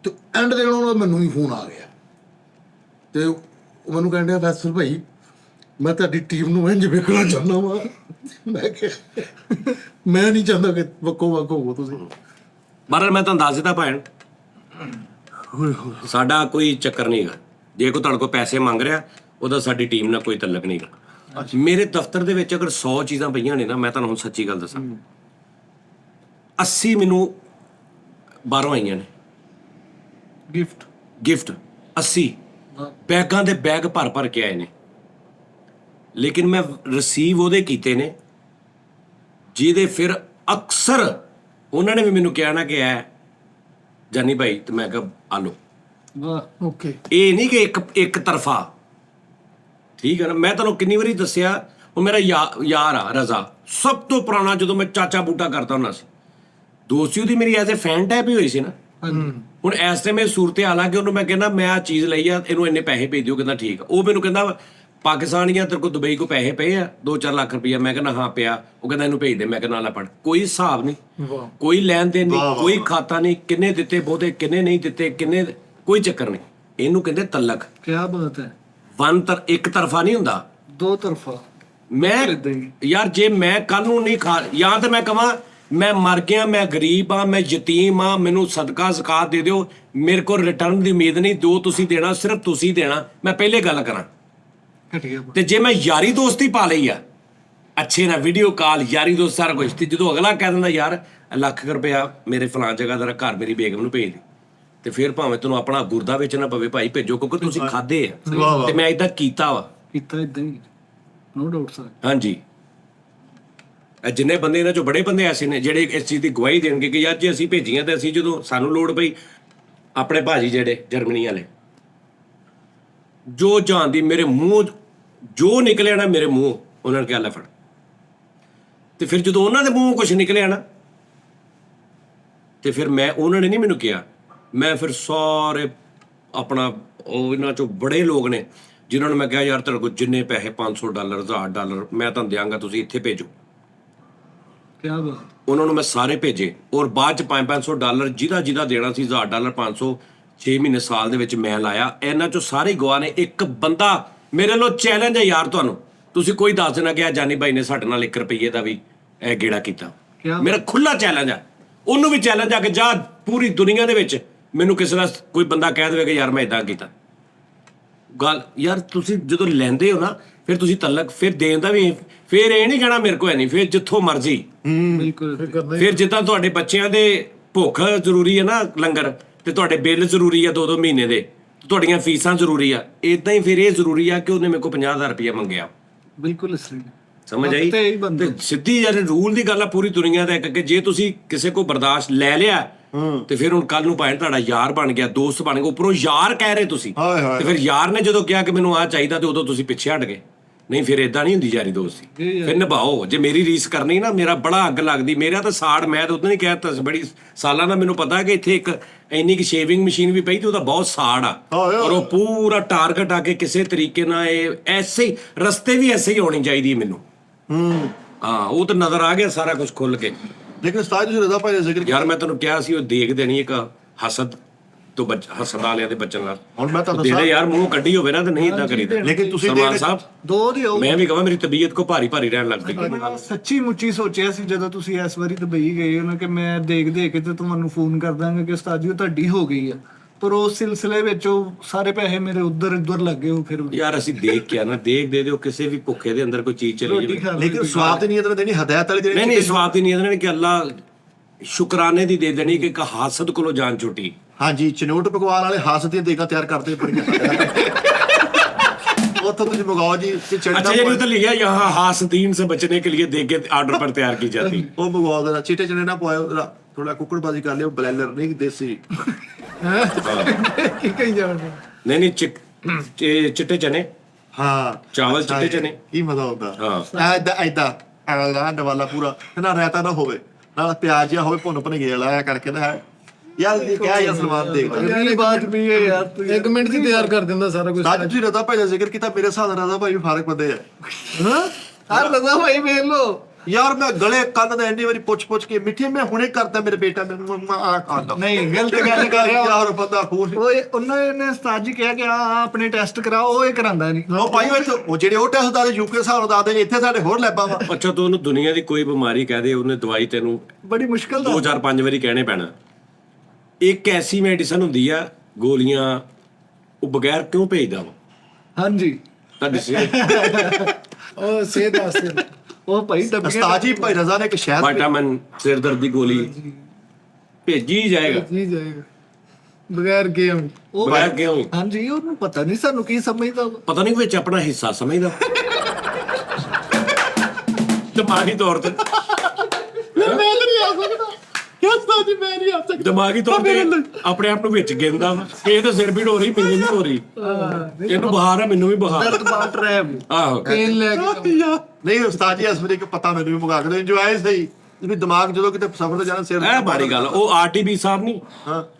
ਤੇ ਐਂਡ ਦੇ ਨਾਲ ਮੈਨੂੰ ਵੀ ਫੋਨ ਆ ਗਿਆ ਤੇ ਉਹ ਮੈਨੂੰ ਕਹਿਣ ਡਿਆ ਫੈਸਲ ਭਾਈ ਮੈਂ ਤੁਹਾਡੀ ਟੀਮ ਨੂੰ ਇੰਜ ਵੇਖਣਾ ਚਾਹੁੰਦਾ ਵਾਂ। ਮੈਂ ਕਿਹਾ ਮੈਂ ਨਹੀਂ ਚਾਹੁੰਦਾ ਕਿ ਵੱਖੋ ਵੱਖ ਹੋਵੋ ਤੁਸੀਂ। ਮਹਾਰਾਜ ਮੈਂ ਤੁਹਾਨੂੰ ਦੱਸ ਦਿੱਤਾ ਭੈਣ, ਸਾਡਾ ਕੋਈ ਚੱਕਰ ਨਹੀਂ ਹੈਗਾ। ਜੇ ਕੋਈ ਤੁਹਾਡੇ ਕੋਲ ਪੈਸੇ ਮੰਗ ਰਿਹਾ, ਉਹਦਾ ਸਾਡੀ ਟੀਮ ਨਾਲ ਕੋਈ ਤਲਕ ਨਹੀਂ ਹੈਗਾ। ਮੇਰੇ ਦਫ਼ਤਰ ਦੇ ਵਿੱਚ ਅਗਰ 100 ਚੀਜ਼ਾਂ ਪਈਆਂ ਨੇ ਨਾ, ਮੈਂ ਤੁਹਾਨੂੰ ਹੁਣ ਸੱਚੀ ਗੱਲ ਦੱਸਾਂ, 80 ਮੈਨੂੰ ਬਾਹਰੋਂ ਆਈਆਂ ਨੇ ਗਿਫਟ 80 ਬੈਗਾਂ ਦੇ ਬੈਗ ਭਰ ਕੇ ਆਏ ਨੇ। ਲੇਕਿਨ ਮੈਂ ਰਿਸੀਵ ਉਹਦੇ ਕੀਤੇ ਨੇ ਜਿਹਦੇ ਫਿਰ ਅਕਸਰ ਉਹਨਾਂ ਨੇ ਵੀ ਮੈਨੂੰ ਕਿਹਾ ਨਾ ਕਿ ਐ ਜਾਨੀ ਭਾਈ, ਤੇ ਮੈਂ ਕਿਹਾ ਆ ਲਓ। ਵਾਹ ਓਕੇ, ਇਹ ਨਹੀਂ ਕਿ ਇੱਕ ਤਰਫਾ, ਠੀਕ ਹੈ ਨਾ। ਮੈਂ ਤੁਹਾਨੂੰ ਕਿੰਨੀ ਵਾਰੀ ਦੱਸਿਆ, ਉਹ ਮੇਰਾ ਯਾਰ ਆ ਰਜ਼ਾ, ਸਭ ਤੋਂ ਪੁਰਾਣਾ, ਜਦੋਂ ਮੈਂ ਚਾਚਾ ਬੂਟਾ ਕਰਦਾ ਹੁੰਦਾ ਸੀ, ਦੋਸਤੀ ਉਹਦੀ ਮੇਰੀ ਐਜ਼ ਏ ਫੈਨ ਟਾਈਪ ਹੀ ਹੋਈ ਸੀ ਨਾ। ਹੁਣ ਇਸ ਟਾਈਮ ਇਹ ਸੂਰਤ ਹਾਲ ਆ ਕਿ ਉਹਨੂੰ ਮੈਂ ਕਹਿੰਦਾ ਮੈਂ ਆ ਚੀਜ਼ ਲਈ ਆ, ਇਹਨੂੰ ਇੰਨੇ ਪੈਸੇ ਭੇਜ ਦਿਓ, ਕਹਿੰਦਾ ਠੀਕ ਆ। ਉਹ ਮੈਨੂੰ ਕਹਿੰਦਾ ਪਾਕਿਸਤਾਨੀਆਂ ਤੇਰੇ ਕੋਲ ਦੁਬਈ ਕੋ ਪੈਸੇ ਪਏ ਆ 2-4 ਲੱਖ ਰੁਪਈਆ, ਮੈਂ ਕਹਿੰਦਾ ਹਾਂ ਪਿਆ। ਉਹ ਕਹਿੰਦਾ ਇਹਨੂੰ ਭੇਜ ਦੇ, ਮੈਂ ਕਹਿੰਦਾ ਲੈ ਪੜ। ਕੋਈ ਹਿਸਾਬ ਨਹੀਂ, ਕੋਈ ਲੈਣ ਦੇਣ ਨਹੀਂ, ਕੋਈ ਖਾਤਾ ਨਹੀਂ, ਕਿੰਨੇ ਦਿੱਤੇ ਬਹੁਤੇ, ਕਿੰਨੇ ਨਹੀਂ ਦਿੱਤੇ, ਕਿੰਨੇ, ਕੋਈ ਚੱਕਰ ਨਹੀਂ। ਇਹਨੂੰ ਕਹਿੰਦੇ ਤਲਕ। ਕੀ ਬਾਤ ਹੈ। ਇੱਕ ਤਰਫਾ ਨਹੀਂ ਹੁੰਦਾ, ਦੋ ਤਰਫਾ। ਮੈਂ ਯਾਰ ਜੇ ਮੈਂ ਕੱਲ ਨੂੰ ਨਹੀਂ ਜਾਂ ਤਾਂ ਮੈਂ ਕਹਾਂ ਮੈਂ ਮਰ ਗਿਆ, ਮੈਂ ਗਰੀਬ ਆ, ਮੈਂ ਯਤੀਮ ਆ, ਮੈਨੂੰ ਸਦਕਾ ਜ਼ਕਾਤ ਦੇ ਦਿਓ, ਮੇਰੇ ਕੋਲ ਰਿਟਰਨ ਦੀ ਉਮੀਦ ਨਹੀਂ, ਜੋ ਤੁਸੀਂ ਦੇਣਾ ਸਿਰਫ ਤੁਸੀਂ ਦੇਣਾ, ਮੈਂ ਪਹਿਲੇ ਗੱਲ ਕਰਾਂ। ਤੇ ਜੇ ਮੈਂ ਯਾਰੀ ਦੋਸਤੀ ਪਾ ਲਈ ਆ, ਅੱਛੇ ਨਾ ਵੀਡੀਓ ਕਾਲ, ਯਾਰੀ ਦੋਸਤ, ਸਾਰਾ ਕੁਝ, ਤੇ ਜਦੋਂ ਅਗਲਾ ਕਹਿ ਦਿੰਦਾ ਯਾਰ ਲੱਖ ਰੁਪਇਆ ਮੇਰੇ ਫਲਾਂ ਜਗ੍ਹਾ ਦਾ ਘਰ ਮੇਰੀ ਬੇਗਮ ਨੂੰ ਭੇਜ ਦੇ, ਤੇ ਫਿਰ ਭਾਵੇਂ ਤੈਨੂੰ ਆਪਣਾ ਗੁਰਦਾ ਵੇਚਣਾ ਪਵੇ ਭਾਈ, ਭੇਜੋ, ਕਿਉਂਕਿ ਤੁਸੀਂ ਖਾਦੇ ਆ। ਤੇ ਮੈਂ ਏਦਾਂ ਕੀਤਾ ਵਾ, ਕੀਤਾ ਇਦਾਂ ਹੀ, ਨੋ ਡਾਊਟ ਸਰ। ਹਾਂਜੀ, ਜਿੰਨੇ ਬੰਦੇ ਇਹਨਾਂ ਚੋਂ ਬੜੇ ਬੰਦੇ ਐਸੇ ਨੇ ਜਿਹੜੇ ਇਸ ਚੀਜ਼ ਦੀ ਗਵਾਹੀ ਦੇਣਗੇ ਕਿ ਯਾਰ ਜੇ ਅਸੀਂ ਭੇਜੀਆਂ ਤੇ ਅਸੀਂ ਜਦੋਂ ਸਾਨੂੰ ਲੋੜ ਪਈ, ਆਪਣੇ ਭਾਜੀ ਜਿਹੜੇ ਜਰਮਨੀ ਵਾਲੇ, ਜੋ ਜਾਣਦੀ ਮੇਰੇ ਮੂੰਹ ਜੋ ਨਿਕਲਿਆ ਨਾ ਮੇਰੇ ਮੂੰਹ, ਉਹਨਾਂ ਨੇ ਕਿਹਾ ਲੈ ਫੜ। ਤੇ ਫਿਰ ਜਦੋਂ ਉਹਨਾਂ ਦੇ ਮੂੰਹੋਂ ਕੁਝ ਨਿਕਲਿਆ ਨਾ, ਤੇ ਫਿਰ ਉਹਨਾਂ ਨੇ ਨਹੀਂ ਮੈਨੂੰ ਕਿਹਾ, ਮੈਂ ਫਿਰ ਸਾਰੇ ਆਪਣਾ ਉਹ ਇਹਨਾਂ ਚੋਂ ਬੜੇ ਲੋਕ ਨੇ ਜਿਨ੍ਹਾਂ ਨੂੰ ਮੈਂ ਕਿਹਾ ਯਾਰ ਤੁਹਾਡੇ ਕੋਲ ਜਿੰਨੇ ਪੈਸੇ $500 $1000 ਮੈਂ ਤੁਹਾਨੂੰ ਦਿਆਂਗਾ, ਤੁਸੀਂ ਇੱਥੇ ਭੇਜੋ। ਕਿਆ ਬਾਤ। ਉਹਨਾਂ ਨੂੰ ਮੈਂ ਸਾਰੇ ਭੇਜੇ, ਔਰ ਬਾਅਦ ਚ $500 ਜਿਹਦਾ ਦੇਣਾ ਸੀ, $1000 500 6 ਮਹੀਨੇ ਸਾਲ ਦੇ ਵਿੱਚ ਮੈਂ ਲਾਇਆ। ਇਹਨਾਂ ਚੋਂ ਸਾਰੇ ਗਵਾਹ ਨੇ। ਇੱਕ ਬੰਦਾ ਮੇਰੇ ਲੋ ਚੈਲੰਜ ਹੈ ਯਾਰ, ਤੁਹਾਨੂੰ ਤੁਸੀਂ ਕੋਈ ਦੱਸ ਦੇਣਾ ਕਿ ਜਾਨੀ ਬਾਈ ਨੇ ਸਾਡੇ ਨਾਲ 1 ਰੁਪਈਏ ਦਾ ਵੀ ਇਹ ਗੇੜਾ ਕੀਤਾ। ਮੇਰਾ ਖੁੱਲਾ ਚੈਲੰਜ ਹੈ। ਉਹਨੂੰ ਵੀ ਚੈਲੰਜ ਆ ਕਿ ਜਾ ਪੂਰੀ ਦੁਨੀਆ ਦੇ ਵਿੱਚ ਮੈਨੂੰ ਕਿਸੇ ਦਾ ਕੋਈ ਬੰਦਾ ਕਹਿ ਦੇਵੇ ਕਿ ਯਾਰ ਮੈਂ ਇਦਾਂ ਕੀਤਾ। ਗੱਲ ਯਾਰ ਤੁਸੀਂ ਜਦੋਂ ਲੈਂਦੇ ਹੋ ਨਾ, ਫਿਰ ਤੁਸੀਂ ਤਲਕ ਫਿਰ ਦੇਣ ਦਾ ਵੀ, ਫਿਰ ਇਹ ਨਹੀਂ ਕਹਿਣਾ ਮੇਰੇ ਕੋਲ ਹੈ ਨਹੀਂ, ਫਿਰ ਜਿੱਥੋਂ ਮਰਜ਼ੀ। ਬਿਲਕੁਲ। ਫਿਰ ਜਿੱਦਾਂ ਤੁਹਾਡੇ ਬੱਚਿਆਂ ਦੇ ਭੁੱਖ ਜ਼ਰੂਰੀ ਹੈ ਨਾ, ਲੰਗਰ, ਤੇ ਤੁਹਾਡੇ ਬਿੱਲ ਜ਼ਰੂਰੀ ਆ 2-2 ਮਹੀਨੇ ਦੇ, ਤੁਹਾਡੀਆਂ ਫੀਸਾਂ ਜ਼ਰੂਰੀ ਆ, ਇਦਾਂ ਹੀ ਫਿਰ ਇਹ ਜ਼ਰੂਰੀ ਆ ਕਿ ਉਹਨੇ ਮੇਰੇ ਕੋਲ $50,000 ਰੁਪਇਆ ਮੰਗਿਆ। ਬਿਲਕੁਲ ਸਹੀ। ਸਮਝ ਆਈ? ਤੇ ਸਿੱਧੀ ਯਾਰ ਰੂਲ ਦੀ ਗੱਲ ਆ ਪੂਰੀ ਦੁਨੀਆ ਦਾ, ਕਿ ਜੇ ਤੁਸੀਂ ਕਿਸੇ ਕੋ ਬਰਦਾਸ਼ਤ ਲੈ ਲਿਆ ਤੇ ਫਿਰ ਹੁਣ ਕੱਲ ਨੂੰ ਭਾਵੇਂ ਤੁਹਾਡਾ ਯਾਰ ਬਣ ਗਿਆ, ਦੋਸਤ ਬਣ ਗਿਆ, ਉੱਪਰੋਂ ਯਾਰ ਕਹਿ ਰਹੇ ਤੁਸੀਂ, ਤੇ ਫਿਰ ਯਾਰ ਨੇ ਜਦੋਂ ਕਿਹਾ ਕਿ ਮੈਨੂੰ ਆਹ ਚਾਹੀਦਾ ਤੇ ਉਦੋਂ ਤੁਸੀਂ ਪਿੱਛੇ ਹਟ ਗਏ। ਨਹੀਂ, ਫਿਰ ਇਦਾਂ ਨਹੀਂ ਹੁੰਦੀ ਯਾਰੀ ਦੋਸਤੀ, ਫਿਰ ਨਿਭਾਓ। ਜੇ ਮੇਰੀ ਰੀਸ ਕਰਨੀ ਨਾ, ਮੇਰਾ ਬੜਾ ਅੱਗ ਲੱਗਦੀ, ਮੇਰਾ ਤਾਂ ਸਾੜ, ਮੈਂ ਤਾਂ ਉਦੋਂ ਹੀ ਕਹਿਤਾ ਬੜੀ ਸਾਲਾਂ ਦਾ ਮੈਨੂੰ ਪਤਾ ਕਿ ਇੱਥੇ ਇੱਕ ਇੰਨੀ ਕਿ ਸ਼ੇਵਿੰਗ ਮਸ਼ੀਨ ਵੀ ਪਈ ਤੇ ਉਹਦਾ ਬਹੁਤ ਸਾੜ ਆ, ਔਰ ਉਹ ਪੂਰਾ ਟਾਰਗੇਟ ਆ ਕੇ ਕਿਸੇ ਤਰੀਕੇ ਨਾਲ ਇਹ ਐਸੇ ਹੀ ਰਸਤੇ ਵੀ ਐਸੇ ਹੀ ਹੋਣੀ ਚਾਹੀਦੀ ਮੈਨੂੰ। ਹਾਂ, ਉਹ ਤਾਂ ਨਜ਼ਰ ਆ ਗਿਆ ਸਾਰਾ ਕੁਝ ਖੁੱਲ ਕੇ। ਲੇਕਿਨ ਉਸਤਾਦ ਤੁਸੀਂ ਰਜ਼ਾ ਭਾਈ ਦਾ ਜ਼ਿਕਰ ਯਾਰ ਮੈਂ ਤੈਨੂੰ ਕਿਹਾ ਸੀ ਉਹ ਦੇਖ ਦੇਣੀ ਇੱਕ ਹਸਦ ਤੋਂ ਹਸਦ ਵਾਲਿਆਂ ਦੇ ਬਚਣ ਨਾਲ। ਹੁਣ ਮੈਂ ਤੁਹਾਨੂੰ ਤੇਰੇ ਯਾਰ ਮੂੰਹ ਕੱਢੀ ਹੋਵੇ ਨਾ ਤੇ ਨਹੀਂ ਇਦਾਂ ਕਰੀਦਾ। ਲੇਕਿਨ ਤੁਸੀਂ ਸਲਮਾਨ ਸਾਹਿਬ ਦੋ ਦਿਓ। ਮੈਂ ਵੀ ਕਹਾਂ ਮੇਰੀ ਤਬੀਅਤ ਕੋ ਭਾਰੀ ਰਹਿਣ ਲੱਗ ਪਈ। ਮੈਂ ਸੱਚੀ ਮੁੱਚੀ ਸੋਚਿਆ ਸੀ ਜਦੋਂ ਤੁਸੀਂ ਇਸ ਵਾਰੀ ਦੁਬਈ ਗਏ ਹੋ ਨਾ ਕਿ ਮੈਂ ਦੇਖ ਕੇ ਤੇ ਤੁਹਾਨੂੰ ਫੋਨ ਕਰ ਦਾਂਗਾ ਕਿ ਉਸਤਾਦ ਜੀ ਉਹ ਤੁਹਾਡੀ ਹੋ ਗਈ ਆ, ਪਰ ਉਸ ਸਿਲਸਿਲੇ ਵਿੱਚ ਉਹ ਸਾਰੇ ਪੈਸੇ ਮੇਰੇ ਉੱਧਰ ਲੱਗੇ ਹੋ। ਫਿਰ ਯਾਰ ਅਸੀਂ ਦੇਖ ਕੇ ਨਾ ਦੇ ਦਿਓ ਕਿਸੇ ਵੀ ਭੁੱਖੇ ਦੇ ਅੰਦਰ ਕੋਈ ਚੀਜ਼ ਚਲੀ ਜਾਵੇ। ਲੇਕਿਨ ਸਵਾਬ ਦੀ ਨੀਅਤ ਨਾਲ ਦੇਣੀ, ਹਦਾਇਤ ਵਾਲੀ ਦੇਣੀ। ਨਹੀਂ ਸਵਾਬ ਦੀ ਨੀਅਤ ਨਾਲ ਕਿ ਅੱਲਾ ਸ਼ੁਕਰਾਨੇ ਦੀ ਦੇ ਦੇਣੀ ਕਿ ਹਾਸਦ ਕੋਲੋਂ ਜਾਨ ਛੁੱਟੀ। ਹਾਂਜੀ, ਚਨੋਟ ਪਕਵਾਨ ਵਾਲੇ ਹਾਸਦ ਦੀਆਂ ਦੇਗਾ ਤਿਆਰ ਕਰਦੇ ਬੜੀਆਂ। ਉੱਥੋਂ ਤੁਸੀਂ ਮੰਗਾਓ ਜੀ। अच्छा ये तो लिखा यहाँ हासदीन से बचने के लिए देगे ऑर्डर पर तैयार की जाती। ਉਹ ਮੰਗਵਾ ਦੇਣਾ। ਚਿੱਟੇ ਚਨੇ ਨਾ ਪਾਇਓ, ਥੋੜਾ ਕੁੱਕੜਬਾਜ਼ੀ ਕਰ ਲਿਓ, ਬਲੈਲਰ ਨਹੀਂ ਦੇਸੀ। ਕੀ ਕਹੀ ਜਾਣਗੇ। नहीं चिट्टे चने, ਹਾਂ, ਚਾਵਲ ਚਿੱਟੇ ਚਨੇ। ਕੀ ਮਜ਼ਾ ਆਉਂਦਾ। ਹਾਂ ਐਦਾਂ ਐਦਾਂ ਵਾਲਾ ਪੂਰਾ ਨਾ, ਰਾਇਤਾ ਨਾ ਹੋਵੇ, ਨਾਲ ਪਿਆਜ਼ ਜਿਹਾ ਹੋਵੇ, ਭੁੰਨ ਕੇ ਲਾਇਆ ਕਰਕੇ ਨਾ। ਯਾਰ ਇਹ ਕਿਹਾ ਯਾਰ ਸਲਮਾਨ ਦੇਖ ਅਗਲੀ ਬਾਤ ਵੀ ਹੈ ਯਾਰ, ਤੂੰ 1 ਮਿੰਟ 'ਚ ਤਿਆਰ ਕਰ ਦਿੰਦਾ ਸਾਰਾ ਕੁਝ। ਅੱਜ ਤੁਸੀਂ ਰਜ਼ਾ ਭਾਈ ਦਾ ਜ਼ਿਕਰ ਕੀਤਾ, ਮੇਰੇ ਹਿਸਾਬ ਨਾਲ ਰਜ਼ਾ ਭਾਈ ਵੀ ਫਾਰਕ ਬੰਦੇ ਆ। ਹਰ ਰਜ਼ਾ ਭਾਈ ਵੇਖ ਲੋ ਯਾਰ ਮੈਂ ਗਲੇ ਕੰਨ ਦਾ ਇੰਨੀ ਵਾਰੀ ਪੁੱਛ ਕੇ ਮਿੱਠੇ ਮੈਂ ਹੁਣੇ ਕਰਦਾ, ਮੇਰੇ ਬੇਟਾ ਮੈਨੂੰ ਆ ਖਾਂਦਾ। ਨਹੀਂ, ਗਲਤ ਗੱਲ ਕਰ ਰਿਹਾ ਯਾਰ ਬੰਦਾ ਖੂਨ। ਉਹਨਾਂ ਨੇ ਉਸਤਾਦ ਜੀ ਕਿਹਾ ਕਿ ਆ ਆਪਣੇ ਟੈਸਟ ਕਰਾਓ, ਉਹ ਇਹ ਕਰਾਂਦਾ ਨਹੀਂ। ਉਹ ਭਾਈ ਉਹ ਜਿਹੜੇ ਉਹ ਟੈਸਟ ਦਾ ਯੂਕੇ ਹਿਸਾਬ ਨਾਲ ਦੱਸਦੇ, ਇੱਥੇ ਸਾਡੇ ਹੋਰ ਲੈਬਾਂ ਵਾ। ਅੱਛਾ ਤੂੰ ਉਹਨੂੰ ਦੁਨੀਆ ਦੀ ਕੋਈ ਬਿਮਾਰੀ ਕਹਿ ਦੇ, ਉਹਨੇ ਦਵਾਈ ਤੈਨੂੰ ਬੜੀ ਮੁਸ਼ਕਲ ਦਾ 2-4-5 ਵਾਰੀ ਕਹਿਣੇ ਪੈਣਾ। ਇੱਕ ਐਸੀ ਮੈਡੀਸਨ ਹੁੰਦੀ ਆ, ਗੋਲੀਆਂ, ਉਹ ਬਗੈਰ ਕਿਉਂ ਭੇਜਦਾ ਵਾ? ਹਾਂਜੀ, ਤੁਹਾਡੀ ਉਹ ਸਿਹਤ ਵਾਸਤੇ ਉਹ ਭਾਈ ਉਸਤਾਦ ਜੀ ਭਾਈ ਰਜ਼ਾ ਨੇ ਇੱਕ ਸ਼ਹਿਰ ਵਿਟਾਮਿਨ ਸਿਰ ਦਰਦ ਦੀ ਗੋਲੀ ਭੇਜੀ ਜਾਏਗਾ। ਜੀ ਜਾਏਗਾ ਬਗੈਰ ਗੇਮ। ਬਗੈਰ ਕਿਉਂ? ਹਾਂਜੀ, ਉਹਨੂੰ ਪਤਾ ਨਹੀਂ ਸਾਨੂੰ ਕੀ ਸਮਝਦਾ। ਪਤਾ ਨਹੀਂ ਵਿੱਚ ਆਪਣਾ ਹਿੱਸਾ ਸਮਝਦਾ ਦਿਮਾਗੀ ਤੌਰ ਤੇ। ਦਿਮਾਗੀ ਤੌਰ ਤੇ ਆਪਣੇ ਆਪ ਨੂੰ ਵਿੱਚ ਗਿਣਦਾ ਵਾ ਕਿ ਇਹ ਤਾਂ ਸਿਰ ਪੀੜ ਹੋ ਰਹੀ, ਮੈਨੂੰ ਨਹੀਂ ਹੋ ਰਹੀ, ਇਹਨੂੰ ਬੁਖਾਰ ਹੈ ਮੈਨੂੰ ਵੀ ਬੁਖਾਰ। ਦਰਦ ਬਾਟ ਰਿਹਾ ਆਹੋ ਪੇਨ ਲੈ ਕੇ ਨਹੀਂ ਉਸਤਾਦ ਜੀ, ਇਸ ਵੇਲੇ ਕਿ ਪਤਾ ਮੈਨੂੰ ਵੀ ਮੁਕਾ ਕੇ ਇੰਜੋਏ ਸਹੀ ਵੀ ਦਿਮਾਗ ਜਦੋਂ ਕਿਤੇ ਸਫ਼ਰ ਤੇ ਜਾਣਾ ਸਿਰ ਇਹ ਬਾਰੀ ਗੱਲ। ਉਹ ਆਰਟੀਬੀ ਸਾਹਿਬ ਨਹੀਂ,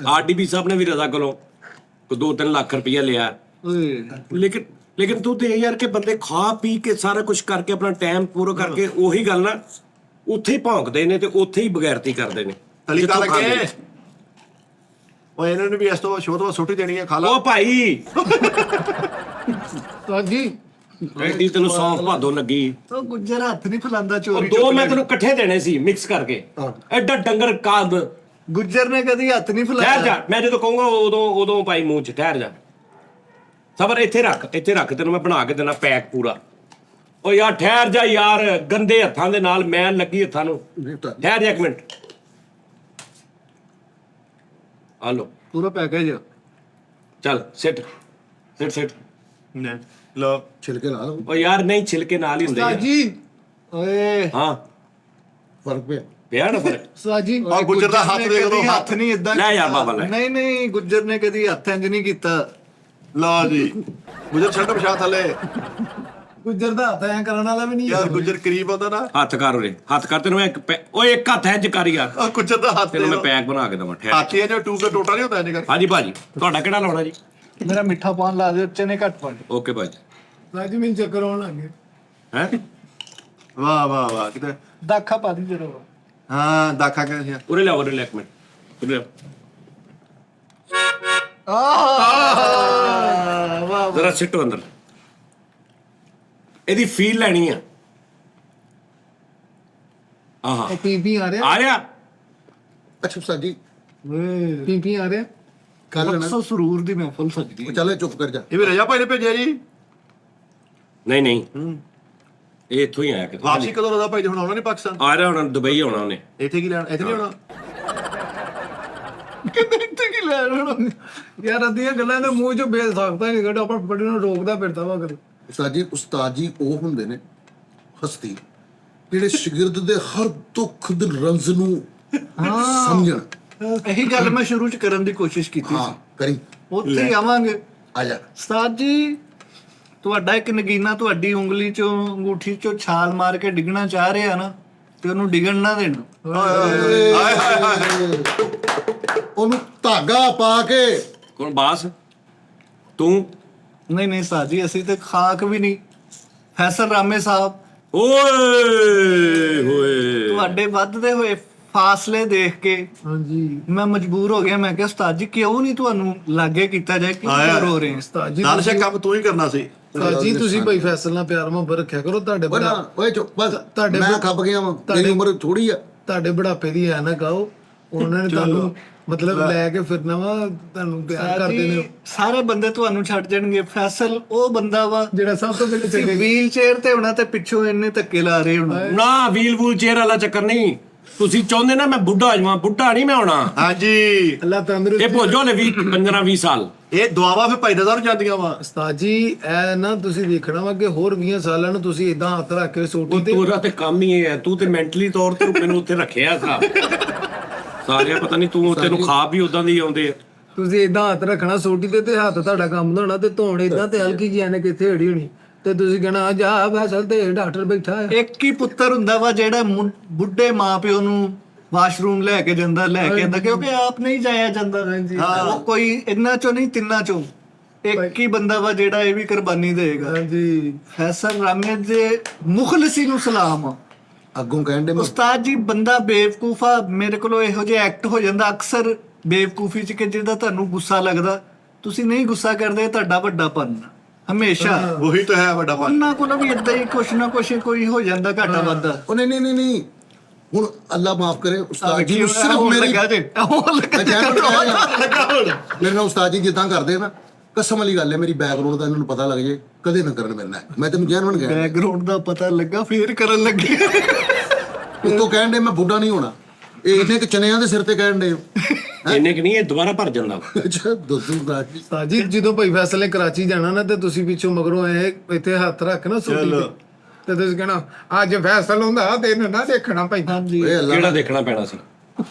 ਆਰਟੀਬੀ ਸਾਹਿਬ ਨੇ ਵੀ ਰਜ਼ਾ ਕੋਲੋਂ 2-3 ਲੱਖ ਰੁਪਇਆ ਲਿਆ। ਲੇਕਿਨ ਤੂੰ ਦੇਖ ਯਾਰ ਕਿ ਬੰਦੇ ਖਾ ਪੀ ਕੇ ਸਾਰਾ ਕੁਝ ਕਰਕੇ ਆਪਣਾ ਟਾਈਮ ਪੂਰਾ ਕਰਕੇ ਉਹੀ ਗੱਲ ਨਾ ਉੱਥੇ ਹੀ ਭੌਂਕਦੇ ਨੇ ਤੇ ਉੱਥੇ ਹੀ ਬਗੈਰਤੀ ਕਰਦੇ ਨੇ। ਤਲੀ ਕਰ ਕੇ ਉਹ ਇਹਨਾਂ ਨੂੰ ਵੀ ਇਸ ਤੋਂ ਸ਼ੋਅ ਤੋਂ ਛੁੱਟੀ ਦੇਣੀ ਹੈ, ਖਾ ਲਾ। ਉਹ ਭਾਈ ਜੀ ਐਡੀ ਤੈਨੂੰ ਸੌਂਫ ਭਾਦੋਂ ਲੱਗੀ। ਉਹ ਗੁੱਜਰ ਹੱਥ ਨਹੀਂ ਫਲਾਂਦਾ ਉਹ ਚੋਰੀ। 2 ਮੈਂ ਤੈਨੂੰ ਇਕੱਠੇ ਦੇਣੇ ਸੀ ਮਿਕਸ ਕਰਕੇ। ਐਡਾ ਡੰਗਰ ਕਾਦ ਗੁੱਜਰ ਨੇ ਕਦੀ ਹੱਥ ਨਹੀਂ ਠਹਿਰ ਫਲਾਇਆ। ਜਾ, ਮੈਂ ਜਦੋਂ ਕਹੂੰਗਾ ਉਦੋਂ ਭਾਈ ਮੂੰਹ 'ਚ ਠਹਿਰ ਜਾ। ਸਬਰ ਇੱਥੇ ਰੱਖ ਤੈਨੂੰ ਮੈਂ ਬਣਾ ਕੇ ਦੇਣਾ ਪੈਕ ਪੂਰਾ। ਉਹ ਯਾਰ ਠਹਿਰ ਜਾ ਯਾਰ, ਗੰਦੇ ਹੱਥਾਂ ਦੇ ਨਾਲ ਮੈਲ ਲੱਗੀ ਹੱਥਾਂ ਨੂੰ। ਠਹਿਰ ਜਾ 1 ਮਿੰਟ। ਆ ਲੋ ਪੂਰਾ ਪੈਕੇਜ। ਚੱਲ ਸਿੱਟ। ਲੋ ਛਿਲਕੇ ਲਾ ਲਓ, ਉਹ ਯਾਰ ਨਹੀਂ ਛਿਲਕੇ ਨਾਲ ਹੀ ਹੁੰਦੇ ਉਸਤਾਦ ਯਾਰ। ਜੀ ਓਏ ਹਾਂ ਫਰਕ ਪਿਆ। ਪਿਆ ਨਾ ਫਰਕ। ਉਸਤਾਦ ਜੀ ਆ ਗੁੱਜਰ ਦਾ ਹੱਥ ਦੇਖ ਲਓ, ਹੱਥ ਨਹੀਂ ਇਦਾਂ। ਲੈ ਯਾਰ ਬਾਬਾ ਲੈ। ਨਹੀਂ ਗੁੱਜਰ ਨੇ ਕਦੀ ਹੱਥ ਇੰਜ ਨਹੀਂ ਕੀਤਾ। ਲਾ ਜੀ ਗੁਜਰ ਛੱਡ ਪਛਾ ਥੱਲੇ। ਗੁੱਜਰ ਦਾ ਹੱਥ ਐ ਕਰਨ ਵਾਲਾ ਵੀ ਨਹੀਂ ਯਾਰ ਗੁੱਜਰ ਕਰੀਬ ਆਉਂਦਾ ਨਾ, ਹੱਥ ਕਰ ਉਰੇ, ਹੱਥ ਕਰ, ਤੈਨੂੰ ਮੈਂ ਓਏ ਇੱਕ ਹੱਥ ਇੰਜ ਕਰ ਯਾਰ, ਆ ਗੁੱਜਰ ਦਾ ਹੱਥ ਤੈਨੂੰ ਮੈਂ ਪੈਕ ਬਣਾ ਕੇ ਦਵਾਂ ਠਹਿਰ। ਹਾਥੀ ਜੋ ਟੂਬ ਦਾ ਟੋਟਾ ਨਹੀਂ ਹੁੰਦਾ ਇਹਨੇ ਕਰ। ਹਾਂਜੀ ਭਾਜੀ, ਤੁਹਾਡਾ ਕਿਹੜਾ ਲਾਉਣਾ ਜੀ? ਮੇਰਾ ਮਿੱਠਾ ਪਾਨ ਲਾ ਦਿਓ, ਚਨੇ ਘੱਟ ਪਾ ਦਿਓ। ਓਕੇ ਭਾਜੀ। ਰਾਜੂ ਮੈਨੂੰ ਚੱਕਰ ਆਉਣ ਲੱਗ ਗਏ। ਹੈ ਵਾਹ ਵਾਹ ਵਾਹ, ਕਿਤੇ ਦਾਖਾ ਪਾ ਦੀ ਜਰਾ। ਹਾਂ ਦਾਖਾ ਕਹਿੰਦੇ ਸੀ। ਉਰੇ ਲਿਆਓ, ਉਰੇ ਲੈ ਇੱਕ ਮਿੰਟ, ਉਰੇ ਲਿਆਓ। ਵਾਹ ਜ਼ਰਾ ਸਿੱਟੋ ਅੰਦਰ, ਇਹਦੀ ਫੀਲ ਲੈਣੀ ਆ। ਆਹਾ ਉਹ ਪੀ ਆ ਰਿਹਾ, ਆ ਰਿਹਾ। ਅੱਛਾ ਉਸਤਾਦ ਜੀ ਵੇ ਪੀ ਆ ਰਿਹਾ। ਕੱਲ ਨਾ ਸੋ ਸਰੂਰ ਦੀ ਮਹਿਫਲ ਸਜਦੀ ਉਹ ਚੱਲ ਚੁੱਪ ਕਰ ਜਾ। ਇਹ ਵੀ ਰਜਾ ਭਾਈ ਨੇ ਭੇਜਿਆ ਜੀ। ਨਹੀਂ ਨਹੀਂ, ਇਹ ਇੱਥੋਂ ਹੀ ਆਇਆ ਕਿਤੇ। ਵਾਪਸੀ ਕਦੋਂ ਰਜਾ ਭਾਈ ਜੀ? ਹੁਣ ਆਉਣਾ ਨਹੀਂ ਪਾਕਿਸਤਾਨ? ਆ ਰਿਹਾ ਹੁਣ, ਦੁਬਈ ਆਉਣਾ ਉਹਨੇ। ਇੱਥੇ ਕੀ ਲੈਣ? ਇੱਥੇ ਨਹੀਂ ਆਉਣਾ। ਕਿੰਨੇ ਕੀ ਲੈ ਰਹਾ ਯਾਰ ਅੱਧੀਆਂ ਗੱਲਾਂ ਦੇ ਮੂੰਹ ਚੋਂ ਬੇਲ ਸਕਦਾ ਨਹੀਂ ਕੱਢ, ਆਪਾਂ ਬੜੇ ਨੂੰ ਰੋਕਦਾ ਫਿਰਦਾ ਵਾ ਕਰ। ਉਸਤਾਦ ਜੀ ਉਹ ਹੁੰਦੇ ਨੇ ਹਸਤੀ ਜਿਹੜੇ ਸ਼ਾਗਿਰਦ ਦੇ ਹਰ ਦੁੱਖ ਦੇ ਰੰਜ਼ ਨੂੰ ਸਮਝਣ। ਇਹੀ ਗੱਲ ਮੈਂ ਸ਼ੁਰੂ ਚ ਕਰਨ ਦੀ ਕੋਸ਼ਿਸ਼ ਕੀਤੀ ਹਾਂ ਸੀ। ਕਰੀ, ਉੱਥੇ ਹੀ ਆਵਾਂਗੇ। ਆ ਜਾ। ਉਸਤਾਦ ਜੀ, ਤੁਹਾਡਾ ਇੱਕ ਨਗੀਨਾ ਤੁਹਾਡੀ ਉਂਗਲੀ ਚੋਂ ਅੰਗੂਠੀ ਚੋਂ ਛਾਲ ਮਾਰ ਕੇ ਡਿੱਗਣਾ ਚਾਹ ਰਿਹਾ ਨਾ, ਤੇ ਉਹਨੂੰ ਡਿੱਗਣ ਨਾ ਦੇਣਾ। ਹਾਏ ਹਾਏ ਹਾਏ। ਉਹਨੂੰ ਧਾਗਾ ਪਾ ਕੇ ਕੌਣ ਬਾਸ? ਤੂੰ? ਨਹੀਂ ਨਹੀਂ ਉਸਤਾਦ ਜੀ, ਅਸੀਂ ਤੇ ਖਾਕ ਵੀ ਨਹੀਂ। ਫੈਸਲ ਰਾਮੇ ਸਾਹਿਬ, ਓਏ ਹੋਏ, ਤੁਹਾਡੇ ਵੱਧਦੇ ਹੋਏ ਫਾਸਲੇ ਦੇਖ ਕੇ ਹਾਂਜੀ ਮੈਂ ਮਜਬੂਰ ਹੋ ਗਿਆ। ਮੈਂ ਕਿਹਾ ਉਸਤਾਦ ਜੀ ਕਿਉਂ ਨਹੀਂ ਤੁਹਾਨੂੰ ਲਾਗੇ ਕੀਤਾ ਜਾਏ, ਕਿਉਂ ਕਰ ਹੋ ਰਹੇ ਹੋ? ਉਸਤਾਦ ਜੀ, ਨਾਲ ਕੰਮ ਤੂੰ ਹੀ ਕਰਨਾ ਸੀ। ਉਸਤਾਦ ਜੀ ਤੁਸੀਂ ਭਾਈ ਫੈਸਲ ਨਾਲ ਪਿਆਰ ਮੁਹੱਬਤ ਰੱਖਿਆ ਕਰੋ। ਤੁਹਾਡੇ ਓਏ ਨਾ ਓਏ ਚੁੱਪ ਬਸ, ਤੁਹਾਡੇ ਮੈਂ ਖੱਪ ਗਿਆ ਵਾਂ, ਮੇਰੀ ਉਮਰ ਥੋੜੀ ਆ। ਤੁਹਾਡੇ ਬੁਢਾਪੇ ਦੀ ਐ ਨਾ ਗਾਓ, ਉਹਨਾਂ ਨੇ ਤੁਹਾਨੂੰ ਮਤਲਬ ਲੈ ਕੇ ਫਿਰਨਾ ਵਾ, ਤੁਹਾਨੂੰ ਪਿਆਰ ਕਰਦੇ ਨੇ। ਸਾਰੇ ਬੰਦੇ ਤੁਹਾਨੂੰ ਛੱਡ ਜਾਣਗੇ, ਫੈਸਲ ਉਹ ਬੰਦਾ ਵਾ ਜਿਹੜਾ ਸਭ ਤੋਂ ਪਹਿਲੇ ਚੱਲੇ ਵੀਲ ਚੇਅਰ ਤੇ ਹੋਣਾ ਤੇ ਪਿੱਛੋਂ ਇੰਨੇ ਧੱਕੇ ਲਾ ਰਹੇ ਹੋਣਾ। ਨਾ ਵੀਲ ਵੂਲ ਚੇਅਰ ਵਾਲਾ ਚੱਕਰ ਨਹੀਂ। ਤੁਸੀਂ ਚਾਹੁੰਦੇ ਨਾ ਮੈਂ ਬੁੱਢਾ ਹੋ ਜਾਵਾਂ, ਬੁੱਢਾ ਨਹੀਂ ਮੈਂ ਹੋਣਾ। ਹਾਂਜੀ, ਅੱਲਾ ਤੰਦਰੁਸਤ। ਇਹ ਭੋਜੋ ਲੈ 15-20 ਸਾਲ। ਇਹ ਦੁਆਵਾਂ ਫਿਰ ਭਾਈ ਰਜ਼ਾ ਨੂੰ ਜਾਂਦੀਆਂ ਵਾ। ਉਸਤਾਦ ਜੀ ਐ ਨਾ ਤੁਸੀਂ ਦੇਖਣਾ ਵਾ ਕਿ ਹੋਰ 20 ਸਾਲਾਂ ਨੂੰ ਤੁਸੀਂ ਇਦਾਂ ਹੱਥ ਰੱਖ ਕੇ ਸੋਟੀ ਤੇ ਤੇਰਾ ਤੇ ਕੰਮ ਹੀ ਇਹ ਹੈ, ਤੂੰ ਤੇ ਮੈਂਟਲੀ ਤੌਰ ਤੇ ਮੈਨੂੰ ਉੱਥੇ ਰੱਖਿਆ ਸਾ ਸਾਰੇ ਪਤਾ ਨਹੀਂ, ਤੂੰ ਤੈਨੂੰ ਖਾ ਵੀ ਉਦਾਂ ਦੇ ਹੀ ਆਉਂਦੇ ਆ। ਤੁਸੀਂ ਇਦਾਂ ਹੱਥ ਰੱਖਣਾ ਸੋਟੀ ਤੇ ਹੱਥ ਤੁਹਾਡਾ ਕੰਮ ਹੋਣਾ, ਤੇ ਧੋਣ ਇਦਾਂ ਤੇ ਹਲਕੀ ਜਿਹੀ ਐਨੇ ਕਿੱਥੇ ਹੜੀ ਹੋਣੀ, ਤੇ ਤੁਸੀਂ ਕਹਿਣਾ ਜਾ ਫੈਸਲ ਤੇ ਡਾਕਟਰ ਬੈਠਾ ਹੈ। ਇੱਕ ਹੀ ਪੁੱਤਰ ਹੁੰਦਾ ਵਾ ਜਿਹੜਾ ਬੁੱਢੇ ਮਾਪਿਓ ਨੂੰ ਵਾਸ਼ਰੂਮ ਲੈ ਕੇ ਜਾਂਦਾ, ਲੈ ਕੇ ਆਂਦਾ, ਕਿਉਂਕਿ ਆਪ ਨਹੀਂ ਜਾਇਆ ਜਾਂਦਾ। ਹਾਂ, ਉਹ ਕੋਈ ਇੰਨਾ ਚੋਂ ਨਹੀਂ, ਤਿੰਨਾਂ ਚੋਂ ਇੱਕ ਹੀ ਬੰਦਾ ਵਾ ਜਿਹੜਾ ਇਹ ਵੀ ਕੁਰਬਾਨੀ ਦੇਗਾ। ਹਾਂਜੀ ਫੈਸਲ ਰਾਮੇ ਦੇ ਮੁਖਲਸੀ ਨੂੰ ਸਲਾਮ ਆ। ਅੱਗੋਂ ਕਹਿਣ ਦੇ ਉਸਤਾਦ ਜੀ, ਬੰਦਾ ਬੇਵਕੂਫਾ, ਮੇਰੇ ਕੋਲੋਂ ਇਹੋ ਜਿਹਾ ਐਕਟ ਹੋ ਜਾਂਦਾ ਅਕਸਰ ਬੇਵਕੂਫੀ ਚ ਕਿ ਜਿਹਦਾ ਤੁਹਾਨੂੰ ਗੁੱਸਾ ਲੱਗਦਾ, ਤੁਸੀਂ ਨਹੀਂ ਗੁੱਸਾ ਕਰਦੇ, ਤੁਹਾਡਾ ਵੱਡਾਪਨ ਹਮੇਸ਼ਾ। ਉਹੀ ਤਾਂ ਹੈ ਵੱਡਾ ਭਾਈ। ਉਹਨਾਂ ਕੋਲੋਂ ਵੀ ਇਦਾਂ ਹੀ ਕੁਛ ਨਾ ਕੁਛ ਕੋਈ ਹੋ ਜਾਂਦਾ, ਘਾਟਾ ਵਾਧਾ। ਉਹ ਨਹੀਂ ਹੁਣ ਅੱਲਾ ਮਾਫ ਕਰੇ ਉਸਤਾਦ ਜੀ ਨੂੰ ਸਿਰਫ ਹੋਣ ਮੇਰੀ ਲੱਗਾ ਜੇ ਹੋਣ ਲੱਗਾ ਮੈਂ ਕਹਿਣ ਲੱਗਾ ਹੁਣ ਮੇਰੇ ਨਾਲ ਉਸਤਾਦ ਜੀ ਜਿੱਦਾਂ ਕਰਦੇ ਨਾ, ਕਸਮ ਵਾਲੀ ਗੱਲ ਹੈ, ਮੇਰੀ ਬੈਕਗ੍ਰਾਉਂਡ ਦਾ ਇਹਨਾਂ ਨੂੰ ਪਤਾ ਲੱਗ ਜੇ, ਕਦੇ ਨਾ ਕਰਨ ਮੇਰੇ ਨਾਲ। ਮੈਂ ਤੈਨੂੰ ਜੈਨੂਨ ਕਹਿ ਰਿਹਾ, ਬੈਕਗ੍ਰਾਉਂਡ ਦਾ ਪਤਾ ਲੱਗਾ ਫੇਰ ਕਰਨ ਲੱਗੇ। ਉਤੋਂ ਕਹਿਣ ਦੇ ਮੈਂ ਬੁੱਢਾ ਨਹੀਂ ਹੋਣਾ। ਇਹ ਇੰਨੇ ਕਿ ਚਨਿਆਂ ਦੇ ਸਿਰ ਤੇ ਕਹਿਣ ਦੇ ਇੰਨੇ ਕਿ ਨਹੀਂ, ਇਹ ਦੁਬਾਰਾ ਭਰ ਜਾਂਦਾ। ਅੱਛਾ ਦੋਸਤੋ ਜੀ ਉਸਤਾਦ ਜੀ, ਜਦੋਂ ਭਾਈ ਫੈਸਲੇ ਕਰਾਚੀ ਜਾਣਾ ਨਾ, ਤੇ ਤੁਸੀਂ ਪਿੱਛੋਂ ਮਗਰੋਂ ਐ ਇੱਥੇ ਹੱਥ ਰੱਖ ਨਾ ਸੋਟੀ ਤੇ, ਤੇ ਤੁਸੀਂ ਕਹਿਣਾ ਅੱਜ ਫੈਸਲ ਹੁੰਦਾ ਤੈਨੂੰ ਨਾ ਦੇਖਣਾ ਭਾਈ। ਹਾਂਜੀ, ਓਏ ਅੱਲਾ ਕਿਹੜਾ ਦੇਖਣਾ ਪੈਣਾ ਸੀ?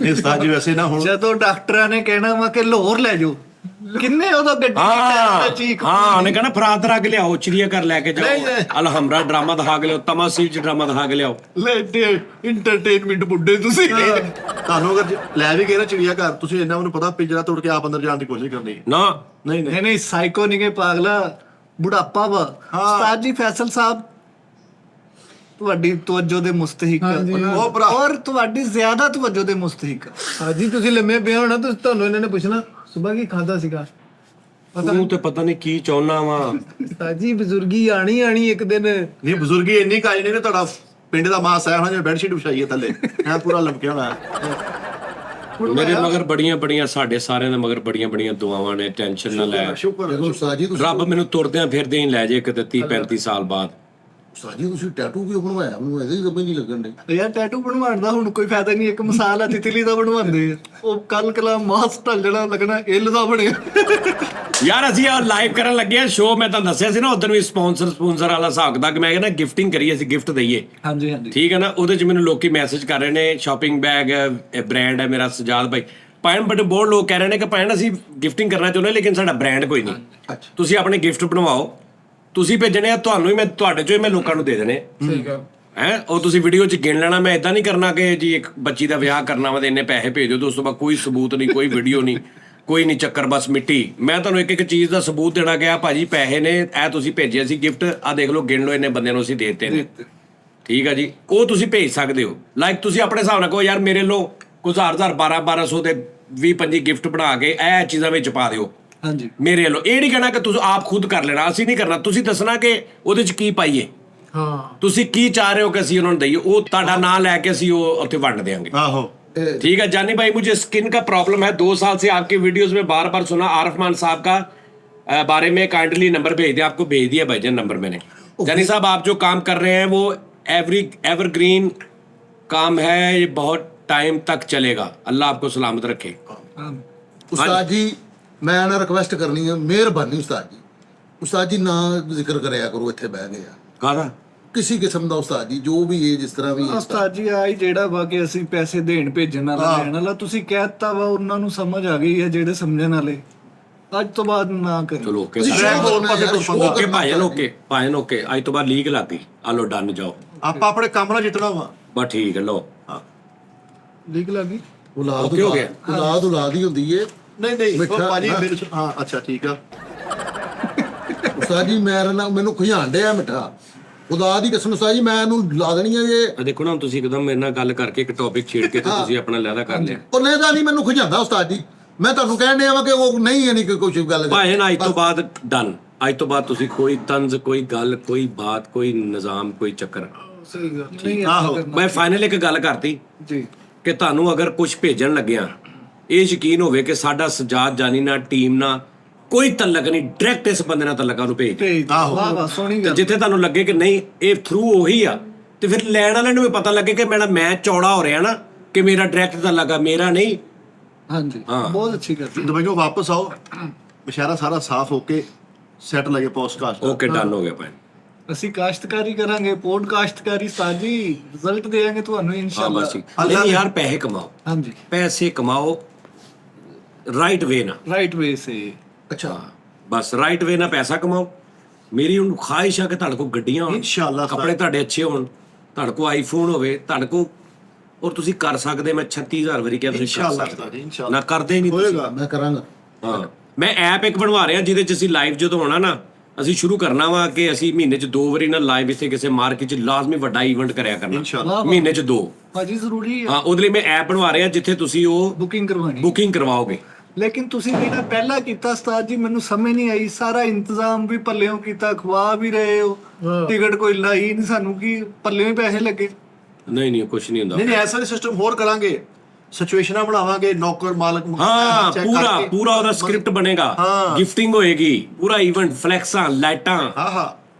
ਇਹ ਉਸਤਾਦ ਜੀ ਵੈਸੇ ਨਾ ਹੁਣ ਜਦੋਂ ਡਾਕਟਰਾਂ ਨੇ ਕਹਿਣਾ ਵਾ ਕਿ ਲਾਹੌਰ ਲੈ ਜਾਓ, ਕਿੰਨੇ ਉਦੋਂ ਗੱਡੀ ਹਾਂ ਚੀਕ ਹਾਂ, ਉਹਨੇ ਕਹਿਣਾ ਫਰਾਤ ਰੱਖ ਲਿਆਓ, ਚਿੜੀਆ ਘਰ ਲੈ ਕੇ ਜਾਓ, ਅਲਹਮਰਾ ਡਰਾਮਾ ਦਿਖਾ ਕੇ ਲਿਆਓ, ਤਮਾਸੀਰ ਚ ਡਰਾਮਾ ਦਿਖਾ ਕੇ ਲਿਆਓ। ਲੈਦੇ ਇੰਟਰਟੇਨਮੈਂਟ ਬੁੱਢੇ ਤੁਸੀਂ। ਤੁਹਾਨੂੰ ਅਗਰ ਲੈ ਵੀ ਗਏ ਨਾ ਚਿੜੀਆ ਘਰ, ਤੁਸੀਂ ਇਹਨਾਂ ਨੂੰ ਪਤਾ ਪਿੰਜਰਾ ਤੋੜ ਕੇ ਆਪ ਅੰਦਰ ਜਾਣ ਦੀ ਕੋਸ਼ਿਸ਼ ਕਰਨੀ ਹੈ। ਨਾ ਨਹੀਂ ਨਹੀਂ ਨਹੀਂ, ਸਾਈਕੋ ਨਹੀਂ ਕੇ ਪਾਗਲਾ, ਬੁਢਾਪਾ ਵਾ। ਉਸਤਾਦ ਜੀ ਫੈਸਲ ਸਾਹਿਬ ਤੁਹਾਡੀ ਤਵੱਜੋ ਦੇ ਮੁਸਤਹਿਕ ਆ। ਉਹ ਭਰਾ ਔਰ ਤੁਹਾਡੀ ਜ਼ਿਆਦਾ ਤਵੱਜੋ ਦੇ ਮੁਸਤਹਿਕ ਆ। ਹਾਂਜੀ ਤੁਸੀਂ ਲੰਮੇ ਪਿਆ ਹੋਣਾ, ਤੁਹਾਨੂੰ ਇਹਨਾਂ ਨੇ ਪੁੱਛਣਾ ਸਵੇਰ ਕੀ ਖਾਦਾ ਸੀਗਾ। ਤੂੰ ਤੇ ਪਤਾ ਨਹੀਂ ਕੀ ਚਾਹੁੰਨਾ ਵਾ। ਉਸਤਾਦ ਜੀ ਬਜ਼ੁਰਗੀ ਆਣੀ ਇੱਕ ਦਿਨ। ਨਹੀਂ ਬਜ਼ੁਰਗੀ ਇੰਨੀ ਕਾਜ ਨਹੀਂ ਨੇ, ਤੁਹਾਡਾ ਪਿੰਡ ਦਾ ਮਾਸ ਆਇਆ ਹੋਣਾ, ਜਿਵੇਂ ਬੈੱਡਸ਼ੀਟ ਵਿਛਾਈ ਹੈ ਥੱਲੇ ਐ ਪੂਰਾ ਲਮਕਿਆ ਹੋਣਾ। ਮੇਰੇ ਮਗਰ ਬੜੀਆਂ ਸਾਡੇ ਸਾਰਿਆਂ ਦੇ ਮਗਰ ਬੜੀਆਂ ਦੁਆਵਾਂ ਨੇ। ਟੈਨਸ਼ਨ ਨਾ ਲੈ, ਜਦੋਂ ਉਸਤਾਦ ਜੀ ਤੁਸੀਂ ਰੱਬ ਮੈਨੂੰ ਤੁਰਦਿਆਂ ਫਿਰਦਿਆਂ ਹੀ ਲੈ ਜੇ ਕਿਤੇ 30-35 ਸਾਲ ਬਾਅਦ। ਉਸਤਾਦ ਜੀ ਤੁਸੀਂ ਟੈਟੂ ਕਿਉਂ ਬਣਵਾਇਆ? ਮੈਨੂੰ ਇਹਦੇ ਸਮਝ ਨਹੀਂ ਲੱਗਣ ਦੇ। ਯਾਰ ਟੈਟੂ ਬਣਵਾਉਣ ਦਾ ਹੁਣ ਕੋਈ ਫਾਇਦਾ ਨਹੀਂ। ਇੱਕ ਮਿਸਾਲ ਆ ਤਿਤਲੀ ਦਾ ਬਣਵਾਉਂਦੇ ਆ, ਉਹ ਕੱਲ ਕਲਾ ਮਾਸ ਢਲਣਾ ਲੱਗਣਾ ਇੱਲ ਦਾ ਬਣਿਆ। ਯਾਰ ਅਸੀਂ ਆ ਲਾਈਵ ਕਰਨ ਲੱਗੇ ਆ ਸ਼ੋਅ, ਮੈਂ ਤੁਹਾਨੂੰ ਦੱਸਿਆ ਸੀ ਨਾ ਉਦੋਂ ਵੀ ਸਪਾਂਸਰ ਵਾਲਾ ਹਿਸਾਬ ਦਾ, ਕਿ ਮੈਂ ਕਹਿੰਦਾ ਗਿਫਟਿੰਗ ਕਰੀਏ, ਅਸੀਂ ਗਿਫਟ ਦਈਏ। ਹਾਂਜੀ ਹਾਂਜੀ, ਠੀਕ ਹੈ ਨਾ। ਉਹਦੇ ਚ ਮੈਨੂੰ ਲੋਕੀ ਮੈਸੇਜ ਕਰ ਰਹੇ ਨੇ, ਸ਼ਾਪਿੰਗ ਬੈਗ ਬ੍ਰਾਂਡ ਹੈ ਮੇਰਾ ਸਜਾਦ ਭਾਈ ਭੈਣ, ਬਟ ਬਹੁਤ ਲੋਕ ਕਹਿ ਰਹੇ ਨੇ ਕਿ ਭੈਣ ਅਸੀਂ ਗਿਫਟਿੰਗ ਕਰਨਾ ਚਾਹੁੰਦੇ ਲੇਕਿਨ ਸਾਡਾ ਬ੍ਰਾਂਡ ਕੋਈ ਨਹੀਂ। ਤੁਸੀਂ ਆਪਣੇ ਗਿਫਟ ਬਣਵਾਓ, ਤੁਸੀਂ ਭੇਜਣੇ ਆ, ਤੁਹਾਨੂੰ ਹੀ ਮੈਂ ਤੁਹਾਡੇ ਚੋਂ ਹੀ ਮੈਂ ਲੋਕਾਂ ਨੂੰ ਦੇ ਦੇਣੇ ਸਹੀ ਗੱਲ। ਹੈ। ਉਹ ਤੁਸੀਂ ਵੀਡੀਓ 'ਚ ਗਿਣ ਲੈਣਾ। ਮੈਂ ਇਦਾਂ ਨਹੀਂ ਕਰਨਾ ਕਿ ਜੀ ਇੱਕ ਬੱਚੀ ਦਾ ਵਿਆਹ ਕਰਨਾ ਵਾ ਤੇ ਇੰਨੇ ਪੈਸੇ ਭੇਜ ਦਿਓ ਤੇ ਉਸ ਤੋਂ ਬਾਅਦ ਕੋਈ ਸਬੂਤ ਨਹੀਂ, ਕੋਈ ਵੀਡੀਓ ਨਹੀਂ, ਕੋਈ ਨਹੀਂ ਚੱਕਰ, ਬਸ ਮਿੱਟੀ। ਮੈਂ ਤੁਹਾਨੂੰ ਇੱਕ ਇੱਕ ਚੀਜ਼ ਦਾ ਸਬੂਤ ਦੇਣਾ ਗਿਆ, ਭਾਜੀ ਪੈਸੇ ਨੇ ਇਹ ਤੁਸੀਂ ਭੇਜਿਆ ਸੀ ਗਿਫਟ, ਆ ਦੇਖ ਲਓ, ਗਿਣ ਲਓ, ਇੰਨੇ ਬੰਦਿਆਂ ਨੂੰ ਅਸੀਂ ਦੇ ਦਿੱਤੇ ਨੇ। ਠੀਕ ਆ ਜੀ, ਉਹ ਤੁਸੀਂ ਭੇਜ ਸਕਦੇ ਹੋ। ਲਾਈਕ ਤੁਸੀਂ ਆਪਣੇ ਹਿਸਾਬ ਨਾਲ ਕਹੋ ਯਾਰ ਮੇਰੇ ਲੋ ਕੁਝ 1200 ਦੇ 20-25 ਗਿਫਟ ਬਣਾ ਕੇ ਇਹ ਚੀਜ਼ਾਂ ਵਿੱਚ ਪਾ ਦਿਓ ਹਾਂਜੀ ਮੇਰੇ ਵੱਲੋਂ। ਇਹ ਨਹੀਂ ਕਹਿਣਾ ਕਿ ਤੁਸੀਂ ਆਪ ਖੁਦ ਕਰ ਲੈਣਾ, ਅਸੀਂ ਨਹੀਂ ਕਰਨਾ। ਤੁਸੀਂ ਦੱਸਣਾ ਕਿ ਉਹਦੇ 'ਚ ਕੀ ਪਾਈਏ, ਹਾਂ ਤੁਸੀਂ ਕੀ ਚਾਹ ਰਹੇ ਹੋ ਕਿ ਅਸੀਂ ਉਹਨਾਂ ਨੂੰ ਦਈਏ, ਉਹ ਤੁਹਾਡਾ ਨਾਂ ਲੈ ਕੇ ਅਸੀਂ ਉਹ ਉੱਥੇ ਵੰਡ देंगे। ਆਹੋ ठीक है जानी भाई, मुझे स्किन का प्रॉब्लम है, 2 साल से आपके वीडियोस में बार बार सुना। आरफमान साहब का बारे में काइंडली नंबर भेज दिया, आपको भेज दिया भाईजान नंबर मैंने। जानी साहब आप जो काम कर रहे हैं वो एवरग्रीन काम है, ये बहुत टाइम तक चलेगा। अल्लाह आपको सलामत रखे। ਉਸਤਾਦ ਜੀ ਮੈਂ ਨਾ ਰਿਕਵੈਸਟ ਕਰਨੀ ਹੈ, ਮਿਹਰਬਾਨੀ ਉਸਤਾਦ ਜੀ, ਉਸਤਾਦ ਜੀ ਨਾ ਜ਼ਿਕਰ ਕਰਿਆ ਕਰੋ ਇੱਥੇ ਬਹਿ ਗਏ ਆ कहा ਕਿਸੇ ਕਿਸਮ ਦਾ ਉਸਤਾਦ ਜੀ, ਜੋ ਵੀ ਹੈ ਜਿਸ ਤਰ੍ਹਾਂ ਵੀ ਹੈ ਉਸਤਾਦ ਜੀ ਆਈ ਜਿਹੜਾ ਵਾ ਕਿ ਅਸੀਂ ਪੈਸੇ ਦੇਣ ਭੇਜਣ ਵਾਲਾ ਲੈਣ ਵਾਲਾ, ਤੁਸੀਂ ਕਹਿ ਦਿੱਤਾ ਵਾ, ਉਹਨਾਂ ਨੂੰ ਸਮਝ ਆ ਗਈ ਹੈ ਜਿਹੜੇ ਸਮਝਣ ਵਾਲੇ। ਅੱਜ ਤੋਂ ਬਾਅਦ ਨਾ ਕਰੇ। चलो ओके ਤੁਸੀਂ show ਕਰਨਾ ਪਾਸੇ ਯਾਰ, ਤੋਂ show ओके ਕਰਨਾ भाईजान, ਚਾਹੀਦਾ। ओके भाईजान, ओके आज तो बाद लीक लाती आलो डन जाओ ਆਪਾਂ ਆਪਣੇ ਕੰਮ ਨਾਲ ਜਿੱਤਣਾ ਵਾ। बस ठीक है लो। ਲੀਕ ਲੱਗੀ। ਔਲਾਦ Okay ਹੋ ਗਿਆ। ਔਲਾਦ ਹੀ ਹੁੰਦੀ ਹੈ ਨਹੀਂ ਨਹੀਂ ਉਹ ਮਿੱਠਾ, ਭਾਜੀ ਹਾਂ। ਮੇਰੇ ਹਾਂ ਅੱਛਾ ਠੀਕ ਆ। ਉਸਤਾਦ ਜੀ ਮੈਨੂੰ ਖਿਆਣ ਡਿਆ ਮਿੱਠਾ, ਖੁਦਾ ਦੀ ਕਸਮ ਉਸਤਾਦ ਜੀ ਮੈਂ ਇਹਨੂੰ ਲਾ ਦੇਣੀ ਹੈ ਜੇ। ਆ ਦੇਖੋ ਨਾ, ਹੁਣ ਤੁਸੀਂ ਇੱਕਦਮ ਮੇਰੇ ਨਾਲ ਗੱਲ ਕਰਕੇ ਇੱਕ ਟੌਪਿਕ ਛੇੜ ਕੇ ਤੇ ਤੁਸੀਂ ਆਪਣਾ ਲੈਦਾ ਕਰ ਲਿਆ। ਉਹ ਲੈਦਾ ਨਹੀਂ ਮੈਨੂੰ ਖਿਜਾਉਂਦਾ ਉਸਤਾਦ ਜੀ, ਮੈਂ ਤੁਹਾਨੂੰ ਕਹਿਣ ਡਿਆ ਵਾ ਕਿ ਉਹ ਨਹੀਂ ਹੈ, ਨਹੀਂ ਕਿ ਕੁਝ ਗੱਲ ਭਾਈ ਨਾ ਅੱਜ ਤੋਂ ਬਾਅਦ ਡਨ। ਅੱਜ ਤੋਂ ਬਾਅਦ ਤੁਸੀਂ ਕੋਈ ਤੰਜ਼, ਕੋਈ ਗੱਲ, ਕੋਈ ਬਾਤ, ਕੋਈ ਨਿਜ਼ਾਮ, ਕੋਈ ਚੱਕਰ। ਸਹੀ ਗੱਲ। ਨਹੀਂ ਆਹੋ ਮੈਂ ਫਾਈਨਲ ਇੱਕ ਗੱਲ ਕਰਤੀ ਜੀ ਕਿ ਤੁਹਾਨੂੰ ਅਗਰ ਕੁਝ ਭੇਜਣ ਲੱਗਿਆ, ਇਹ ਯਕੀਨ ਹੋਵੇ ਕਿ ਸਾਡਾ ਸਜਾਦ ਜਾਨੀ ਨਾਲ ਟੀਮ ਨਾਲ ਕੋਈ ਤਲਕ ਨਹੀਂ, ਡਾਇਰੈਕਟ ਇਸ ਬੰਦੇ ਨਾਲ ਤਲਕ ਨੂੰ ਭੇਜ ਦਿਓ। ਭੇਜ ਆਹੋ। ਵਾਹ ਵਾਹ ਸੋਹਣੀ ਤੇ ਗੱਲ। ਜਿੱਥੇ ਤੁਹਾਨੂੰ ਲੱਗੇ ਕਿ ਨਹੀਂ ਇਹ ਥਰੂ ਉਹੀ ਆ, ਤੇ ਫਿਰ ਲੈਣ ਵਾਲੇ ਨੂੰ ਵੀ ਪਤਾ ਲੱਗੇ ਕਿ ਮੈਂ ਚੌੜਾ ਹੋ ਰਿਹਾ ਨਾ, ਕਿ ਮੇਰਾ ਡਾਇਰੈਕਟ ਤਾਂ ਲੱਗਾ, ਮੇਰਾ ਨਹੀਂ। ਹਾਂਜੀ ਹਾਂ। ਬਹੁਤ ਅੱਛੀ ਗੱਲ। ਦੁਬਈ ਤੋਂ ਵਾਪਸ ਆਓ, ਮਸ਼ਾਰਾ ਸਾਰਾ ਸਾਫ਼ ਹੋ ਕੇ ਸੈੱਟ ਲੱਗੇ ਪੋਡਕਾਸਟ। ਓਕੇ ਡਨ ਹੋ ਗਿਆ ਭਾਈ। ਅਸੀਂ ਕਾਸ਼ਤਕਾਰੀ ਕਰਾਂਗੇ, ਪੋਡਕਾਸਟਕਾਰੀ ਸਾਜੀ ਰਿਜ਼ਲਟ ਦੇਵਾਂਗੇ ਤੁਹਾਨੂੰ ਹਾਂ ਇਨਸ਼ਾਅੱਲਾ। ਬਸ ਠੀਕ। ਨਹੀਂ ਯਾਰ ਪੈਸੇ ਕਮਾਓ, ਹਾਂਜੀ ਪੈਸੇ ਕਮਾਓ ਰਾਈਟ ਵੇ ਨਾਲ। ਰਾਈਟ ਵੇ ਸੇ। ਅੱਛਾ ਬਸ ਰਾਈਟ ਵੇ ਨਾਲ ਪੈਸਾ ਕਮਾਓ। ਮੇਰੀ ਹੁਣ ਖੁਆਇਸ਼ ਆ ਕਿ ਤੁਹਾਡੇ ਕੋਲ ਗੱਡੀਆਂ ਹੋਣ, ਇਨਸ਼ਾਅੱਲਾ ਕੱਪੜੇ ਤੁਹਾਡੇ ਅੱਛੇ ਹੋਣ, ਤੁਹਾਡੇ ਕੋਲ ਆਈਫੋਨ ਹੋਵੇ, ਤੁਹਾਡੇ ਕੋਲ, ਔਰ ਤੁਸੀਂ ਕਰ ਸਕਦੇ। ਮੈਂ 36000 ਵਾਰੀ ਕਿਹਾ ਤੁਸੀਂ ਕਰ ਇਨਸ਼ਾਅੱਲਾ ਸਕਦੇ, ਇਨਸ਼ਾਅੱਲਾ ਨਾ ਕਰਦੇ ਹੀ ਨਹੀਂ ਤੁਸੀਂ। ਹੋਏਗਾ। ਮੈਂ ਕਰਾਂਗਾ। ਹਾਂ ਮੈਂ ਐਪ ਇੱਕ ਬਣਵਾ ਰਿਹਾ ਜਿਹਦੇ 'ਚ ਅਸੀਂ ਲਾਈਵ ਜਦੋਂ ਹੋਣਾ ਨਾ, ਅਸੀਂ ਸ਼ੁਰੂ ਕਰਨਾ ਵਾ ਕਿ ਅਸੀਂ ਮਹੀਨੇ 'ਚ 2 ਵਾਰੀ ਨਾ ਲਾਈਵ ਇੱਥੇ ਕਿਸੇ ਮਾਰਕੀਟ 'ਚ ਲਾਜ਼ਮੀ ਵੱਡਾ ਇਵੈਂਟ ਕਰਿਆ ਕਰਨਾ, ਇਨਸ਼ਾਅੱਲਾ ਮਹੀਨੇ 'ਚ 2। ਭਾਜੀ ਜ਼ਰੂਰੀ ਹੈ ਹਾਂ ਉਹਦੇ ਲਈ ਮੈਂ ਐਪ ਬਣਵਾ ਰਿਹਾ ਜਿੱਥੇ ਤੁਸੀਂ ਉਹ ਬੁਕਿੰਗ ਕਰਵਾਣੀ। ਬੁਕਿੰਗ ਕਰਵਾਓਗੇ। ਲੇਕਿਨ ਤੁਸੀਂ ਜਿਹੜਾ ਪਹਿਲਾਂ ਕੀਤਾ ਉਸਤਾਦ ਜੀ, ਮੈਨੂੰ ਸਮਝ ਨਹੀਂ ਆਈ। ਸਾਰਾ ਇੰਤਜ਼ਾਮ ਵੀ ਪੱਲਿਓਂ ਕੀਤਾ, ਖਵਾ ਵੀ ਰਹੇ ਹੋ, ਟਿਕਟ ਕੋਈ ਲਾਈ ਨਹੀਂ ਸਾਨੂੰ, ਕਿ ਪੱਲਿਓਂ ਹੀ ਪੈਸੇ ਲੱਗੇ। ਨਹੀਂ ਕੁਝ ਨਹੀਂ ਹੁੰਦਾ। ਨਹੀਂ ਐਸਾ ਸਿਸਟਮ ਹੋਰ ਕਰਾਂਗੇ, ਸਿਚੁਏਸ਼ਨਾਂ ਬਣਾਵਾਂਗੇ, ਨੌਕਰ ਮਾਲਕ ਹਾਂ check ਪੂਰਾ ਕਰਕੇ। ਪੂਰਾ ਉਹਦਾ ਸਕ੍ਰਿਪਟ ਬਣੇਗਾ, ਹਾਂ। ਗਿਫਟਿੰਗ ਹੋਏਗੀ, ਪੂਰਾ ਇਵੈਂਟ, ਫਲੈਕਸਾਂ, ਲਾਈਟਾਂ ਹਾਂ ਹਾਂ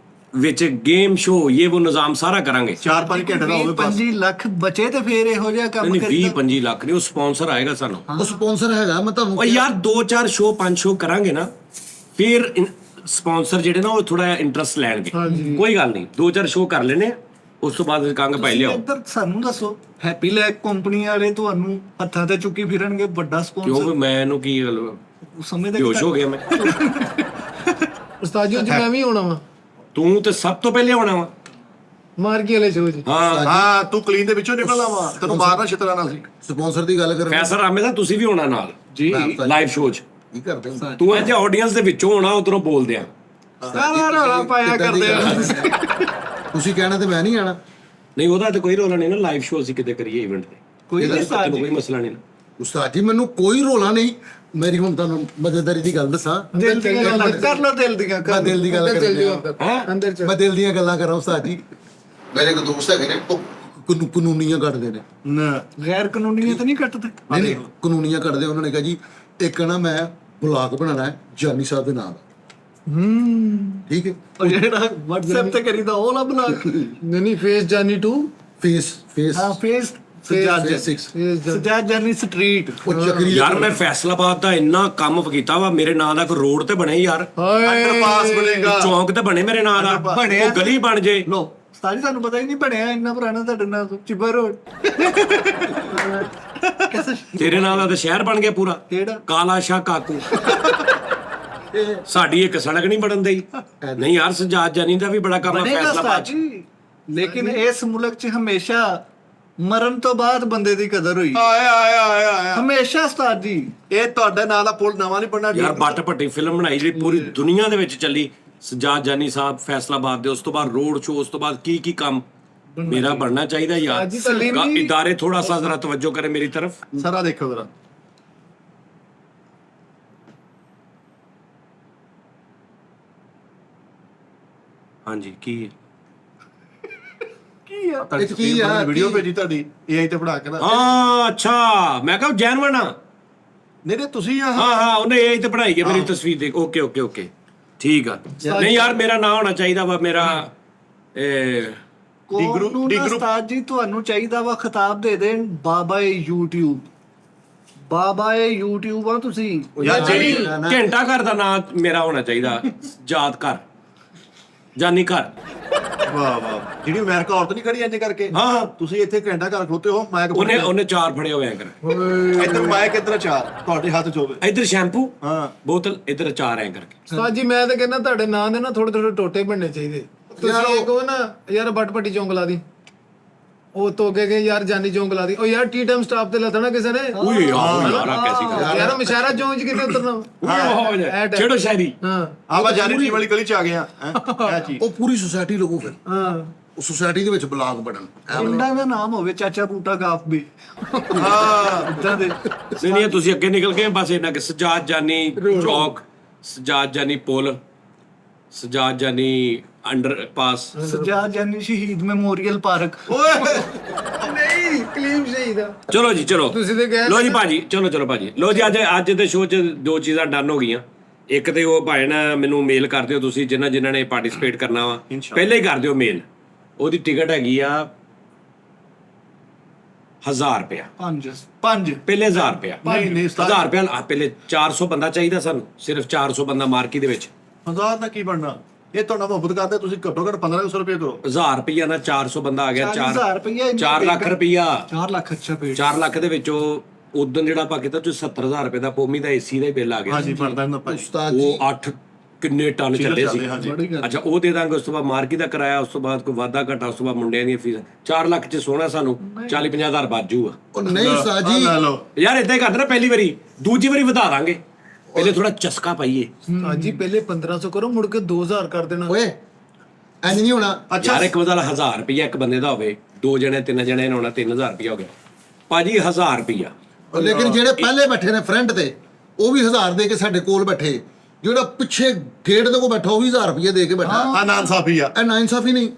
ਵਿੱਚ ਗੇਮ ਸ਼ੋ, ਇਹ ਉਹ ਨਿਜ਼ਾਮ ਸਾਰਾ ਕਰਾਂਗੇ। 4-5 ਘੰਟੇ ਦਾ ਹੋਵੇ ਬਸ। 25 ਲੱਖ ਬਚੇ ਤੇ ਫੇਰ ਇਹੋ ਜਿਹਾ ਕੰਮ ਨਹੀਂ ਕਰੀਦਾ। 20-25 ਲੱਖ ਨਹੀਂ, ਉਹ ਸਪਾਂਸਰ ਆਏਗਾ ਸਾਨੂੰ। ਉਹ ਸਪਾਂਸਰ ਹੈਗਾ, ਮੈਂ ਤੁਹਾਨੂੰ ਉਹ ਯਾਰ 2-4 ਸ਼ੋ 5 ਸ਼ੋ ਕਰਾਂਗੇ ਨਾ, ਫਿਰ ਸਪਾਂਸਰ ਜਿਹੜੇ ਨਾ ਉਹ ਥੋੜਾ ਇੰਟਰਸਟ ਲੈਣਗੇ। ਕੋਈ ਗੱਲ ਨਹੀਂ, 2-4 ਸ਼ੋ ਕਰ ਲੈਣੇ, ਉਸ ਤੋਂ ਬਾਅਦ ਕਹਾਂਗੇ ਭਾਈ ਲਿਆਓ। ਇੱਧਰ ਸਾਨੂੰ ਦੱਸੋ, ਹੈਪੀ ਲੈਕ ਕੰਪਨੀ ਵਾਲੇ ਤੁਹਾਨੂੰ ਹੱਥਾਂ ਤੇ ਚੁੱਕੀ ਫਿਰਨਗੇ, ਵੱਡਾ ਕਿਉਂ ਸਪਾਂਸਰ। ਵੀ ਮੈਂ ਇਹਨੂੰ ਕੀ ਸਮਝਦੇ ਬੇਹੋਸ਼ ਹੋ ਗਿਆ ਮੈਂ। ਉਸਤਾਦ ਜੀ ਅੱਜ ਮੈਂ ਵੀ ਆਉਣਾ ਵਾ ਤੂੰ ਤੇ ਸਭ ਤੋਂ ਪਹਿਲੇ ਆਉਣਾ ਵਾ। ਮਾਰਕੀ ਵਾਲੇ ਸ਼ੋਅ 'ਚ। ਹਾਂ ਹਾਂ ਤੂੰ ਕਲੀਨ ਦੇ ਵਿੱਚੋਂ ਨਿਕਲਣਾ ਵਾ, ਤੈਨੂੰ ਮਾਰਨਾ ਛਿਤਰਾਣਾ ਸੀ। ਸਪਾਂਸਰ ਦੀ ਗੱਲ ਕਰਨ ਫੈਸਲ ਰਾਮੇ ਦਾ ਤੁਸੀਂ ਵੀ ਆਉਣਾ ਨਾਲ ਜੀ ਲਾਈਵ ਸ਼ੋਅ 'ਚ। ਕੀ ਕਰਦੇ ਹੋ? ਤੂੰ ਇੱਥੇ ਆਡੀਅנס ਦੇ ਵਿੱਚੋਂ ਹੋਣਾ, ਉਧਰੋਂ ਬੋਲਦੇ ਆ। ਸਾਰਾ ਰੌਲਾ ਪਾਇਆ ਕਰਦੇ ਆ। ਤੁਸੀਂ ਕਹਿਣਾ ਤੇ ਮੈਂ ਨਹੀਂ ਆਣਾ। ਨਹੀਂ ਉਹਦਾ ਤੇ ਕੋਈ ਰੋਲਾ ਨਹੀਂ ਨਾ, ਲਾਈਵ ਸ਼ੋਅ ਅਸੀਂ ਕਿਤੇ ਕਰੀਏ ਇਵੈਂਟ ਤੇ, ਕੋਈ ਨਹੀਂ ਤੈਨੂੰ ਉਸਤਾਦ ਕੋਈ ਜੀ, ਮਸਲਾ ਨਹੀਂ ਨਾ। ਉਸਤਾਦ ਜੀ ਮੈਨੂੰ ਕੋਈ ਰੋਲਾ ਨਹੀਂ। ਮੇਰੀ ਹੁਣ ਤੁਹਾਨੂੰ ਮਜ਼ੇਦਾਰੀ ਦੀ ਗੱਲ ਦੱਸਾਂ। ਦਿਲ ਦੀਆਂ ਗੱਲਾਂ ਕਰ ਲੋ, ਦਿਲ ਦੀਆਂ ਮੈਂ ਕਰ ਦਿਲ ਦੀ ਗੱਲ ਅੰਦਰ ਚੱਲ ਜਿਓ ਕਰਦਾ। ਅੰਦਰ। ਅੰਦਰ ਚੱਲ। ਮੈਂ ਦਿਲ ਦੀਆਂ ਗੱਲਾਂ ਕਰਾਂ ਉਸਤਾਦ ਜੀ। ਮੇਰੇ ਇੱਕ ਦੋਸਤ ਹੈਗੇ ਨੇ, ਉਹ ਕਾਨੂੰਨੀਆਂ ਕੱਢਦੇ ਨੇ। ਨਾ ਗੈਰ ਕਾਨੂੰਨੀਆਂ ਤਾਂ ਨਹੀਂ ਕੱਟਦੇ। ਨਹੀਂ ਕਾਨੂੰਨੀਆਂ ਕੱਢਦੇ। ਉਹਨਾਂ ਨੇ ਕਿਹਾ ਜੀ ਇੱਕ ਨਾ ਮੈਂ ਬਲੌਗ ਬਣਾਉਣਾ ਹੈ ਜਾਨੀ ਸਾਹਿਬ ਦੇ ਨਾਮ। ਠੀਕ ਹੈ। ਉਹ ਜਿਹੜਾ WhatsApp ਤੇ ਕਰੀਦਾ ਉਹ ਲਾ ਬਣਾ। ਨਹੀਂ ਫੇਸ ਜਾਨੀ ਟੂ ਫੇਸ ਹਾਂ ਫੇਸ ਸਜਾਦ ਫੇਸ 6 ਸਜਾਦ ਜਾਨੀ ਸਟਰੀਟ। ਉਹ ਚੱਕਰੀ ਯਾਰ ਮੈਂ ਫੈਸਲਾਬਾਦ ਦਾ ਇੰਨਾ ਕੰਮ ਕੀਤਾ ਵਾ, ਮੇਰੇ ਨਾਂ ਦਾ ਕੋਈ ਰੋਡ ਤੇ ਬਣੇ ਯਾਰ, ਅੰਡਰਪਾਸ ਬਣੇਗਾ। ਚੌਂਕ ਤੇ ਬਣੇ ਮੇਰੇ ਨਾਂ ਦਾ, ਬਣਿਆ। ਉਹ ਗਲੀ ਬਣ ਜੇ। ਲੋ ਸਾਰੀ ਸਾਨੂੰ ਪਤਾ ਹੀ ਨਹੀਂ ਬਣਿਆ ਇੰਨਾ ਪੁਰਾਣਾ ਤੁਹਾਡੇ ਨਾਲ ਚਿੱਬਾ ਰੋਡ। ਤੇਰੇ ਨਾਂ ਦਾ ਤਾਂ ਸ਼ਹਿਰ ਬਣ ਗਿਆ ਪੂਰਾ, ਕਿਹੜਾ? ਕਾਲਾ ਸ਼ਾਹ ਕਾਕੂ। ਸਾਡੀ ਇੱਕ ਸੜਕ ਨਹੀਂ ਬਣਨ ਦਈ ਨਹੀਂ ਯਾਰ ਸਜਾਦ ਜਾਨੀ ਦਾ ਵੀ ਬੜਾ ਕੰਮ ਹੈ ਬਣੇਗਾ ਫੈਸਲਾ ਉਸਤਾਦ ਜੀ, ਲੇਕਿਨ ਇਸ ਮੁਲਕ 'ਚ ਹਮੇਸ਼ਾ ਮਰਨ ਤੋਂ ਬਾਅਦ ਬੰਦੇ ਦੀ ਕਦਰ ਹੋਈ, ਆਇਆ ਹਮੇਸ਼ਾ ਉਸਤਾਦ ਜੀ। ਇਹ ਤੁਹਾਡੇ ਨਾਲ ਦਾ ਪੁੱਲ ਨਵਾਂ ਨਹੀਂ ਬਣਨਾ ਯਾਰ ਬੱਟ ਭੱਟੀ ਫਿਲਮ ਬਣਾਈ ਜਿਹੜੀ ਪੂਰੀ ਦੁਨੀਆ ਦੇ ਵਿੱਚ ਚੱਲੀ ਸਜਾਦ ਜਾਨੀ ਸਾਹਿਬ ਫੈਸਲਾਬਾਦ ਦੇ, ਉਸ ਤੋਂ ਬਾਅਦ ਰੋਡ ਸ਼ੋ, ਉਸ ਤੋਂ ਬਾਅਦ ਕੀ ਕੰਮ ਮੇਰਾ ਬਣਨਾ ਚਾਹੀਦਾ ਯਾਰ। ਅੱਜ ਹੀ ਸਲੀਮ ਜੀ- ਇਦਾਰੇ ਥੋੜਾ ਸਾ ਜ਼ਰਾ ਤਵੱਜੋ ਕਰੇ ਮੇਰੀ ਤਰਫ। ਸਾਰਾ ਦੇਖੋ ਜਰਾ। ਹਾਂਜੀ ਕੀ ਹੈ? ਕੀ ਆ ਇਹ 'ਚ ਕੀ ਆ? ਵੀਡੀਓ ਭੇਜੀ ਤੁਹਾਡੀ AI ਤੇ ਬਣਾ ਕੇ ਨਾ। ਹਾਂ ਅੱਛਾ ਮੈਂ ਕਹਾਂ ਜੈਨਵਨ ਆ। ਨਹੀਂ ਤੁਸੀਂ ਆ ਹਾਂ ਉਹਨੇ ਇਹ ਤੇ ਪੜਾਈ ਹੈ ਮੇਰੀ ਤਸਵੀਰ ਦੇਖ। ਓਕੇ ਠੀਕ ਆ। ਨਹੀਂ ਯਾਰ ਮੇਰਾ ਨਾਂ ਹੋਣਾ ਚਾਹੀਦਾ ਵਾ ਮੇਰਾ ਕੋਲ ਨੂੰ ਨਾ ਉਸਤਾਦ ਜੀ ਤੁਹਾਨੂੰ ਚਾਹੀਦਾ ਵਾ ਖਿਤਾਬ ਦੇ ਦੇਣ ਬਾਬਾ YouTube, ਬਾਬਾ YouTube ਆ ਤੁਸੀਂ। ਯਾਰ ਜਿਹੜੀ ਘੰਟਾ ਘਰ ਦਾ ਨਾਂ ਮੇਰਾ ਹੋਣਾ ਚਾਹੀਦਾ, ਯਾਦ ਕਰ ਜਾਨੀ ਘਰ। ਵਾਹ ਜਿਹੜੀ ਅਮਰੀਕਾ ਔਰਤ ਨਹੀਂ ਖੜੀ ਇੰਜ ਕਰਕੇ। ਹਾਂ ਤੁਸੀਂ ਇੱਥੇ ਘੰਟਾ ਘਰ ਖੋਤੇ ਹੋ, ਮਾਈਕ ਉਹਨੇ ਚਾਰ ਫੜੇ ਹੋਏ ਐਂਕਰ। ਇੱਧਰ ਮਾਈਕ ਇੱਧਰ ਚਾਰ ਤੁਹਾਡੇ ਹੱਥ 'ਚ ਹੋਵੇ। ਇੱਧਰ ਸ਼ੈਂਪੂ ਹਾਂ ਬੋਤਲ, ਇੱਧਰ ਚਾਰ ਐਂਕਰ। ਉਸਤਾਦ ਜੀ ਮੈਂ ਤਾਂ ਕਹਿੰਦਾ ਤੁਹਾਡੇ ਨਾਂ ਦੇ ਨਾ ਥੋੜੇ ਟੋਟੇ ਬਣਨੇ ਚਾਹੀਦੇ। ਤੁਸੀਂ ਇੱਕ ਉਹ ਨਾ ਯਾਰ ਬੱਟ ਭੱਟੀ ਚੌਂਕ ਲਾ ਦੀ, ਉਹ ਤੋਂ ਅੱਗੇ ਗਏ ਯਾਰ ਜਾਨੀ ਚੌਂਕ ਲਾ ਦੀ। ਉਹ ਯਾਰ ਟੀ-ਟਾਈਮ ਸਟਾਪ ਤੇ ਲੱਥਣਾ ਕਿਸੇ ਨੇ। ਓਏ ਯਾਰ ਆ ਕੈਸੀ ਗੱਲ ਯਾਰ ਮਸ਼ਾਰਾ ਚੌਂਕ 'ਚ ਕਿਤੇ ਉਤਰਨਾ। ਛੇੜੋ ਸ਼ਾਇਰੀ। ਹਾਂ ਆਪਾਂ ਜਾਨੀ ਵਾਲੀ ਗਲੀ 'ਚ ਆ ਗਏ ਆ ਇਹ ਚੀਜ਼। ਉਹ ਪੂਰੀ ਸੁਸਾਇਟੀ ਲੋਗੋ ਫਿਰ ਹਾਂ ਉਹ ਸੁਸਾਇਟੀ ਦੇ ਵਿੱਚ ਬਲਾਕ ਬਣਨ। ਪਿੰਡਾਂ ਦਾ ਨਾਮ ਹੋਵੇ ਚਾਚਾ ਬੂਟਾ ਗਾਫ ਵੀ। ਹਾਂ ਇਦਾਂ ਦੇ ਨਹੀਂ ਤੁਸੀਂ ਅੱਗੇ ਨਿਕਲ ਗਏ ਬਸ ਇਹਨਾਂ ਕਿ ਸਜਾਦ ਜਾਨੀ ਚੌਕ, ਸਜਾਦ ਜਾਨੀ ਪੁਲ, ਸਜਾਦ ਜਾਨੀ ਅੰਡਰਪਾਸ। ਸਜਾਦ ਜਾਨੀ ਸ਼ਹੀਦ ਮੈਮੋਰੀਅਲ ਪਾਰਕ। ਓਏ ਨਹੀਂ ਕਲੀਮ ਸ਼ਹੀਦ ਆ। ਚਲੋ ਜੀ ਚਲੋ ਤੁਸੀਂ ਤੇ ਗਏ ਲੋ ਜੀ ਭਾਜੀ ਚਲੋ ਭਾਜੀ ਲੋ ਜੀ ਅੱਜ ਦੇ ਸ਼ੋਅ 'ਚ ਦੋ ਚੀਜ਼ਾਂ ਡਨ ਹੋ ਗਈਆਂ। ਇੱਕ ਤੇ ਉਹ ਭਾਈ ਨਾ ਮੈਨੂੰ ਮੇਲ ਕਰ ਦਿਓ ਤੁਸੀਂ ਜਿਨ੍ਹਾਂ ਨੇ ਪਾਰਟਿਸਿਪੇਟ ਕਰਨਾ ਵਾ, ਪਹਿਲੇ ਹੀ ਕਰ ਦਿਓ ਮੇਲ। ਉਹਦੀ ਟਿਕਟ ਹੈਗੀ ਆ 1000 ਰੁਪਇਆ। ਪੰਜ ਪਹਿਲੇ 1000 ਰੁਪਇਆ। ਨਹੀਂ 1000 ਰੁਪਇਆ ਪਹਿਲੇ 400 ਬੰਦਾ ਚਾਹੀਦਾ ਸਾਨੂੰ, ਸਿਰਫ 400 ਬੰਦਾ ਮਾਰਕੀ ਦੇ ਵਿੱਚ। 1000 ਦਾ ਕੀ ਬਣਨਾ? ਇਹ ਤੁਹਾਡਾ ਮੁਹੱਬਤ ਕਰਦੇ ਤੁਸੀਂ ਘੱਟੋ ਘੱਟ 1500 ਰੁਪਏ ਕਰੋ। 1000 ਰੁਪਇਆ ਨਾਲ 400 ਬੰਦਾ ਆ ਗਿਆ। 40,000 ਰੁਪਇਆ 4 ਲੱਖ ਰੁਪਇਆ। 4 ਲੱਖ ਅੱਛਾ ਪੇੜ 4 ਲੱਖ ਦੇ ਵਿੱਚੋਂ ਉਦੋਂ ਜਿਹੜਾ ਆਪਾਂ ਕੀਤਾ 70000 ਰੁਪਏ ਦਾ ਪੋਮੀ ਦਾ ਏਸੀ ਦਾ ਹੀ ਬਿੱਲ ਆ ਗਿਆ। ਹਾਂਜੀ ਬਣਦਾ ਇਹਨਾਂ ਭਾਈ। ਉਸਤਾਦ ਜੀ ਉਹ 8 ਕਿੰਨੇ ਟਨ ਚੱਲੇ ਸੀ। ਹਾਂਜੀ। ਅੱਛਾ ਉਹ ਦੇ ਦਾਂਗੇ। ਉਸ ਤੋਂ ਬਾਅਦ ਮਾਰਕੀ ਦਾ ਕਿਰਾਇਆ, ਉਸ ਤੋਂ ਬਾਅਦ ਕੋਈ ਵਾਧਾ ਘਟਾ, ਉਸ ਤੋਂ ਬਾਅਦ ਮੁੰਡਿਆਂ ਦੀਆਂ ਫੀਸ। 4 ਲੱਖ ਚ ਸੋਹਣਾ ਸਾਨੂੰ 40-50 ਹਜ਼ਾਰ ਬਾਜੂਗਾ। ਉਹ ਨਹੀਂ ਉਸਤਾਦ ਜੀ ਲੈ ਲਓ। ਯਾਰ ਇਦਾਂ ਹੀ ਕਰਦੇ ਨਾ ਪਹਿਲੀ ਵਾਰੀ, ਦੂਜੀ ਵਾਰੀ ਵਧਾ ਦਾਂਗੇ। ਪਹਿਲੇ ਥੋੜਾ ਚਸਕਾ ਪਾਈਏ। ਉਸਤਾਦ ਜੀ ਪਹਿਲੇ 1500 ਕਰੋ, ਮੁੜ ਕੇ 2000 ਕਰ ਦੇਣਾ। ਓਏ ਇੰਜ ਨਹੀਂ ਹੋਣਾ। ਯਾਰ ਇੱਕ ਬਦਲ 1000 ਰੁਪਇਆ ਇੱਕ ਬੰਦੇ ਦਾ ਹੋਵੇ, 2 ਜਣੇ 3 ਜਣੇ ਨੇ ਹੋਣਾ, 3000 ਰੁਪਇਆ ਹੋ ਗਿਆ ਭਾਜੀ। 1000 ਰੁਪਇਆ। ਲੇਕਿਨ ਜਿਹੜੇ ਪਹਿਲੇ ਬੈਠੇ ਨੇ ਫਰੰਟ ਤੇ ਉਹ ਵੀ 1000 ਦੇ ਕੇ ਸਾਡੇ ਕੋਲ ਬੈਠੇ, ਜਿਹੜਾ ਪਿੱਛੇ ਗੇਟ ਦੇ ਕੋਲ ਬੈਠਾ ਉਹ ਵੀ 1000 ਰੁਪਏ ਦੇ ਕੇ ਬੈਠਾ। ਆ ਨਾਇਨਸਾਫੀ ਆ। ਇਹ ਨਾਇਨਸਾਫੀ ਨਹੀਂ।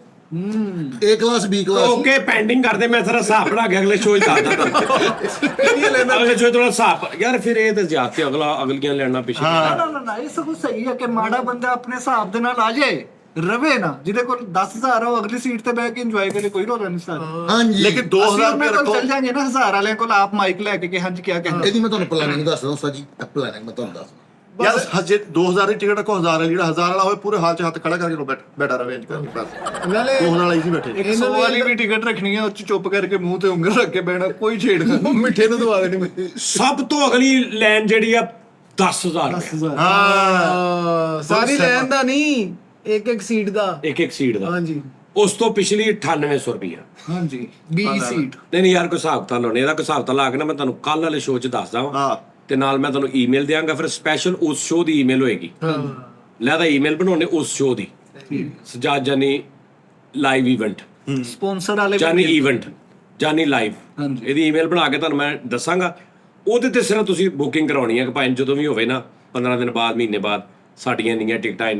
A class B class. Okay pending ਕਰਦੇ, ਮੈਂ ਸਾਰਾ ਹਿਸਾਬ ਬਣਾ ਕੇ ਅਗਲੇ ਸ਼ੋਅ 'ਚ ਦੱਸਦਾ ਤੁਹਾਨੂੰ। ਅਗਲੇ ਸ਼ੋਅ 'ਚ ਥੋੜਾ ਹਿਸਾਬ ਯਾਰ ਫਿਰ ਇਹ ਤਾਂ ਜ਼ਿਆਦਾ ਅਗਲੀਆਂ ਲੈਣਾ ਪਿੱਛੇ। ਨਾ ਇਹ ਸਭ ਸਹੀ ਹੈ ਕਿ ਮਾੜਾ ਬੰਦਾ ਆਪਣੇ ਹਿਸਾਬ ਦੇ ਨਾਲ ਆ ਜਾਏ, ਰਵੇ ਨਾ। ਜਿਹਦੇ ਕੋਲ 10,000 ਆ ਉਹ ਅਗਲੀ ਸੀਟ ਤੇ ਬਹਿ ਕੇ ਇੰਜੋਏ ਕਰੇ, ਕੋਈ ਰੋਲਾ ਨਹੀਂ ਸਾਡਾ। ਹਾਂਜੀ ਲੇਕਿਨ 2000 ਰੁਪਏ ਰੱਖੋ। ਚੱਲ ਜਾਗੇ ਨਾ 1000 ਵਾਲਿਆਂ ਕੋਲ, ਆਪ ਮਾਈਕ ਲੈ ਕੇ ਕਿ ਹਾਂਜੀ ਕੀ ਕਹਿੰਦੇ। ਇਹਦੀ ਮੈਂ ਤੁਹਾਨੂੰ ਪਲਾਨਿੰਗ ਦੱਸਦਾ ਉਸਤਾਦ ਜੀ। ਇਹ ਪਲਾਨਿੰਗ ਮੈਂ ਤੁਹਾਨੂੰ ਦੱਸਦਾ। ਯਾਰ ਹਜੇ 2000 ਦੀ ਟਿਕਟ ਰੱਖੋ। 1000 ਜਿਹੜਾ 1000 ਵਾਲਾ ਹੋਵੇ ਪੂਰੇ ਹਾਲ 'ਚ ਹੱਥ ਖੜਾ ਕਰਕੇ ਬੈਠਾ ਰਵੇ ਇੰਜ ਕਰਕੇ ਬਸ। ਨਾਲੇ 2000 ਵਾਲਾ ਹੀ ਬੈਠੇ। 100 ਵਾਲੀ ਵੀ ਟਿਕਟ ਰੱਖਣੀ ਹੈ, ਉਹ 'ਚ ਚੁੱਪ ਕਰਕੇ ਮੂੰਹ ਤੇ ਉਂਗਲ ਰੱਖ ਕੇ ਬਹਿਣਾ, ਕੋਈ ਛੇੜਖਾਨੀ। ਉਹ ਮਿੱਠੇ ਨੂੰ ਦਵਾ ਦੇਣੀ। ਸਭ ਤੋਂ ਅਗਲੀ ਲਾਈਨ ਜਿਹੜੀ ਆ 10000 ਰੁਪਏ। ਹਾਂ ਸਾਰੀ ਲੈਣ ਦਾ ਨਹੀਂ, ਇੱਕ ਸੀਟ ਦਾ। ਇੱਕ ਸੀਟ ਦਾ। ਹਾਂਜੀ ਉਸ ਤੋਂ ਪਿਛਲੀ 9800 ਰੁਪਇਆ। ਹਾਂਜੀ 20 ਸੀਟ। ਨਹੀਂ ਯਾਰ ਕੋਈ ਹਿਸਾਬ ਤਾਂ ਲਾਉਣੇ, ਇਹਦਾ ਕੋਈ ਹਿਸਾਬ ਤਾਂ ਲਾ ਕੇ ਨਾ ਮੈਂ ਤੁਹਾਨੂੰ ਕੱਲ ਵਾਲੇ ਸ਼ੋਅ 'ਚ ਦੱਸਦਾ ਵਾਂ। ਹਾਂ ਤੇ ਨਾਲ ਮੈਂ ਤੁਹਾਨੂੰ ਈਮੇਲ ਦਿਆਂਗਾ, ਫਿਰ ਸਪੈਸ਼ਲ ਉਸ ਸ਼ੋਅ ਦੀ ਈਮੇਲ ਹੋਏਗੀ। ਲੈ ਦਾ ਈਮੇਲ ਬਣਾਉਣੇ ਉਸ ਸ਼ੋਅ ਦੀ, ਸਜਾਦ ਜਾਨੀ ਲਾਈਵ ਇਵੈਂਟ, ਸਪਾਂਸਰ ਵਾਲੇ ਜਾਨੀ ਇਵੈਂਟ, ਜਾਨੀ ਲਾਈਵ। ਹਾਂਜੀ। ਇਹਦੀ ਈਮੇਲ ਬਣਾ ਕੇ ਤੁਹਾਨੂੰ ਮੈਂ ਦੱਸਾਂਗਾ। ਉਹਦੇ ਤੇ ਸਿਰਫ ਤੁਸੀਂ ਬੁਕਿੰਗ ਕਰਾਉਣੀ ਹੈ ਕਿ ਭਾਵੇਂ ਜਦੋਂ ਵੀ ਹੋਵੇ ਨਾ, 15 ਦਿਨ ਬਾਅਦ, ਮਹੀਨੇ ਬਾਅਦ, ਸਾਡੀਆਂ ਇੰਨੀਆਂ ਟਿਕਟਾਂ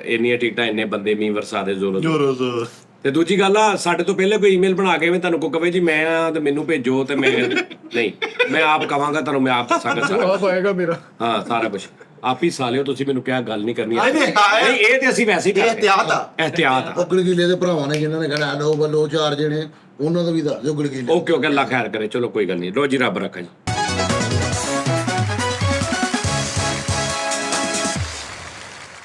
ਇੰਨੀਆਂ ਟਿਕਟਾਂ ਇੰਨੇ ਬੰਦੇ ਮੀਂਹ ਵਰਸਾ ਦੇ ਜ਼ੋਰ। ਜੋਰ। ਤੇ ਦੂਜੀ ਗੱਲ ਆ, ਸਾਡੇ ਤੋਂ ਪਹਿਲੇ ਕੋਈ ਈਮੇਲ ਬਣਾ ਕੇ ਤੁਹਾਨੂੰ ਕੋ ਕਵੇ ਜੀ ਮੈਂ ਆ ਤੇ ਮੈਨੂੰ ਭੇਜੋ, ਤੇ ਮੈਂ ਨਹੀਂ, ਮੈਂ ਆਪ ਕਵਾਂਗਾ ਤੁਹਾਨੂੰ, ਮੈਂ ਆਪ ਦੱਸਾਂਗਾ ਸਾਰਾ। ਆਪ ਆਏਗਾ ਮੇਰਾ। ਹਾਂ ਸਾਰਾ ਕੁਝ ਆਪ ਹੀ ਸਾਲਿਓ, ਤੁਸੀਂ ਮੈਨੂੰ ਕਿਹਾ ਗੱਲ ਨਹੀਂ ਕਰਨੀ। ਨਹੀਂ, ਨਹੀਂ ਇਹ ਤੇ ਅਸੀਂ ਵੈਸੇ ਹੀ ਇਹ ਕਰਦੇ। ਇhtiyat ਆ। ਇhtiyat ਆ। ਉਹ ਗਲਗੀਲੇ ਦੇ ਭਰਾਵਾਂ ਨੇ ਜਿਨ੍ਹਾਂ ਨੇ ਕਹਿਣਾ ਲੋ ਬੱਲੋ 4 ਜਣੇ, ਉਹਨਾਂ ਦਾ ਵੀ ਦੱਸ ਦਿਓ ਗਲਗੀਲੇ। ਓਕੇ ਅੱਲਾ ਖੈਰ ਕਰੇ। ਚਲੋ ਕੋਈ ਗੱਲ ਨਹੀਂ। ਲੋ ਜੀ ਰੱਬ ਰੱਖਾ ਜੀ।